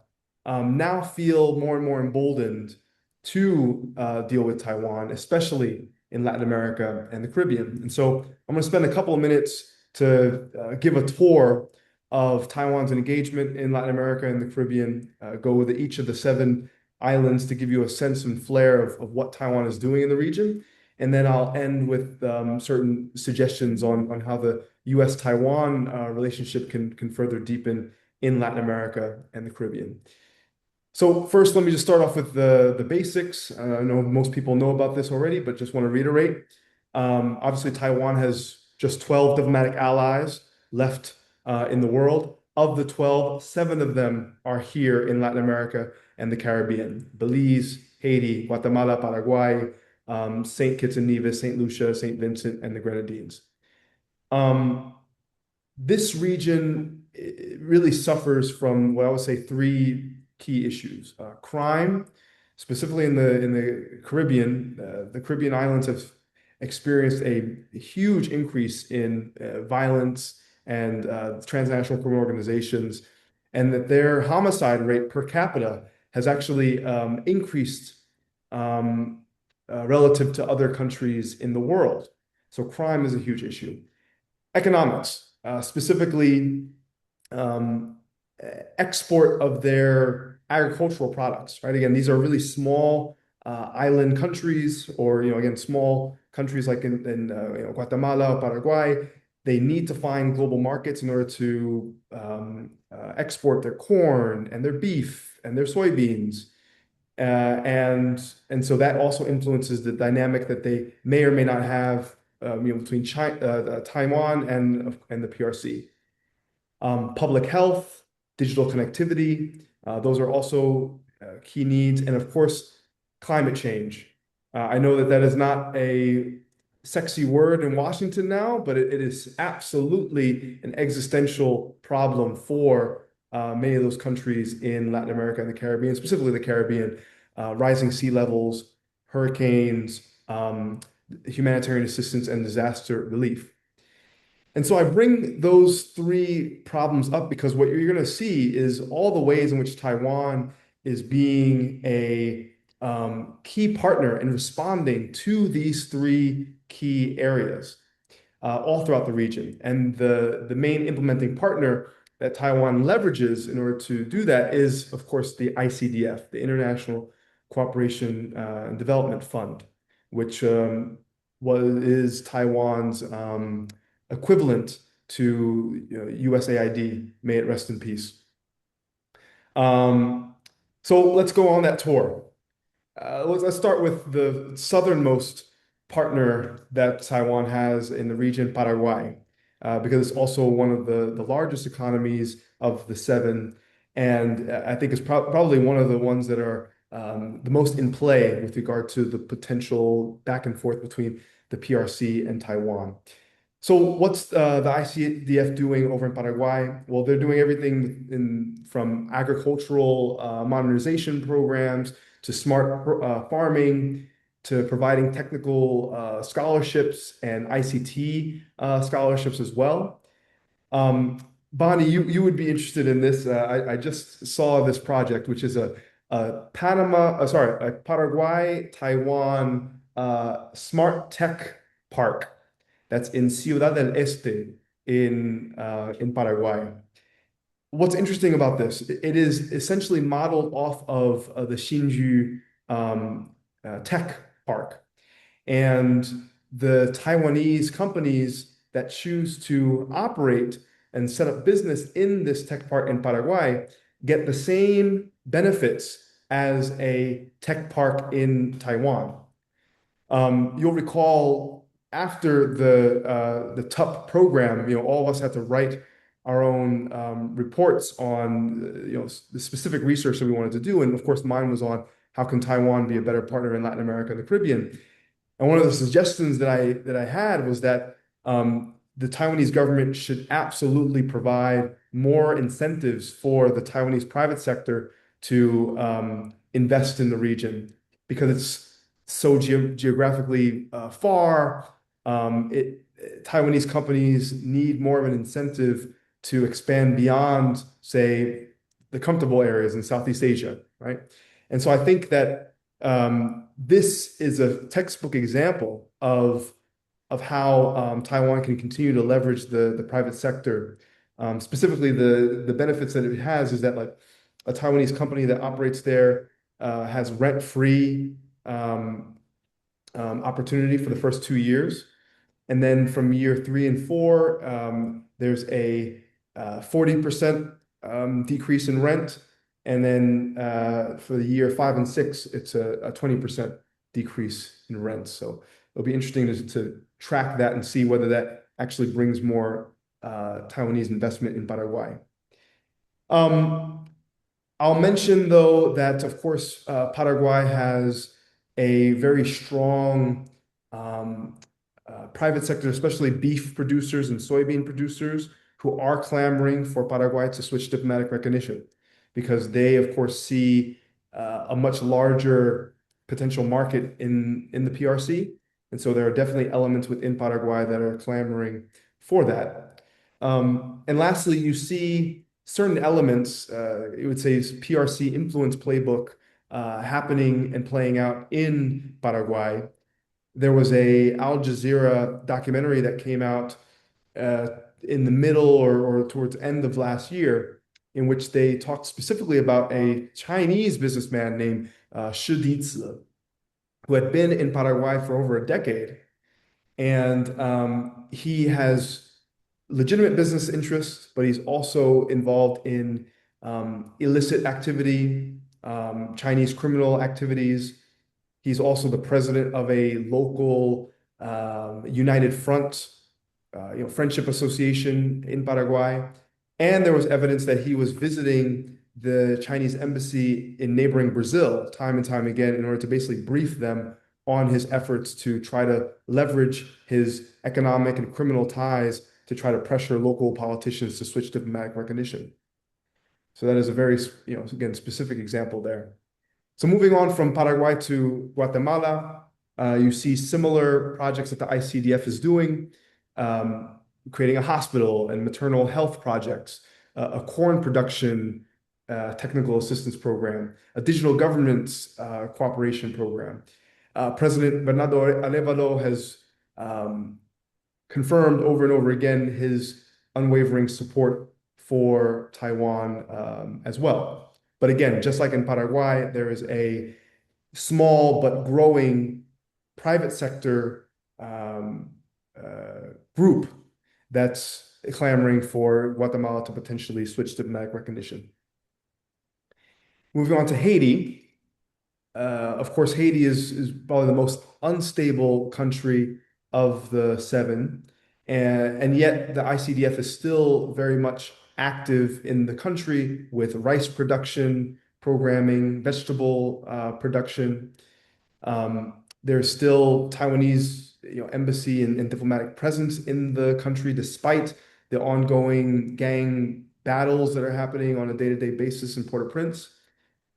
S15: now feel more and more emboldened to deal with Taiwan, especially in Latin America and the Caribbean. And so I'm going to spend a couple of minutes to give a tour of Taiwan's engagement in Latin America and the Caribbean, go with each of the 7 islands to give you a sense and flair of what Taiwan is doing in the region. And then I'll end with certain suggestions on how the US-Taiwan relationship can further deepen in Latin America and the Caribbean. So first, let me just start off with the basics. I know most people know about this already, but just want to reiterate. Obviously, Taiwan has just 12 diplomatic allies left in the world. Of the 12, 7 of them are here in Latin America and the Caribbean: Belize, Haiti, Guatemala, Paraguay, St. Kitts and Nevis, St. Lucia, St. Vincent, and the Grenadines. This region really suffers from what I would say 3 key issues. Crime, specifically in the Caribbean. The Caribbean islands have experienced a huge increase in violence and transnational criminal organizations, and that their homicide rate per capita has actually increased relative to other countries in the world. So crime is a huge issue. Economics, specifically export of their agricultural products, right? Again, these are really small island countries, or again, small countries like in Guatemala, Paraguay. They need to find global markets in order to export their corn and their beef and their soybeans. And so that also influences the dynamic that they may or may not have between Taiwan and the PRC. Public health, digital connectivity, those are also key needs. And of course, climate change. I know that is not a sexy word in Washington now, but it is absolutely an existential problem for many of those countries in Latin America and the Caribbean, specifically the Caribbean. Rising sea levels, hurricanes, humanitarian assistance, and disaster relief. And so I bring those 3 problems up because what you're going to see is all the ways in which Taiwan is being a key partner in responding to these 3 key areas all throughout the region. And the main implementing partner that Taiwan leverages in order to do that is, of course, the ICDF, the International Cooperation and Development Fund, which is Taiwan's equivalent to USAID. May it rest in peace. So let's go on that tour. Let's start with the southernmost partner that Taiwan has in the region, Paraguay, because it's also one of the largest economies of the 7, and I think it's probably one of the ones that are the most in play with regard to the potential back and forth between the PRC and Taiwan. So what's the ICDF doing over in Paraguay? Well, they're doing everything from agricultural modernization programs to smart farming, to providing technical scholarships and ICT scholarships as well. Bonnie, you would be interested in this. I just saw this project, which is a Paraguay-Taiwan smart tech park that's in Ciudad del Este in Paraguay. What's interesting about this, it is essentially modeled off of the Hsinchu tech park. And the Taiwanese companies that choose to operate and set up business in this tech park in Paraguay get the same benefits as a tech park in Taiwan. You'll recall after the TUP program, all of us had to write our own reports on the specific research that we wanted to do. And of course, mine was on how can Taiwan be a better partner in Latin America and the Caribbean. And one of the suggestions that I had was that the Taiwanese government should absolutely provide more incentives for the Taiwanese private sector to invest in the region, because it's so geographically far. Taiwanese companies need more of an incentive to expand beyond, say, the comfortable areas in Southeast Asia, right? And so I think that this is a textbook example of how Taiwan can continue to leverage the private sector. Specifically, the benefits that it has is that like a Taiwanese company that operates there has rent-free opportunity for the first 2 years. And then from year 3 and 4, there's a 40% decrease in rent. And then for the year 5 and 6, it's a 20% decrease in rent. So it'll be interesting to track that and see whether that actually brings more Taiwanese investment in Paraguay. I'll mention, though, that, of course, Paraguay has a very strong private sector, especially beef producers and soybean producers, who are clamoring for Paraguay to switch diplomatic recognition because they, of course, see a much larger potential market in the PRC. And so there are definitely elements within Paraguay that are clamoring for that. And lastly, you see certain elements, you would say PRC influence playbook happening and playing out in Paraguay. There was a Al Jazeera documentary that came out in the middle or towards the end of last year, in which they talked specifically about a Chinese businessman named Shi Dizi, who had been in Paraguay for over a decade. And he has legitimate business interests, but he's also involved in illicit activity, Chinese criminal activities. He's also the president of a local United Front, friendship association in Paraguay. And there was evidence that he was visiting the Chinese embassy in neighboring Brazil time and time again in order to basically brief them on his efforts to try to leverage his economic and criminal ties to try to pressure local politicians to switch diplomatic recognition. So that is a very, again, specific example there. So moving on from Paraguay to Guatemala, you see similar projects that the ICDF is doing, creating a hospital and maternal health projects, a corn production technical assistance program, a digital governance cooperation program. President Bernardo Arevalo has confirmed over and over again his unwavering support for Taiwan as well. But again, just like in Paraguay, there is a small but growing private sector group that's clamoring for Guatemala to potentially switch diplomatic recognition. Moving on to Haiti. Of course, Haiti is probably the most unstable country of the 7. And yet the ICDF is still very much active in the country with rice production, programming, vegetable production. There's still Taiwanese embassy and diplomatic presence in the country, despite the ongoing gang battles that are happening on a day-to-day basis in Port-au-Prince.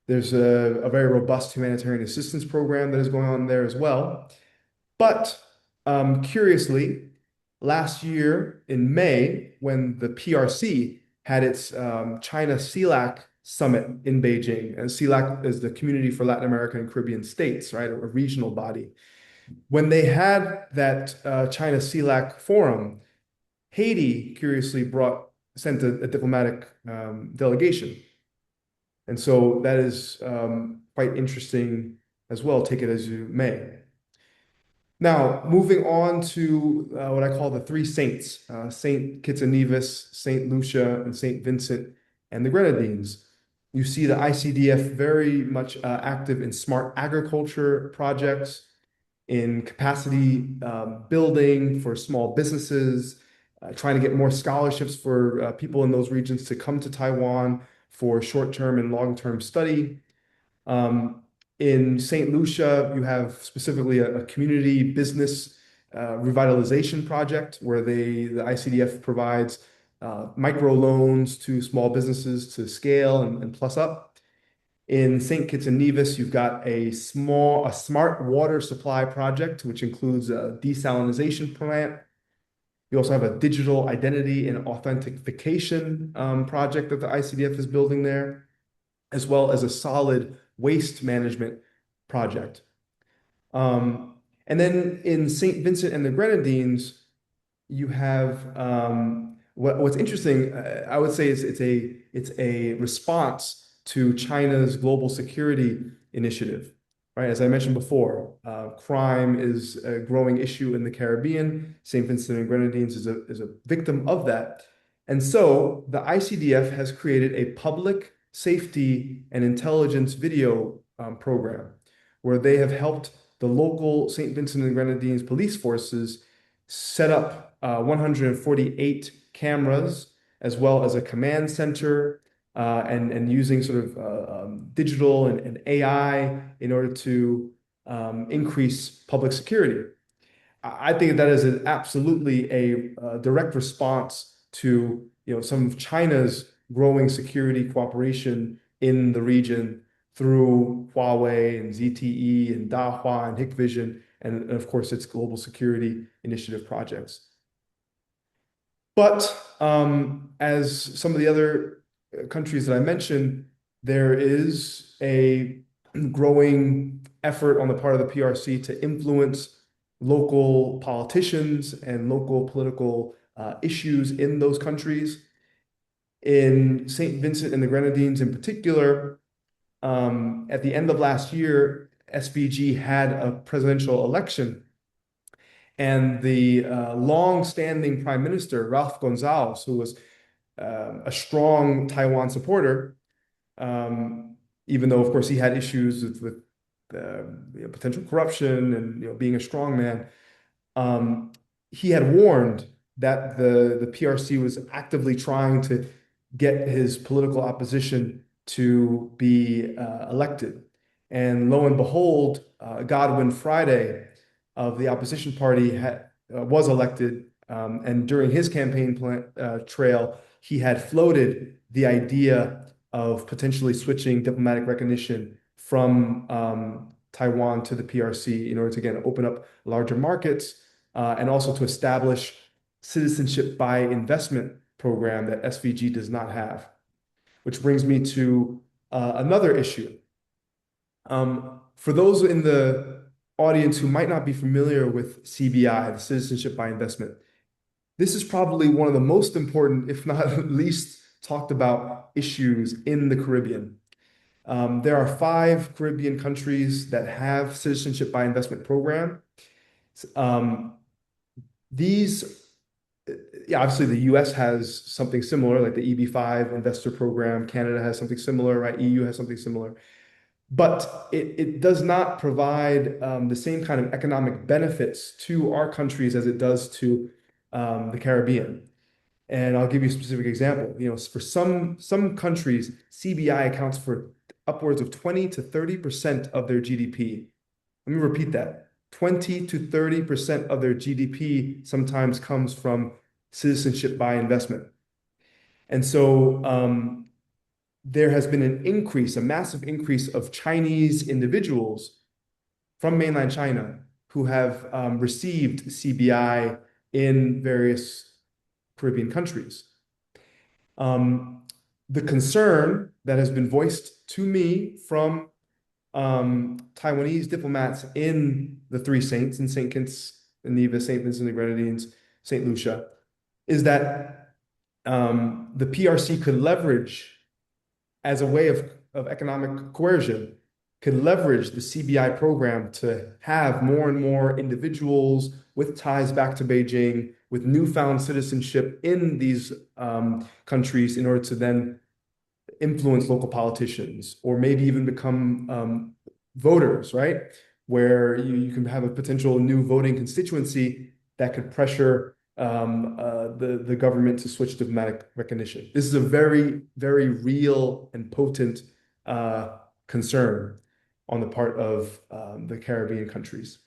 S15: There's a very robust humanitarian assistance program that is going on there as well. But curiously, last year in May, when the PRC had its China CELAC summit in Beijing, and CELAC is the Community for Latin America and Caribbean States, right, a regional body. When they had that China CELAC forum, Haiti curiously sent a diplomatic delegation. And so that is quite interesting as well, take it as you may. Now, moving on to what I call the 3 saints, Saint Kitts and Nevis, Saint Lucia, and Saint Vincent and the Grenadines. You see the ICDF very much active in smart agriculture projects, in capacity building for small businesses, trying to get more scholarships for people in those regions to come to Taiwan for short-term and long-term study. In St. Lucia, you have specifically a community business revitalization project where the ICDF provides micro loans to small businesses to scale and plus up. In St. Kitts and Nevis, you've got a smart water supply project, which includes a desalination plant. You also have a digital identity and authentication project that the ICDF is building there, as well as a solid waste management project. And then in St. Vincent and the Grenadines, you have what's interesting. I would say is it's a response to China's global security initiative, right? As I mentioned before, crime is a growing issue in the Caribbean. St. Vincent and Grenadines is a victim of that, and so the ICDF has created a public safety and intelligence video program where they have helped the local St. Vincent and Grenadines police forces set up 148 cameras, as well as a command center, and using sort of digital and AI in order to increase public security. I think that is absolutely a direct response to some of China's growing security cooperation in the region through Huawei and ZTE and Dahua and Hikvision, and of course its global security initiative projects. But as some of the other countries that I mentioned, there is a growing effort on the part of the PRC to influence local politicians and local political issues in those countries. In St. Vincent and the Grenadines in particular, at the end of last year, SVG had a presidential election, and the long-standing Prime Minister, Ralph Gonzalez, who was a strong Taiwan supporter, even though, of course, he had issues with potential corruption and being a strong man, he had warned that the PRC was actively trying to get his political opposition to be elected. And lo and behold, Godwin Friday of the opposition party was elected. And during his campaign trail, he had floated the idea of potentially switching diplomatic recognition from Taiwan to the PRC in order to, again, open up larger markets and also to establish citizenship by investment program that SVG does not have. Which brings me to another issue. For those in the audience who might not be familiar with CBI, the Citizenship by Investment, this is probably one of the most important, if not least talked about issues in the Caribbean. There are 5 Caribbean countries that have Citizenship by Investment program. Obviously the US has something similar, like the EB5 investor program. Canada has something similar, right? EU has something similar. But it does not provide the same kind of economic benefits to our countries as it does to the Caribbean. And I'll give you a specific example. For some countries, CBI accounts for upwards of 20 to 30% of their GDP. Let me repeat that. 20 to 30% of their GDP sometimes comes from citizenship by investment. And so there has been an increase, a massive increase of Chinese individuals from mainland China who have received CBI in various Caribbean countries. The concern that has been voiced to me from Taiwanese diplomats in the Three Saints, in St. Kitts and Nevis, St. Vincent and the Grenadines, St. Lucia, is that the PRC could leverage, as a way of economic coercion, could leverage the CBI program to have more and more individuals with ties back to Beijing, with newfound citizenship in these countries in order to then influence local politicians, or maybe even become voters, right? Where you can have a potential new voting constituency that could pressure the government to switch to diplomatic recognition. This is a very, very real and potent concern on the part of the Caribbean countries.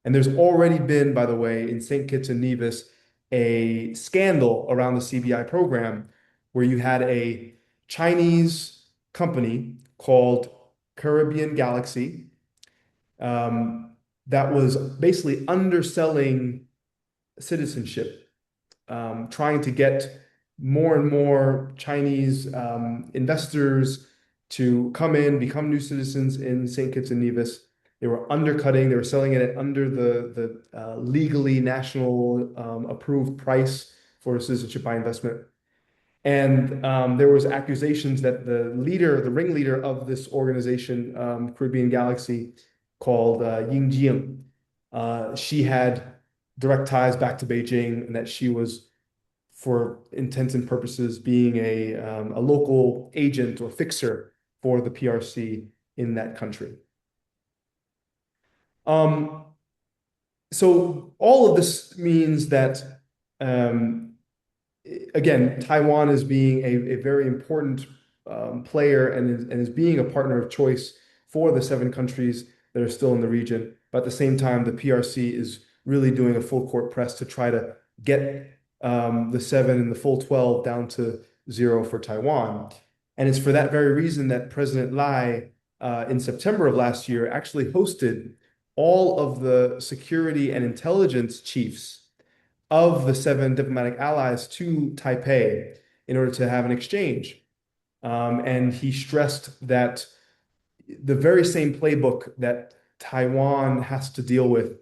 S15: And there's already been, by the way, in St. Kitts and Nevis, a scandal around the CBI program where you had a Chinese company called Caribbean galaxy that was basically underselling citizenship, trying to get more and more Chinese investors to come in, become new citizens in St. Kitts and Nevis. They were undercutting, they were selling it at under the legally national approved price for citizenship by investment. And there was accusations that the ringleader of this organization, Caribbean Galaxy, called Ying Jiang, she had direct ties back to Beijing, and that she was, for intents and purposes, being a local agent or fixer for the PRC in that country. So all of this means that, again, Taiwan is being a very important player and is being a partner of choice for the 7 countries that are still in the region. But at the same time, the PRC is really doing a full court press to try to get the 7 and the full 12 down to 0 for Taiwan. And it's for that very reason that President Lai, in September of last year, actually hosted all of the security and intelligence chiefs of the 7 diplomatic allies to Taipei in order to have an exchange. And he stressed that the very same playbook that Taiwan has to deal with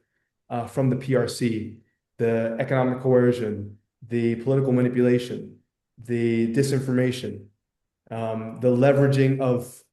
S15: from the PRC, the economic coercion, the political manipulation, the disinformation, the leveraging of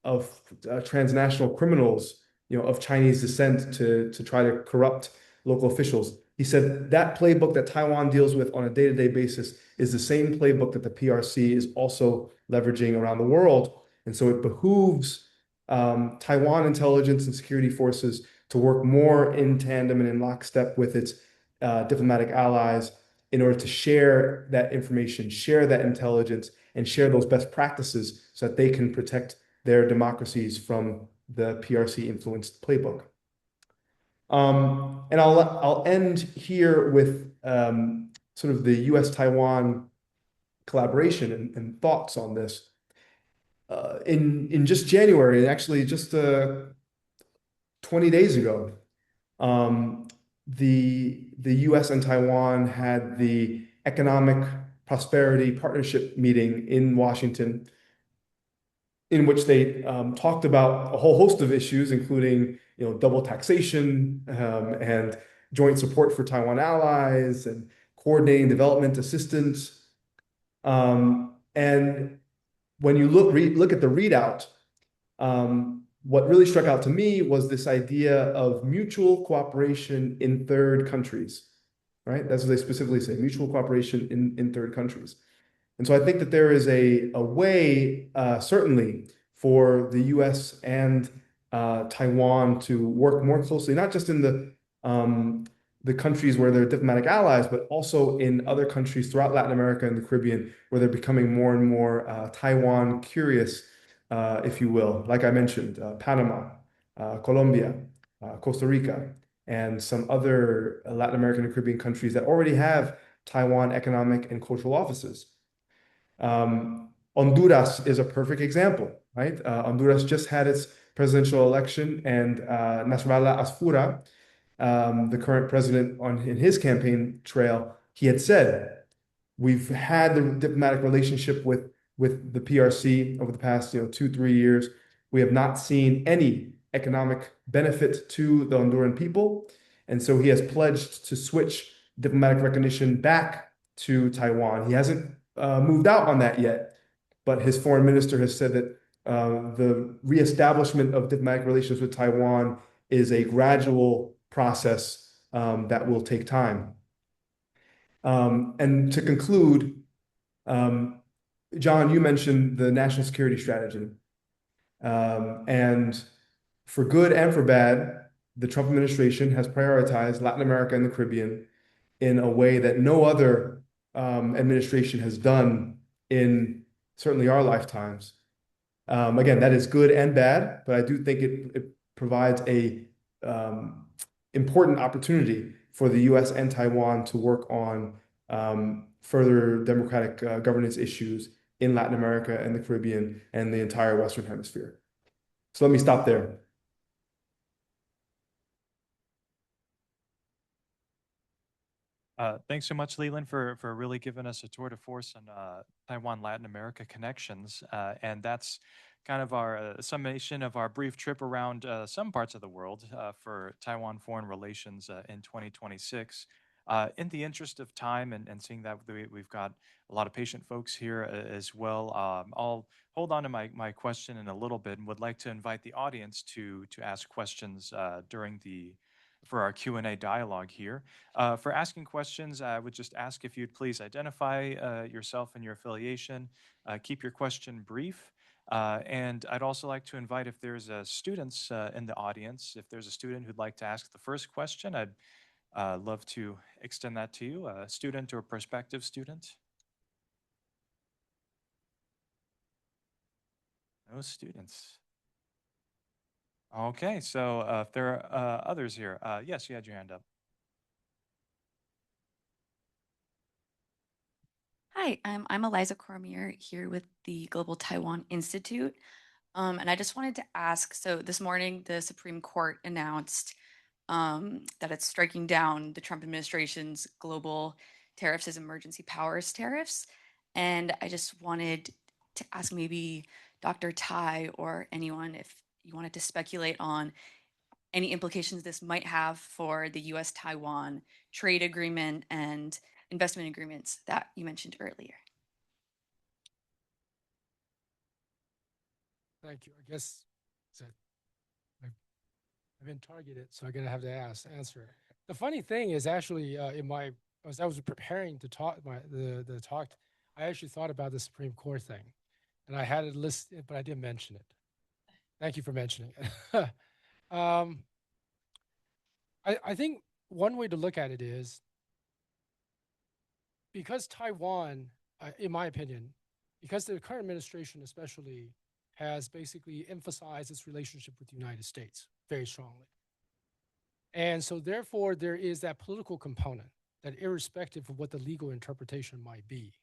S15: transnational criminals, of Chinese descent to try to corrupt local officials. He said that playbook that Taiwan deals with on a day-to-day basis is the same playbook that the PRC is also leveraging around the world. And so it behooves Taiwan intelligence and security forces to work more in tandem and in lockstep with its diplomatic allies in order to share that information, share that intelligence, and share those best practices so that they can protect their democracies from the PRC-influenced playbook. And I'll end here with sort of the U.S.-Taiwan collaboration and thoughts on this. In just January, actually just 20 days ago, the U.S. and Taiwan had the Economic Prosperity Partnership meeting in Washington, in which they talked about a whole host of issues, including double taxation and joint support for Taiwan allies and coordinating development assistance. And when you look at the readout, what really struck out to me was this idea of mutual cooperation in third countries, right? That's what they specifically say, mutual cooperation in third countries. And so I think that there is a way, certainly, for the U.S. and Taiwan to work more closely, not just in the countries where they're diplomatic allies, but also in other countries throughout Latin America and the Caribbean, where they're becoming more and more Taiwan curious, if you will. Like I mentioned, Panama, Colombia, Costa Rica, and some other Latin American and Caribbean countries that already have Taiwan economic and cultural offices. Honduras is a perfect example, right? Honduras just had its presidential election, and Nasrallah Asfura, the current president, in his campaign trail, he had said, we've had the diplomatic relationship with the PRC over the past 2-3 years. We have not seen any economic benefit to the Honduran people. And so he has pledged to switch diplomatic recognition back to Taiwan. He hasn't moved out on that yet, but his foreign minister has said that the reestablishment of diplomatic relations with Taiwan is a gradual process that will take time. And to conclude, John, you mentioned the national security strategy. And for good and for bad, the Trump administration has prioritized Latin America and the Caribbean in a way that no other administration has done in certainly our lifetimes. Again, that is good and bad, but I do think it provides a important opportunity for the U.S. and Taiwan to work on further democratic governance issues in Latin America and the Caribbean and the entire Western Hemisphere. So let me stop there.
S6: Thanks so much, Leland, for really giving us a tour de force on Taiwan Latin America connections. And that's kind of our summation of our brief trip around some parts of the world for Taiwan foreign relations in 2026. In the interest of time and seeing that we've got a lot of patient folks here as well, I'll hold on to my question in a little bit and would like to invite the audience to ask questions for our Q&A dialogue here. For asking questions, I would just ask if you'd please identify yourself and your affiliation, keep your question brief, and I'd also like to invite if there's students in the audience, if there's a student who'd like to ask the first question, I'd love to extend that to you, a student or prospective student. No students. Okay, so if there are others here, yes, you had your hand up.
S16: Hi, I'm Eliza Cormier here with the Global Taiwan Institute. And I just wanted to ask, so this morning the Supreme Court announced that it's striking down the Trump administration's global tariffs as emergency powers tariffs. And I just wanted to ask maybe Dr. Tai or anyone if you wanted to speculate on any implications this might have for the US-Taiwan trade agreement and investment agreements that you mentioned earlier.
S14: Thank you. I guess I've been targeted, so I'm gonna have to answer. The funny thing is actually as I was preparing to talk the talk, I actually thought about the Supreme Court thing, and I had it listed, but I didn't mention it. Thank you for mentioning it. I think one way to look at it is because Taiwan, in my opinion, because the current administration especially has basically emphasized its relationship with the United States very strongly. And so therefore there is that political component that irrespective of what the legal interpretation might be,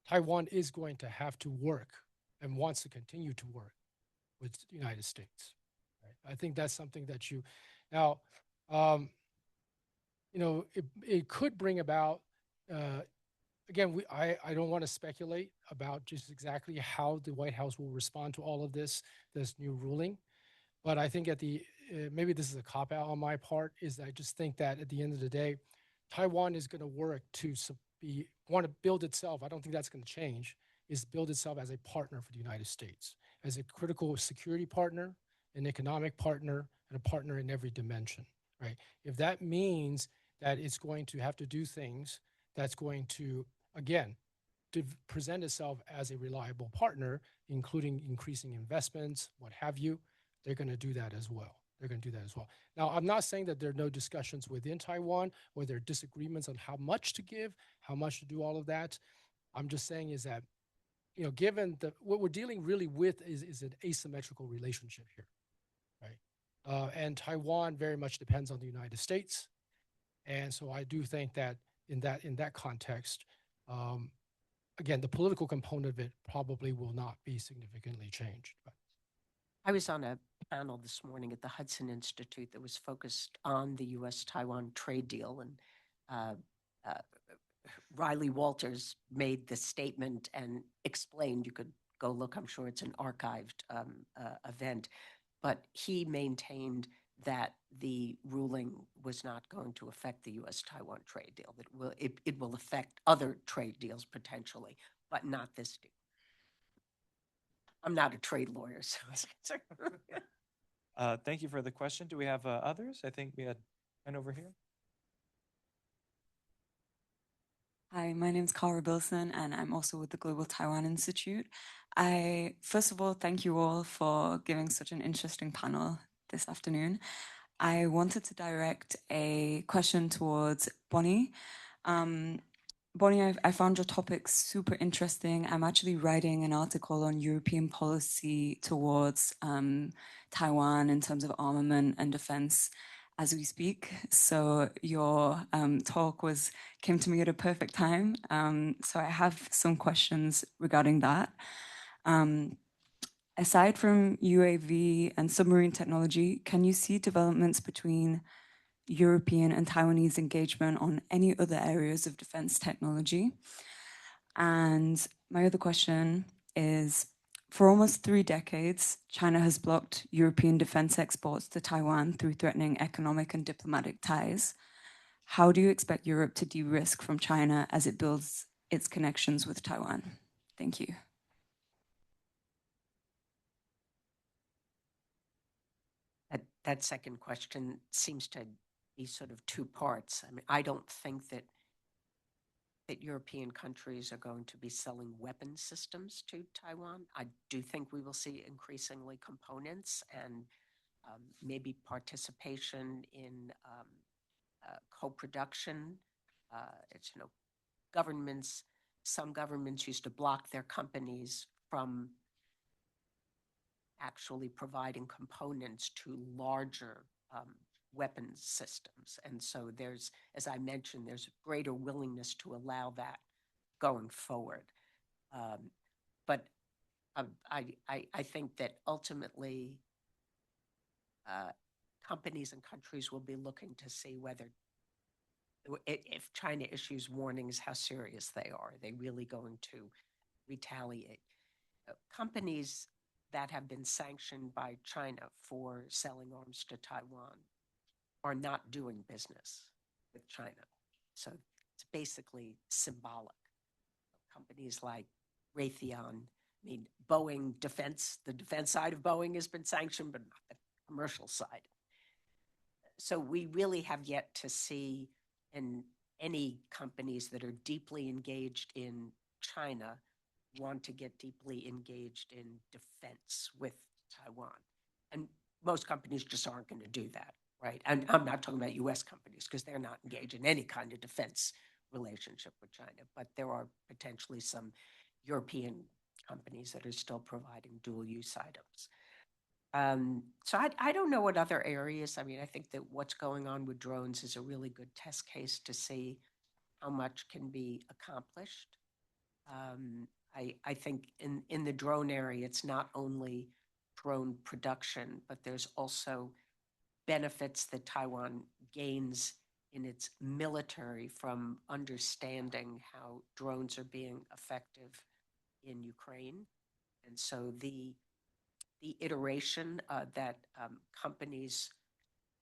S14: Taiwan is going to have to work and wants to continue to work with the United States. Right? I think that's something that now, it could bring about, again, I don't want to speculate about just exactly how the White House will respond to all of this new ruling. But I think maybe this is a cop-out on my part, is I just think that at the end of the day, Taiwan is going to work to want to build itself. I don't think that's going to change, is build itself as a partner for the United States, as a critical security partner, an economic partner, and a partner in every dimension, right? If that means that it's going to have to do things that's going to, again, to present itself as a reliable partner, including increasing investments, what have you, they're going to do that as well. They're going to do that as well. Now, I'm not saying that there are no discussions within Taiwan or there are disagreements on how much to give, how much to do all of that. I'm just saying is that, given what we're dealing really with is an asymmetrical relationship here, right? And Taiwan very much depends on the United States. And so I do think that in that context, again, the political component of it probably will not be significantly changed. But.
S12: I was on a panel this morning at the Hudson Institute that was focused on the U.S.-Taiwan trade deal, and Riley Walters made the statement and explained, you could go look, I'm sure it's an archived event, but he maintained that the ruling was not going to affect the U.S.-Taiwan trade deal, that it will affect other trade deals potentially, but not this deal. I'm not a trade lawyer, so.
S6: Thank you for the question. Do we have others? I think we had one over here.
S8: Hi, my name is Cara Bilson, and I'm also with the Global Taiwan Institute. First of all, thank you all for giving such an interesting panel this afternoon. I wanted to direct a question towards Bonnie. Bonnie, I found your topic super interesting. I'm actually writing an article on European policy towards Taiwan in terms of armament and defense as we speak. So your talk came to me at a perfect time. So I have some questions regarding that. aside from UAV and submarine technology, can you see developments between European and Taiwanese engagement on any other areas of defense technology? And my other question is, for almost 3 decades, China has blocked European defense exports to Taiwan through threatening economic and diplomatic ties. How do you expect Europe to de-risk from China as it builds its connections with Taiwan? Thank you.
S12: That second question seems to be sort of two parts. I mean, I don't think that European countries are going to be selling weapon systems to Taiwan. I do think we will see increasingly components and maybe participation in co-production. It's, some governments used to block their companies from actually providing components to larger weapons systems. And so there's, as I mentioned, there's a greater willingness to allow that going forward. But I think that ultimately companies and countries will be looking to see whether, if China issues warnings, how serious they are. Are they really going to retaliate? Companies that have been sanctioned by China for selling arms to Taiwan are not doing business with China. So it's basically symbolic. Companies like Raytheon, I mean, Boeing defense, the defense side of Boeing has been sanctioned, but not the commercial side. So we really have yet to see in any companies that are deeply engaged in China want to get deeply engaged in defense with Taiwan. And most companies just aren't going to do that, right? And I'm not talking about US companies because they're not engaged in any kind of defense relationship with China, but there are potentially some European companies that are still providing dual use items. So I don't know what other areas. I mean, I think that what's going on with drones is a really good test case to see how much can be accomplished. I think in the drone area, it's not only drone production, but there's also benefits that Taiwan gains in its military from understanding how drones are being effective in Ukraine. And so the iteration that companies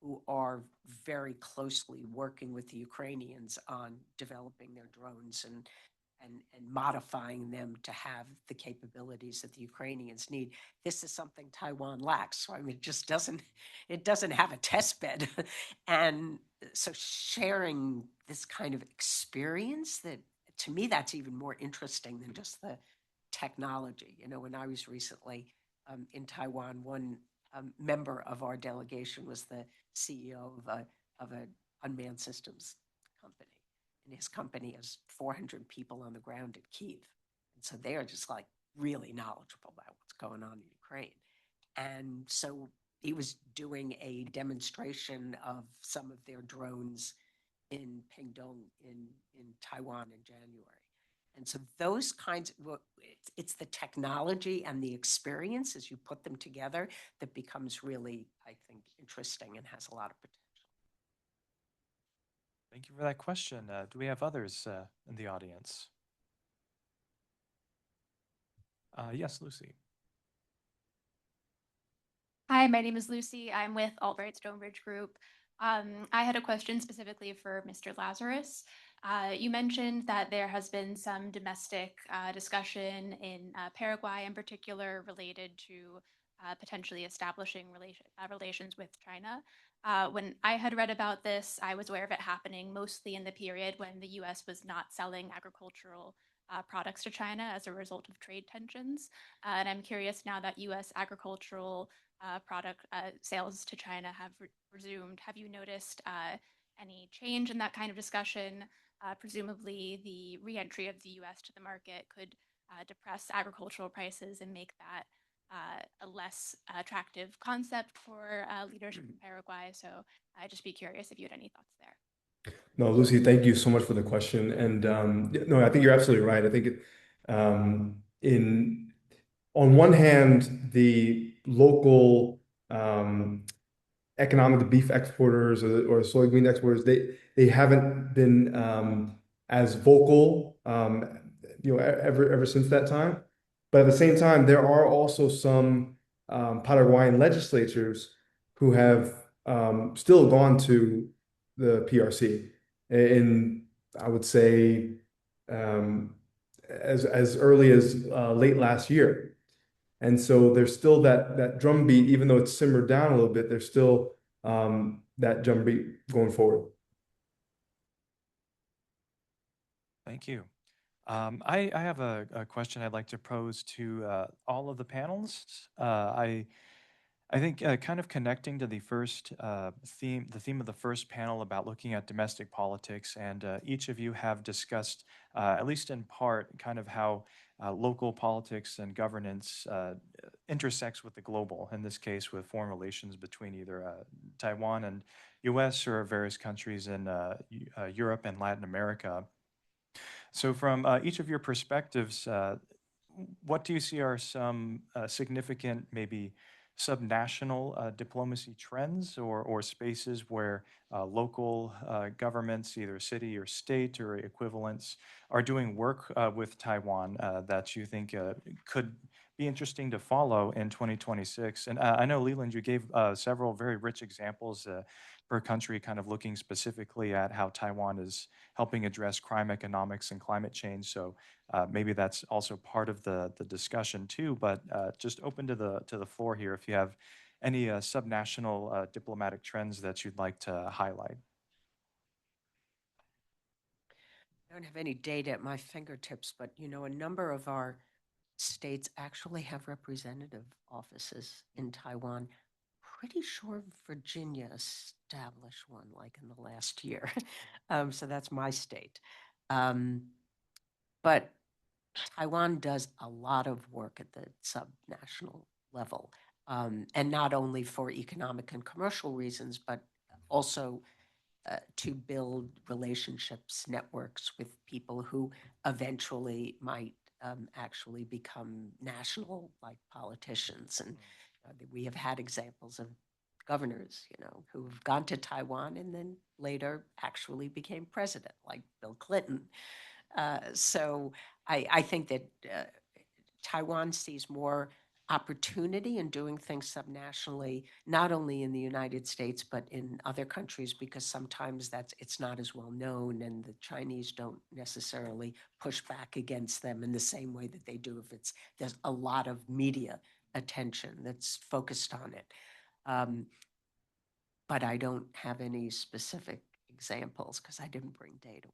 S12: who are very closely working with the Ukrainians on developing their drones and modifying them to have the capabilities that the Ukrainians need. This is something Taiwan lacks. So I mean, it doesn't have a test bed. And so sharing this kind of experience, that to me, that's even more interesting than just the technology. You know, when I was recently in Taiwan, one member of our delegation was the CEO of an unmanned systems company. And his company has 400 people on the ground at Kyiv. And so they are just like really knowledgeable about what's going on in Ukraine. And so he was doing a demonstration of some of their drones in Pingdong in Taiwan in January. And so those kinds, it's the technology and the experience as you put them together that becomes really, I think, interesting and has a lot of potential.
S6: Thank you for that question. Do we have others in the audience? Yes, Lucy.
S11: Hi, my name is Lucy. I'm with Alt-Right Stonebridge Group. I had a question specifically for Mr. Lazarus. You mentioned that there has been some domestic discussion in Paraguay in particular related to potentially establishing relations with China. When I had read about this, I was aware of it happening mostly in the period when the US was not selling agricultural products to China as a result of trade tensions. And I'm curious now that US agricultural product sales to China have resumed. Have you noticed any change in that kind of discussion? Presumably, the reentry of the US to the market could depress agricultural prices and make that a less attractive concept for leadership in Paraguay. So I'd just be curious if you had any thoughts there.
S15: No, Lucy, thank you so much for the question. And no, I think you're absolutely right. I think on one hand, the local economic beef exporters or soybean exporters, they haven't been as vocal, ever since that time. But at the same time, there are also some Paraguayan legislators who have still gone to the PRC in, I would say, as early as late last year. And so there's still that drumbeat, even though it's simmered down a little bit, there's still that drumbeat going forward.
S6: Thank you. I have a question I'd like to pose to all of the panelists. I think kind of connecting to the first theme of the first panel about looking at domestic politics, and each of you have discussed, at least in part, kind of how local politics and governance intersects with the global, in this case with foreign relations between either Taiwan and US or various countries in Europe and Latin America. So from each of your perspectives, what do you see are some significant, maybe subnational diplomacy trends or spaces where local governments, either city or state or equivalents, are doing work with Taiwan that you think could be interesting to follow in 2026? And I know, Leland, you gave several very rich examples per country, kind of looking specifically at how Taiwan is helping address crime economics and climate change. So maybe that's also part of the discussion too, but just open to the floor here if you have any subnational diplomatic trends that you'd like to highlight.
S12: I don't have any data at my fingertips, but a number of our states actually have representative offices in Taiwan. Pretty sure Virginia established one like in the last year. So that's my state. But Taiwan does a lot of work at the subnational level, and not only for economic and commercial reasons, but also to build relationships, networks with people who eventually might actually become national, like politicians. And we have had examples of governors, who have gone to Taiwan and then later actually became president, like Bill Clinton. So I think that Taiwan sees more opportunity in doing things subnationally, not only in the United States, but in other countries, because sometimes it's not as well known and the Chinese don't necessarily push back against them in the same way that they do if there's a lot of media attention that's focused on it. But I don't have any specific examples because I didn't bring data.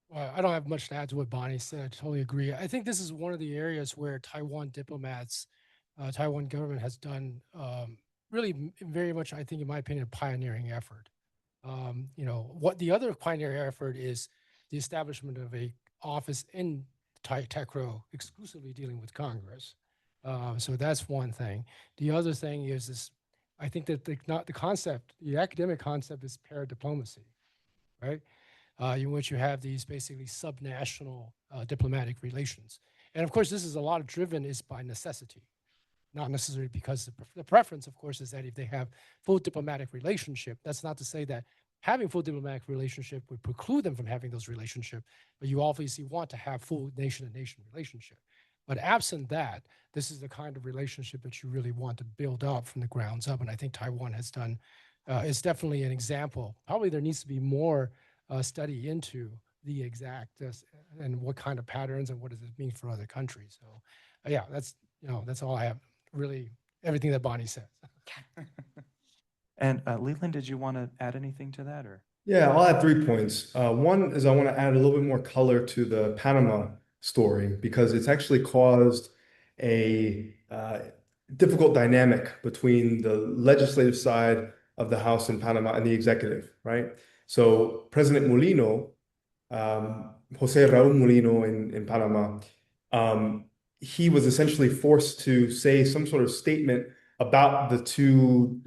S14: Well, I don't have much to add to what Bonnie said. I totally agree. I think this is one of the areas where Taiwan diplomats, Taiwan government has done really very much, I think, in my opinion, a pioneering effort. What the other pioneering effort is the establishment of a office in TACRO exclusively dealing with Congress. So that's one thing. The other thing is this, I think that the academic concept is paradiplomacy, right? In which you have these basically subnational diplomatic relations. And of course, this is a lot of driven is by necessity, not necessarily because the preference, of course, is that if they have full diplomatic relationship, that's not to say that having full diplomatic relationship would preclude them from having those relationships, but you obviously want to have full nation-to-nation relationship. But absent that, this is the kind of relationship that you really want to build up from the grounds up. And I think Taiwan has done, is definitely an example. Probably there needs to be more study into the exact and what kind of patterns and what does it mean for other countries. So yeah, that's all I have. Really, everything that Bonnie said.
S6: And Leland, did you want to add anything to that, or?
S15: Yeah, I'll add 3 points. One is I want to add a little bit more color to the Panama story because it's actually caused a difficult dynamic between the legislative side of the House in Panama and the executive, right? So President Molino, Jose Raul Molino in Panama, he was essentially forced to say some sort of statement about the two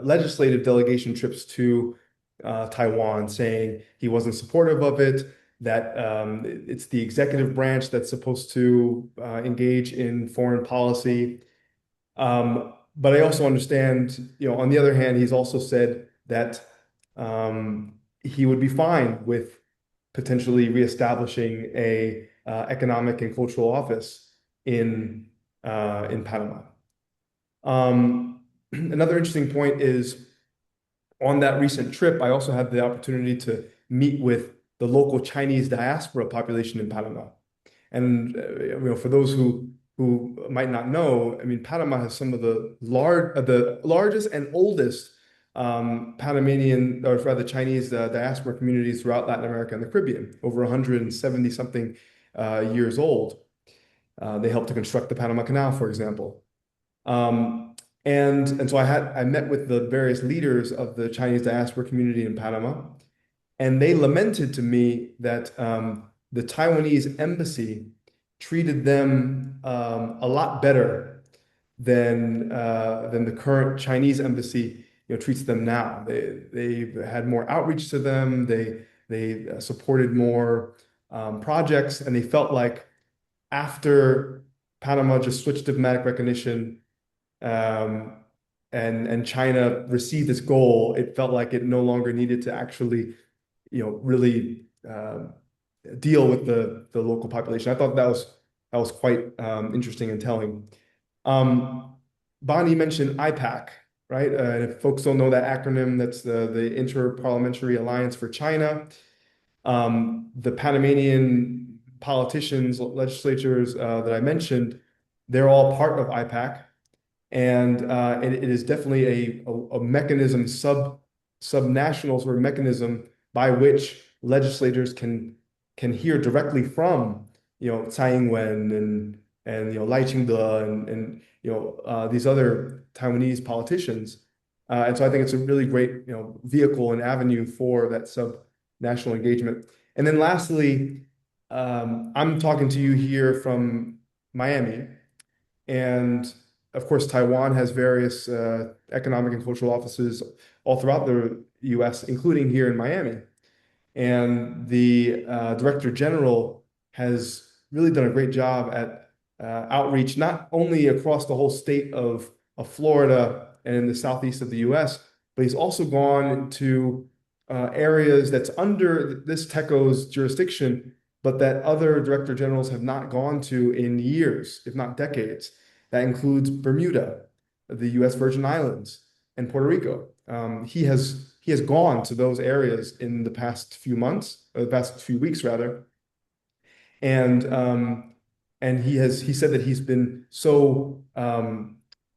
S15: legislative delegation trips to Taiwan, saying he wasn't supportive of it, that it's the executive branch that's supposed to engage in foreign policy. But I also understand, on the other hand, he's also said that he would be fine with potentially reestablishing a economic and cultural office in Panama. Another interesting point is on that recent trip, I also had the opportunity to meet with the local Chinese diaspora population in Panama. And for those who might not know, I mean, Panama has some of the largest and oldest Panamanian, or rather Chinese diaspora communities throughout Latin America and the Caribbean, over 170 something years old. They helped to construct the Panama Canal, for example. And so I met with the various leaders of the Chinese diaspora community in Panama, and they lamented to me that the Taiwanese embassy treated them a lot better than the current Chinese embassy treats them now. They had more outreach to them. They supported more projects, and they felt like after Panama just switched diplomatic recognition and China received its goal, it felt like it no longer needed to actually, really deal with the local population. I thought that was quite interesting and telling. Bonnie mentioned IPAC, right? And if folks don't know that acronym, that's the Inter-Parliamentary Alliance for China. The Panamanian politicians, legislatures that I mentioned, they're all part of IPAC. And it is definitely a mechanism, subnational sort of mechanism by which legislators can hear directly from Tsai Ing-wen and Lai Ching-te and these other Taiwanese politicians. And so I think it's a really great vehicle and avenue for that subnational engagement. And then lastly, I'm talking to you here from Miami, and of course, Taiwan has various economic and cultural offices all throughout the US, including here in Miami. And the Director General has really done a great job at outreach, not only across the whole state of Florida and in the southeast of the US, but he's also gone to areas that's under this TECO's jurisdiction, but that other Director Generals have not gone to in years, if not decades. That includes Bermuda, the US Virgin Islands, and Puerto Rico. He has gone to those areas in the past few months, or the past few weeks rather, and he said that he's been so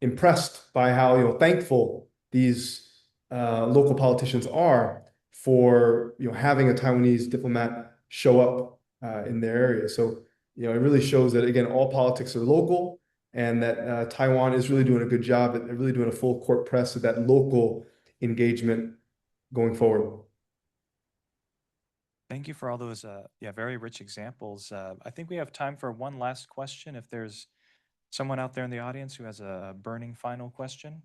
S15: impressed by how thankful these local politicians are for having a Taiwanese diplomat show up in their area. So it really shows that again all politics are local, and that Taiwan is really doing a good job at really doing a full court press of that local engagement going forward.
S6: Thank you for all those very rich examples. I think we have time for one last question. If there's someone out there in the audience who has a burning final question.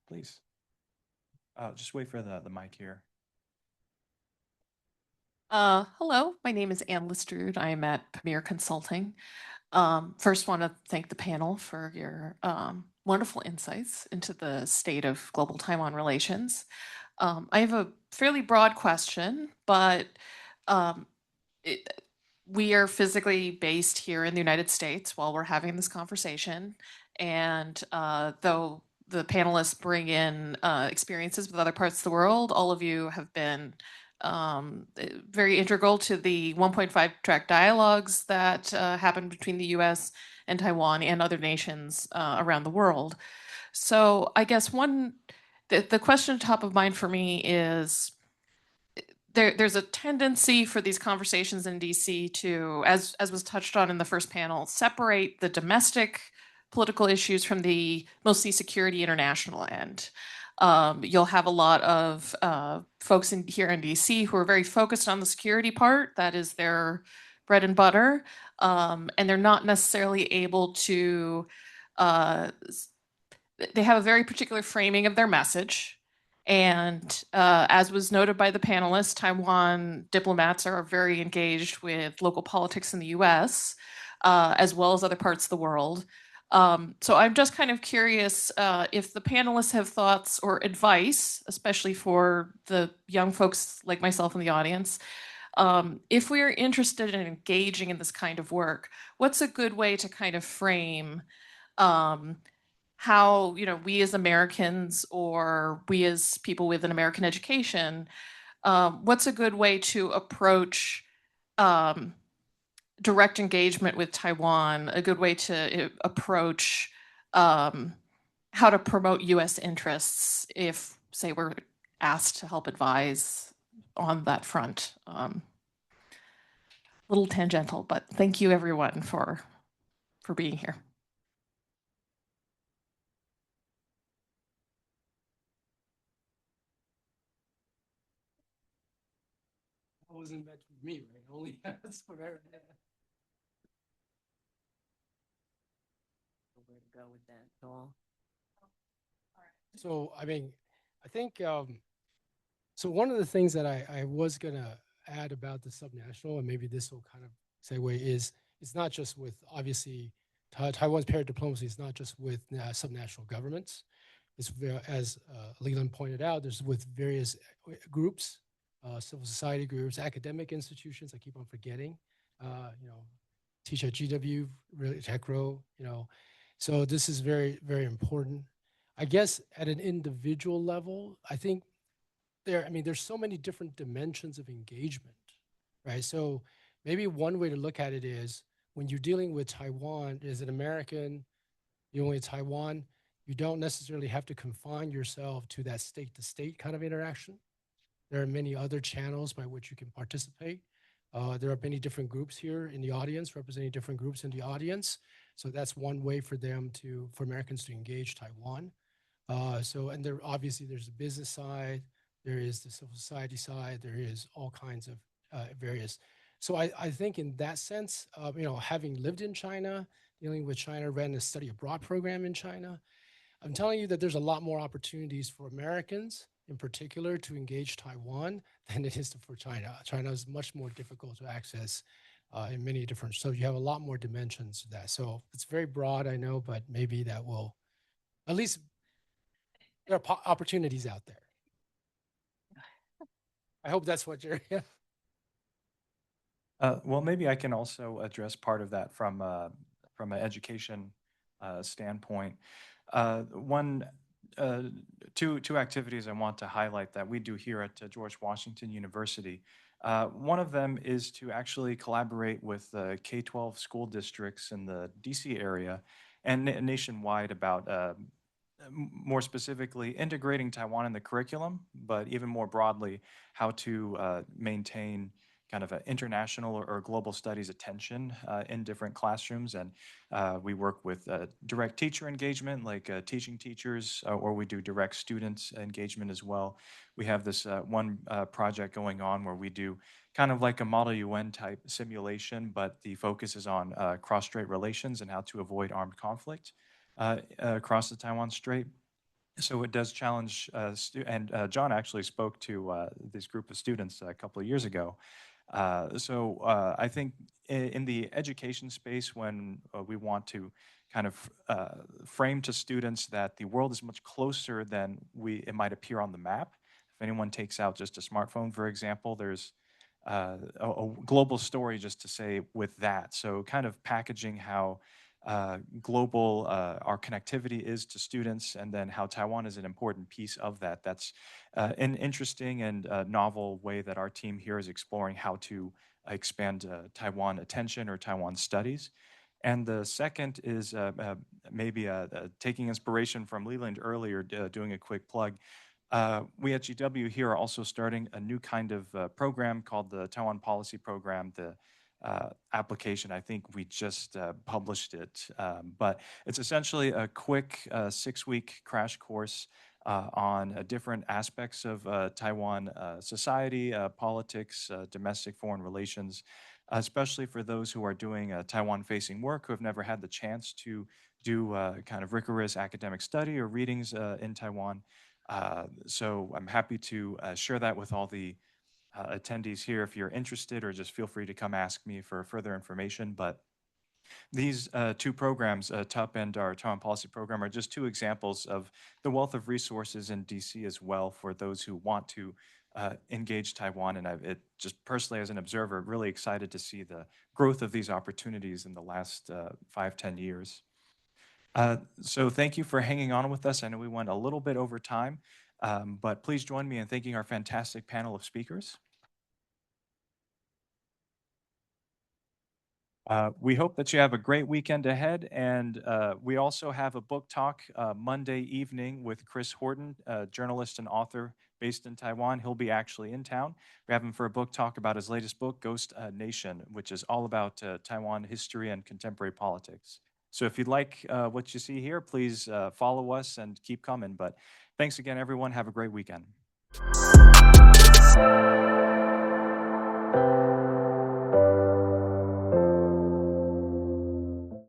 S6: Please. Just wait for the mic here.
S17: Hello, my name is Anne Lestrude. I am at Premier Consulting. First, want to thank the panel for your wonderful insights into the state of global Taiwan relations. I have a fairly broad question, but we are physically based here in the United States while we're having this conversation. And though the panelists bring in experiences with other parts of the world, all of you have been very integral to the 1.5 track dialogues that happen between the US and Taiwan and other nations around the world. So I guess the question top of mind for me is there's a tendency for these conversations in DC to, as was touched on in the first panel, separate the domestic political issues from the mostly security international end. You'll have a lot of folks here in DC who are very focused on the security part. That is their bread and butter. And they're not necessarily able to, they have a very particular framing of their message. And as was noted by the panelists, Taiwan diplomats are very engaged with local politics in the US, as well as other parts of the world. So I'm just kind of curious if the panelists have thoughts or advice, especially for the young folks like myself in the audience. If we are interested in engaging in this kind of work, what's a good way to kind of frame how, you know, we as Americans or we as people with an American education, what's a good way to approach direct engagement with Taiwan, a good way to approach how to promote US interests if, say, we're asked to help advise on that front. Little tangential, but thank you everyone for being here.
S14: That wasn't meant for me, right? Only that's for everyone.
S12: Where to go with that at all?
S14: So, I mean, I think, so one of the things that I was gonna add about the subnational, and maybe this will kind of segue, is it's not just with, obviously, Taiwan's paradiplomacy is not just with subnational governments. It's as Leland pointed out, there's with various groups, civil society groups, academic institutions. I keep on forgetting, you know, teach at GW, really TechRo, you know. So this is very, very important. I guess at an individual level, I think I mean, there's so many different dimensions of engagement, right? So maybe one way to look at it is when you're dealing with Taiwan as an American, dealing with Taiwan, you don't necessarily have to confine yourself to that state to state kind of interaction. There are many other channels by which you can participate. There are many different groups here in the audience, representing different groups in the audience. So that's one way for Americans to engage Taiwan. And there obviously there's the business side, there is the civil society side, there is all kinds of various. So I think in that sense, you know, having lived in China, dealing with China, ran a study abroad program in China, I'm telling you that there's a lot more opportunities for Americans in particular to engage Taiwan than it is for China. China is much more difficult to access in many different, so you have a lot more dimensions to that. So it's very broad, I know, but maybe that will, at least there are opportunities out there. I hope that's what you're, yeah.
S6: Well, maybe I can also address part of that from an education standpoint. Two activities I want to highlight that we do here at George Washington University. One of them is to actually collaborate with K-12 school districts in the DC area and nationwide about more specifically integrating Taiwan in the curriculum, but even more broadly, how to maintain kind of an international or global studies attention in different classrooms. And we work with direct teacher engagement, like teaching teachers, or we do direct students engagement as well. We have this one project going on where we do kind of like a Model UN type simulation, but the focus is on cross-strait relations and how to avoid armed conflict across the Taiwan Strait. So it does challenge, and John actually spoke to this group of students a couple of years ago. I think in the education space, when we want to kind of frame to students that the world is much closer than it might appear on the map. If anyone takes out just a smartphone, for example, there's a global story just to say with that. So kind of packaging how global our connectivity is to students, and then how Taiwan is an important piece of that. That's an interesting and novel way that our team here is exploring how to expand Taiwan attention or Taiwan studies. And the second is maybe taking inspiration from Leland earlier, doing a quick plug. We at GW here are also starting a new kind of program called the Taiwan Policy Program. The application, I think we just published it, but it's essentially a quick 6-week crash course on different aspects of Taiwan society, politics, domestic foreign relations, especially for those who are doing Taiwan-facing work, who have never had the chance to do kind of rigorous academic study or readings in Taiwan. So I'm happy to share that with all the attendees here. If you're interested, or just feel free to come ask me for further information. But these two programs, TUP and our Taiwan Policy Program, are just two examples of the wealth of resources in DC as well for those who want to engage Taiwan. And it just personally, as an observer, really excited to see the growth of these opportunities in the last 5-10 years. So thank you for hanging on with us. I know we went a little bit over time, but please join me in thanking our fantastic panel of speakers. We hope that you have a great weekend ahead, and we also have a book talk Monday evening with Chris Horton, a journalist and author based in Taiwan. He'll be actually in town. We have him for a book talk about his latest book, Ghost Nation, which is all about Taiwan history and contemporary politics. So if you'd like what you see here, please follow us and keep coming. But thanks again, everyone. Have a great weekend.